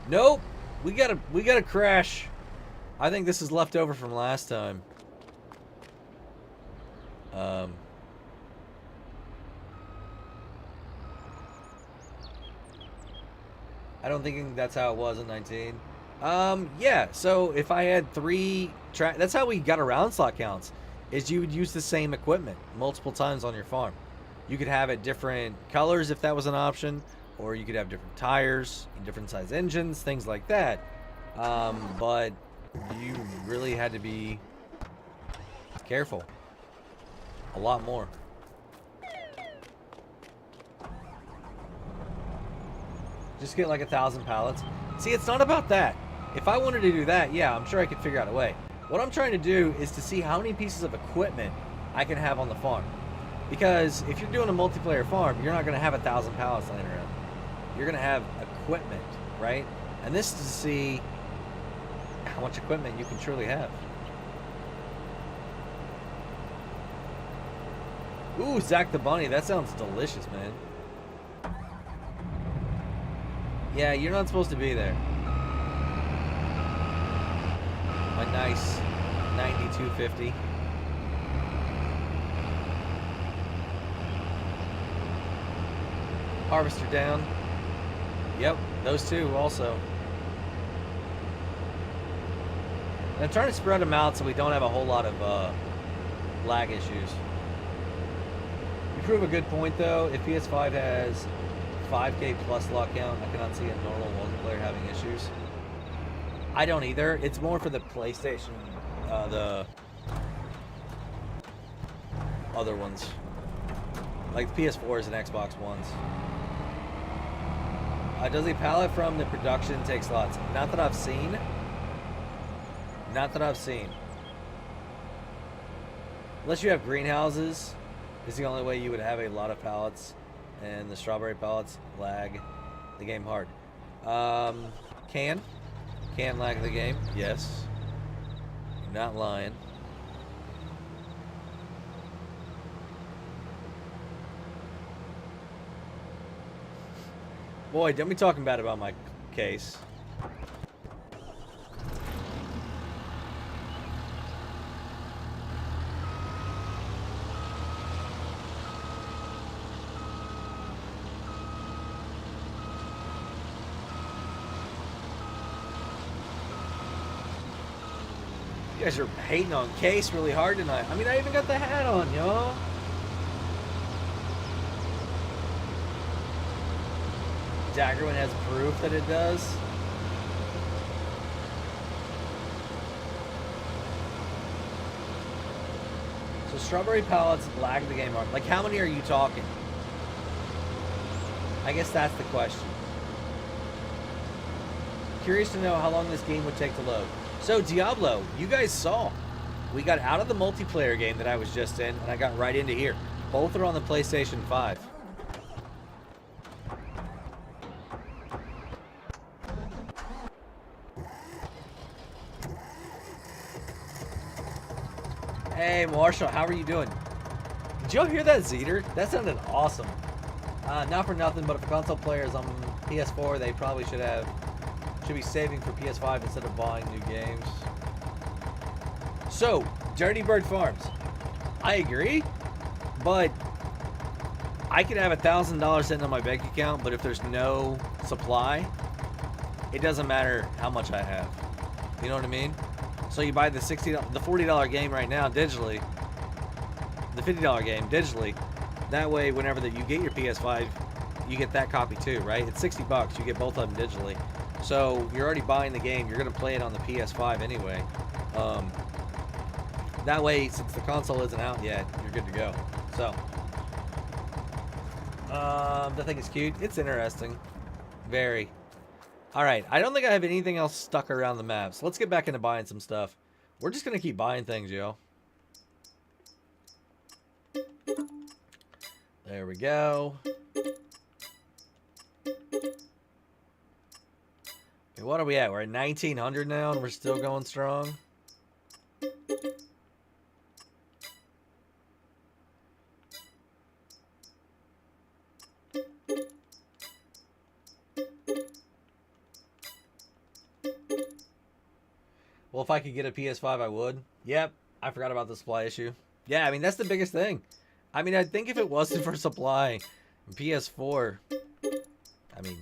Nope! We gotta crash. I think this is left over from last time. I don't think that's how it was in 19. Yeah, so if I had 3 track, that's how we got around slot counts, is you would use the same equipment multiple times on your farm. You could have it different colors if that was an option, or you could have different tires, different size engines, things like that. But you really had to be careful. A lot more. Just get like 1,000 pallets. See, it's not about that. If I wanted to do that, yeah, I'm sure I could figure out a way. What I'm trying to do is to see how many pieces of equipment I can have on the farm. Because if you're doing a multiplayer farm, you're not going to have 1,000 pallets laying around. You're going to have equipment, right? And this is to see how much equipment you can truly have. Ooh, Zach the Bunny. That sounds delicious, man. Yeah, you're not supposed to be there. My nice 9250. Harvester down. Yep, those two also. And I'm trying to spread them out so we don't have a whole lot of lag issues. You prove a good point though. If PS5 has 5K plus lock count, I cannot see a normal multiplayer having issues. I don't either. It's more for the PlayStation, the other ones, like the PS4s and Xbox Ones. Does a pallet from the production take slots? Not that I've seen. Not that I've seen. Unless you have greenhouses, is the only way you would have a lot of pallets. And the strawberry pallets lag the game hard. Can lag the game, yes. You're not lying. Boy, don't be talking bad about my case. You guys are hating on Case really hard tonight. I mean, I even got the hat on, y'all. Daggerman has proof that it does. So strawberry pallets lag the game hard. Like, how many are you talking? I guess that's the question. Curious to know how long this game would take to load. So Diablo, you guys saw. We got out of the multiplayer game that I was just in, and I got right into here. Both are on the PlayStation 5. Hey Marshall, how are you doing? Did y'all hear that Zeter? That sounded awesome. Not for nothing, but if console players on PS4, they probably should be saving for PS5 instead of buying new games. So, Dirty Bird Farms. I agree, but I could have $1,000 sitting on my bank account, but if there's no supply, it doesn't matter how much I have. You know what I mean? So you buy the $40 game right now digitally, the $50 game digitally. That way, whenever you get your PS5, you get that copy too, right? It's $60. You get both of them digitally. So you're already buying the game. You're gonna play it on the PS5 anyway. That way, since the console isn't out yet, you're good to go. So, the thing is cute. It's interesting, very. Alright, I don't think I have anything else stuck around the map. So let's get back into buying some stuff. We're just going to keep buying things, yo. There we go. What are we at? We're at 1900 now and we're still going strong. Well, if I could get a PS5, I would. Yep, I forgot about the supply issue. Yeah, I mean, that's the biggest thing. I mean, I think if it wasn't for supply, PS4, I mean,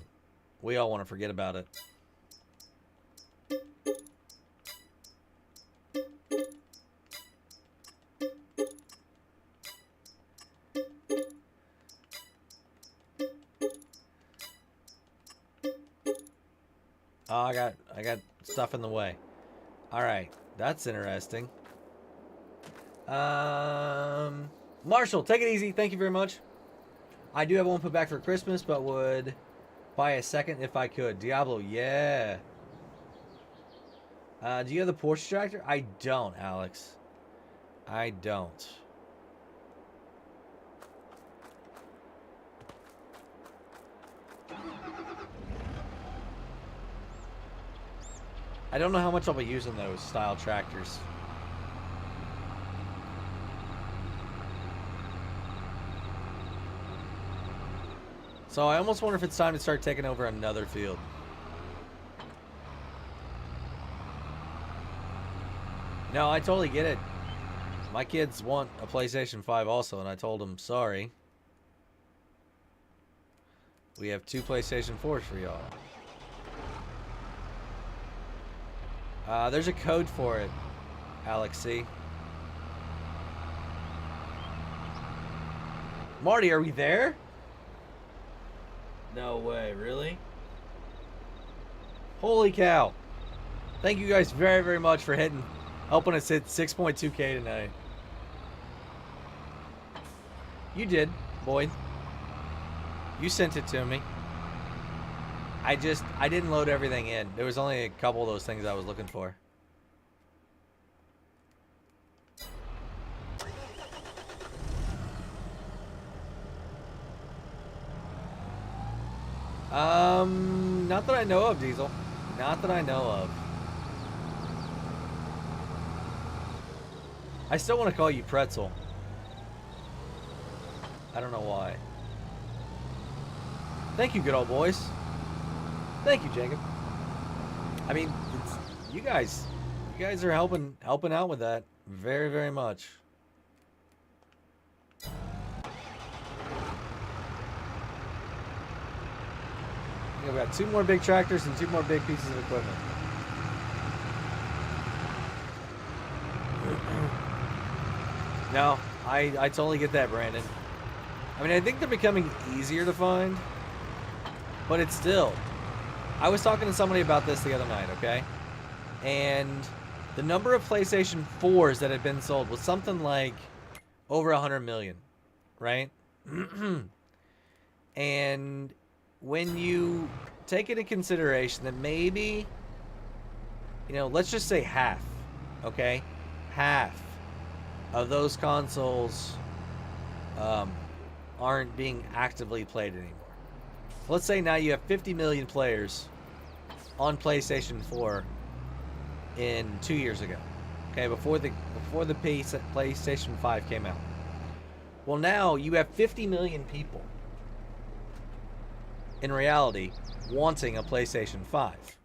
we all want to forget about it. Oh, I got stuff in the way. All right, that's interesting. Marshall, take it easy. Thank you very much. I do have one put back for Christmas, but would buy a second if I could. Diablo, yeah. Do you have the Porsche tractor? I don't, Alex. I don't. I don't know how much I'll be using those style tractors. So I almost wonder if it's time to start taking over another field. No, I totally get it. My kids want a PlayStation 5 also, and I told them, sorry. We have 2 PlayStation 4s for y'all. There's a code for it, Alex C. Marty, are we there? No way, really? Holy cow. Thank you guys very, very much for helping us hit 6.2K tonight. You did, Boyd. You sent it to me. I didn't load everything in. There was only a couple of those things I was looking for. Not that I know of, Diesel. Not that I know of. I still want to call you Pretzel. I don't know why. Thank you, good old boys. Thank you, Jacob. I mean, you guys are helping out with that very, very much. We've got 2 more big tractors and 2 more big pieces of equipment. No, I totally get that, Brandon. I mean, I think they're becoming easier to find, but it's still. I was talking to somebody about this the other night, okay? And the number of PlayStation 4s that had been sold was something like over 100 million, right? And when you take into consideration that maybe, you know, let's just say half, okay? Half of those consoles aren't being actively played anymore. Let's say now you have 50 million players on PlayStation 4 in 2 years ago, okay, before the PlayStation 5 came out. Well, now you have 50 million people in reality wanting a PlayStation 5.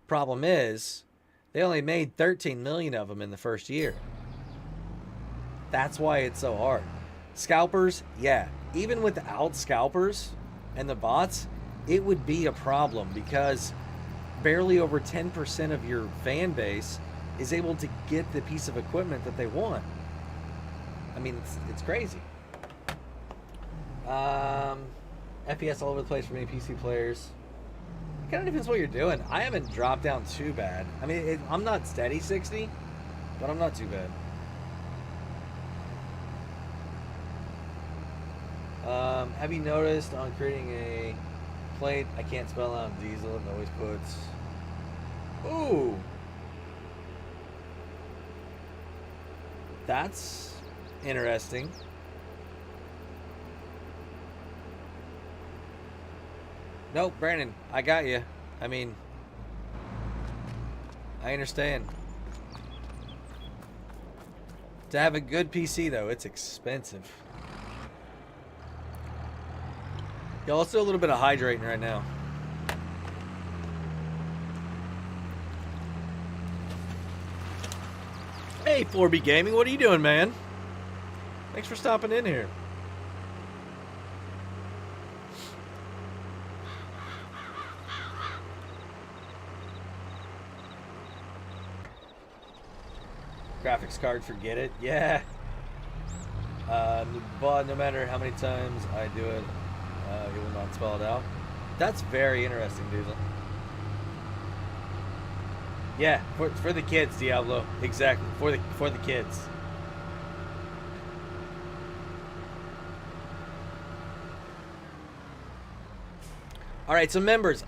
Problem is, they only made 13 million of them in the first year. That's why it's so hard. Scalpers, yeah. Even without scalpers and the bots, it would be a problem because barely over 10% of your fan base is able to get the piece of equipment that they want. I mean, it's crazy. FPS all over the place for many PC players. It kind of depends what you're doing. I haven't dropped down too bad. I mean, I'm not steady 60, but I'm not too bad. Have you noticed on creating a plate. I can't spell out diesel. It always puts. Ooh. That's interesting. Nope, Brandon, I got you. I mean, I understand. To have a good PC, though, it's expensive. Yo, let's do a little bit of hydrating right now. Hey, 4B Gaming, what are you doing, man? Thanks for stopping in here. Graphics card, forget it. Yeah. But no matter how many times I do it, it will not spell it out. That's very interesting, dude. Yeah, for the kids, Diablo. Exactly, for the kids. All right, so members,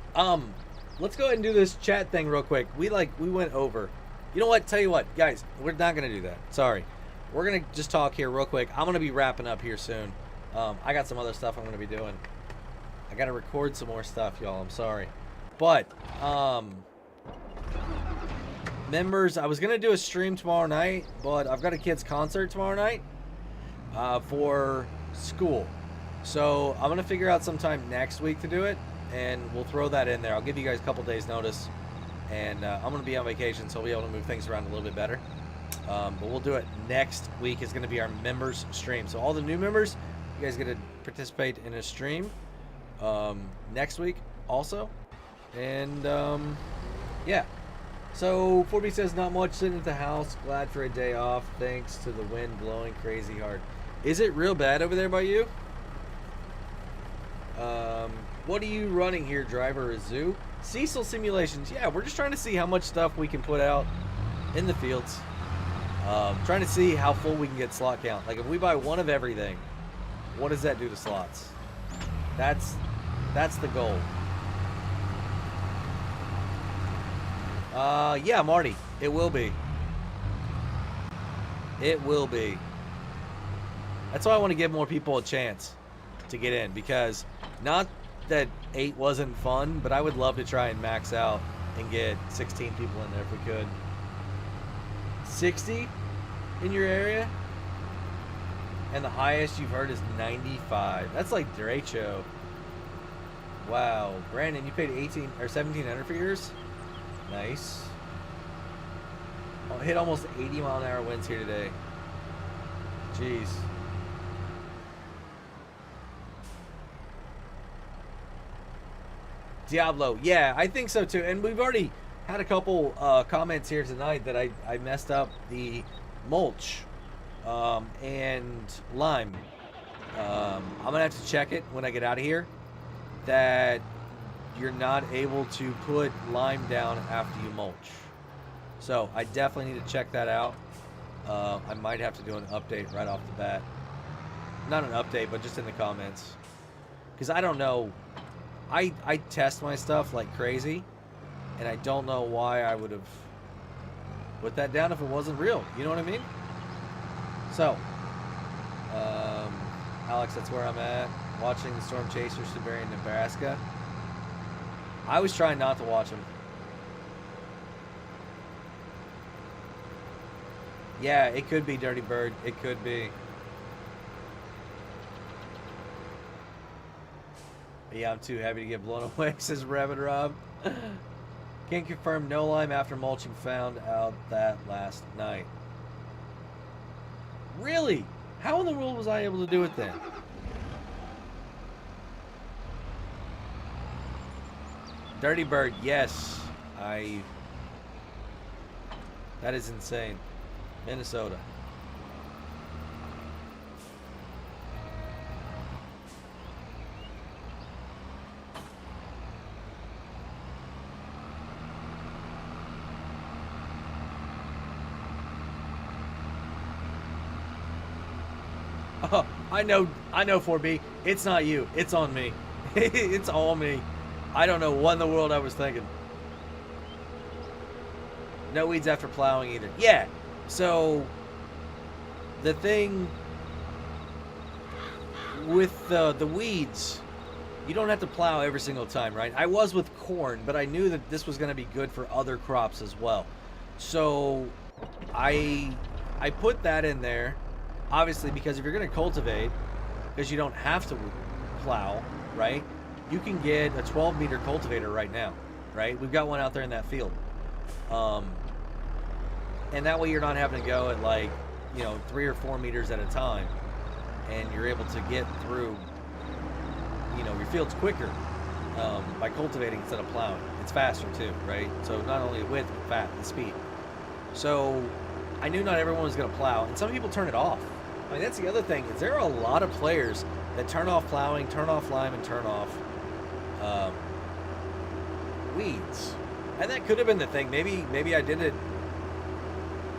let's go ahead and do this chat thing real quick. We went over. You know what? Tell you what, guys, we're not gonna do that. Sorry, we're gonna just talk here real quick. I'm gonna be wrapping up here soon. I got some other stuff I'm gonna be doing. I gotta record some more stuff, y'all. I'm sorry, but members, I was gonna do a stream tomorrow night, but I've got a kid's concert tomorrow night for school, so I'm gonna figure out sometime next week to do it, and we'll throw that in there. I'll give you guys a couple days notice. And I'm going to be on vacation, so I'll be able to move things around a little bit better. But we'll do it next week. Is going to be our members stream. So all the new members, you guys get to participate in a stream next week also. And yeah. So 4B says, not much, sitting at the house. Glad for a day off. Thanks to the wind blowing crazy hard. Is it real bad over there by you? What are you running here, driver? Zoo? Cecil simulations. Yeah, we're just trying to see how much stuff we can put out in the fields. Trying to see how full we can get slot count. Like if we buy one of everything, what does that do to slots? That's the goal. Yeah, Marty, it will be. It will be. That's why I want to give more people a chance to get in, because not that 8 wasn't fun, but I would love to try and max out and get 16 people in there if we could. 60 in your area? And the highest you've heard is 95. That's like derecho. Wow. Brandon, you paid 18 or 1700 for yours? Nice. Oh, hit almost 80 mile an hour winds here today. Jeez. Diablo, yeah, I think so too. And we've already had a couple comments here tonight that I messed up the mulch and lime. I'm gonna have to check it when I get out of here, that you're not able to put lime down after you mulch. So I definitely need to check that out. I might have to do an update right off the bat. Not an update, but just in the comments, because I don't know. I test my stuff like crazy, and I don't know why I would have put that down if it wasn't real. You know what I mean? So, Alex, that's where I'm at. Watching the Storm Chasers to bury in Nebraska. I was trying not to watch them. Yeah, it could be Dirty Bird. It could be. Yeah, I'm too happy to get blown away, says Rabbit Rob. Can confirm no lime after mulching, found out that last night. Really? How in the world was I able to do it then? Dirty Bird, yes. That is insane. Minnesota. Oh, I know 4B. It's not you. It's on me. It's all me. I don't know what in the world I was thinking. No weeds after plowing either. Yeah. So the thing with the weeds, you don't have to plow every single time, right? I was with corn, but I knew that this was going to be good for other crops as well. So I put that in there, obviously, because if you're going to cultivate, because you don't have to plow, right? You can get a 12-meter cultivator right now, right? We've got one out there in that field. And that way you're not having to go at like, 3 or 4 meters at a time. And you're able to get through, your fields quicker by cultivating instead of plowing. It's faster too, right? So not only the width, but the speed. So I knew not everyone was going to plow, and some people turn it off. I mean, that's the other thing, is there are a lot of players that turn off plowing, turn off lime, and turn off weeds. And that could have been the thing. Maybe I did it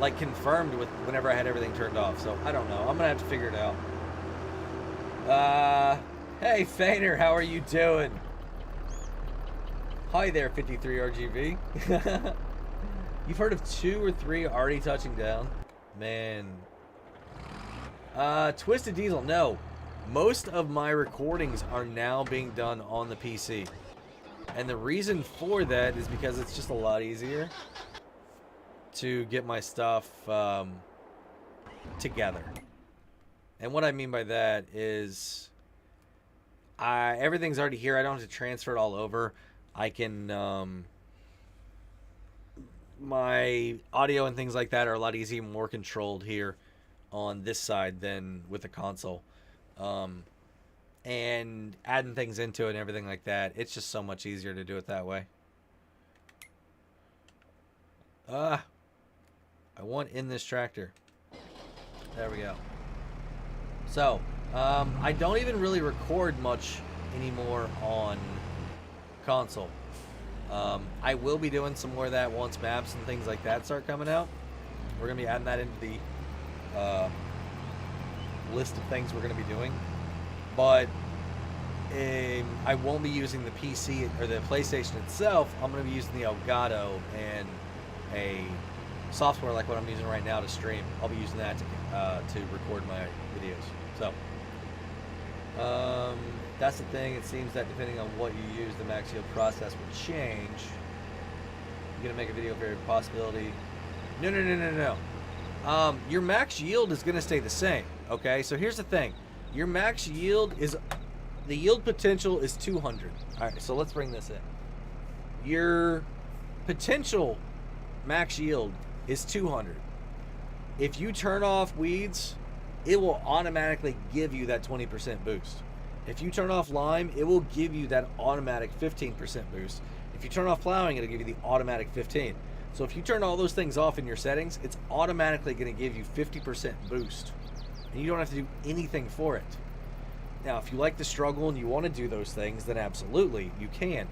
like confirmed with whenever I had everything turned off. So I don't know. I'm gonna have to figure it out. Hey Fainer, how are you doing? Hi there, 53 RGB. You've heard of 2 or 3 already touching down? Man. Twisted Diesel, no. Most of my recordings are now being done on the PC. And the reason for that is because it's just a lot easier to get my stuff together. And what I mean by that is everything's already here. I don't have to transfer it all over. I can my audio and things like that are a lot easier, more controlled here on this side than with the console. And adding things into it and everything like that, it's just so much easier to do it that way. I want in this tractor. There we go. So, I don't even really record much anymore on console. I will be doing some more of that once maps and things like that start coming out. We're going to be adding that into the list of things we're going to be doing. But I won't be using the PC or the PlayStation itself. I'm going to be using the Elgato and a software like what I'm using right now to stream. I'll be using that to record my videos. So that's the thing. It seems that depending on what you use, the max yield process will change. You're gonna make a video for every possibility. No. Your max yield is gonna stay the same. Okay, so here's the thing. Your max yield is, the yield potential is 200. All right, so let's bring this in. Your potential max yield is 200. If you turn off weeds, it will automatically give you that 20% boost. If you turn off lime, it will give you that automatic 15% boost. If you turn off plowing, it'll give you the automatic 15. So if you turn all those things off in your settings, it's automatically going to give you 50% boost. And you don't have to do anything for it. Now, if you like to struggle and you want to do those things, then absolutely, you can.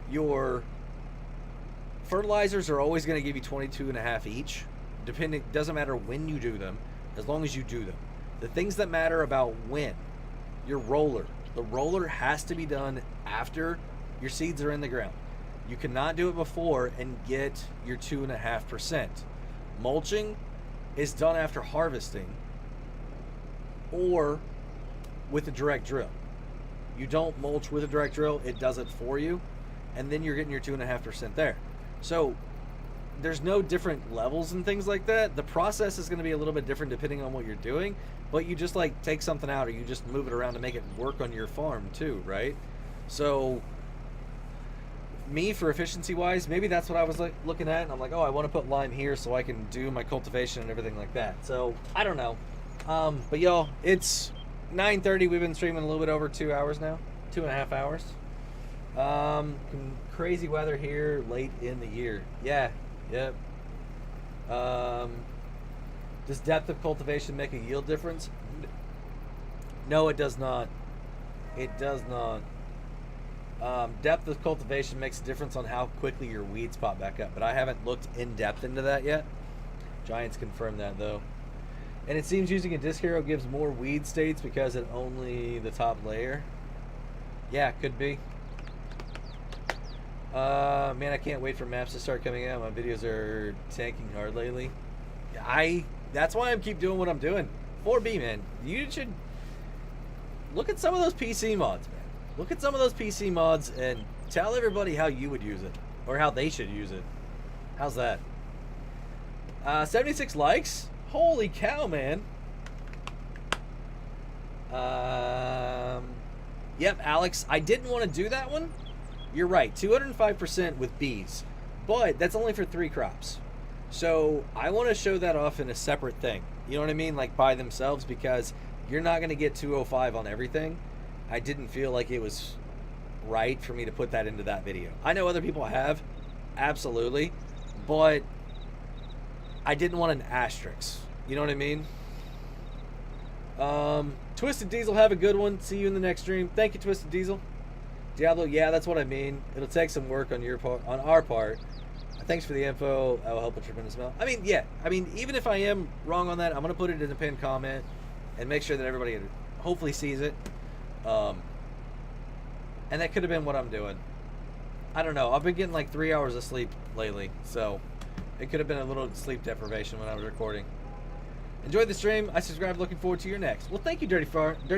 Your fertilizers are always going to give you 22.5 each. Doesn't matter when you do them, as long as you do them. The things that matter about when, your roller. The roller has to be done after your seeds are in the ground. You cannot do it before and get your 2.5%. Mulching is done after harvesting or with a direct drill. You don't mulch with a direct drill, it does it for you, and then you're getting your 2.5% there. So there's no different levels and things like that. The process is going to be a little bit different depending on what you're doing, but you just like take something out or you just move it around to make it work on your farm too, right? So me, for efficiency wise, maybe that's what I was like looking at, and I'm like, oh, I want to put lime here so I can do my cultivation and everything like that. So I don't know. But y'all, it's 9:30. We've been streaming a little bit over 2 hours now, 2.5 hours. Crazy weather here late in the year. Yeah. Yep. Does depth of cultivation make a yield difference? No, it does not. It does not. Depth of cultivation makes a difference on how quickly your weeds pop back up, but I haven't looked in depth into that yet. Giants confirmed that though. And it seems using a disc harrow gives more weed states because it only the top layer. Yeah, could be. Man, I can't wait for maps to start coming out. My videos are tanking hard lately. That's why I keep doing what I'm doing. 4B, man. You should look at some of those PC mods, man. Look at some of those PC mods and tell everybody how you would use it. Or how they should use it. How's that? 76 likes? Holy cow, man. Yep, Alex. I didn't want to do that one. You're right. 205% with bees. But that's only for 3 crops. So I want to show that off in a separate thing. You know what I mean? Like by themselves, because you're not going to get 205 on everything. I didn't feel like it was right for me to put that into that video. I know other people have. Absolutely. But I didn't want an asterisk. You know what I mean? Twisted Diesel, have a good one. See you in the next stream. Thank you, Twisted Diesel. Diablo, yeah, that's what I mean. It'll take some work on your part, on our part. Thanks for the info. I will help a tremendous amount. I mean, yeah. I mean, even if I am wrong on that, I'm gonna put it in a pinned comment and make sure that everybody hopefully sees it. And that could have been what I'm doing. I don't know. I've been getting like 3 hours of sleep lately, so it could have been a little sleep deprivation when I was recording. Enjoyed the stream. I subscribed. Looking forward to your next. Well, thank you, Dirty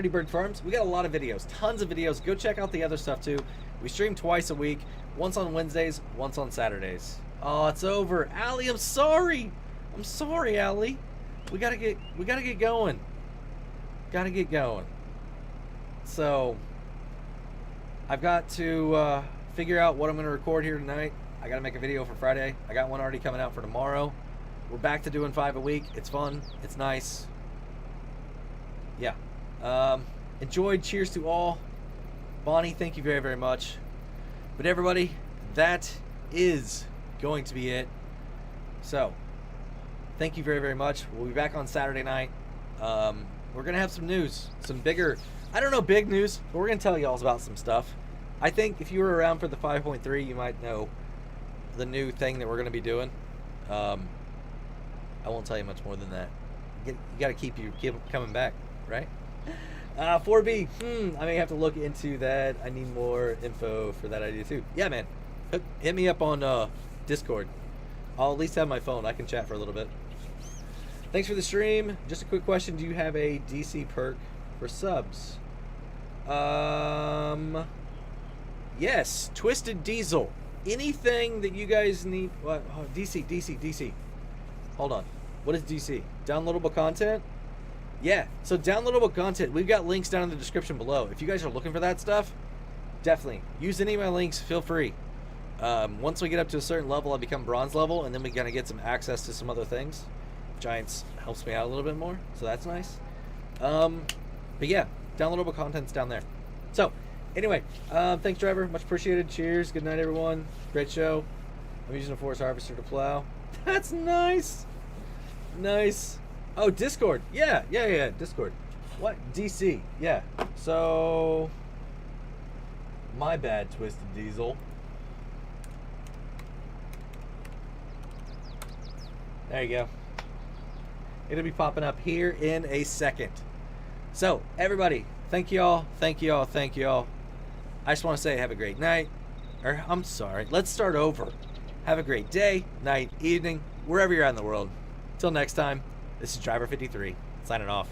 Bird Farms. We got a lot of videos, tons of videos. Go check out the other stuff too. We stream twice a week, once on Wednesdays, once on Saturdays. Oh, it's over, Allie. I'm sorry. I'm sorry, Allie. We gotta get going. Gotta get going. So I've got to figure out what I'm gonna record here tonight. I gotta make a video for Friday. I got one already coming out for tomorrow. We're back to doing 5 a week. It's fun. It's nice. Yeah. Enjoyed. Cheers to all. Bonnie, thank you very, very much. But everybody, that is going to be it. So, thank you very, very much. We'll be back on Saturday night. We're going to have some news. Some bigger, I don't know big news, but we're going to tell you all about some stuff. I think if you were around for the 5.3, you might know the new thing that we're going to be doing. I won't tell you much more than that. You got to keep coming back, right? 4B, I may have to look into that. I need more info for that idea too. Yeah, man. Hit me up on Discord. I'll at least have my phone. I can chat for a little bit. Thanks for the stream. Just a quick question. Do you have a DC perk for subs? Yes. Twisted Diesel. Anything that you guys need. What? Oh, DC. Hold on. What is DC? Downloadable content? Yeah, so downloadable content, we've got links down in the description below. If you guys are looking for that stuff, definitely use any of my links. Feel free. Once we get up to a certain level, I become bronze level, and then we gotta get some access to some other things. Giants helps me out a little bit more, so that's nice. But yeah, downloadable content's down there. So anyway, thanks, driver, much appreciated. Cheers. Good night, everyone. Great show. I'm using a forest harvester to plow. That's nice. Nice. Oh, Discord. Yeah, Discord. What? DC. Yeah. So, my bad, Twisted Diesel. There you go. It'll be popping up here in a second. So, everybody, thank you all. I just want to say have a great night. Or, I'm sorry. Let's start over. Have a great day, night, evening, wherever you're at in the world. Till next time. This is Driver 53, signing off.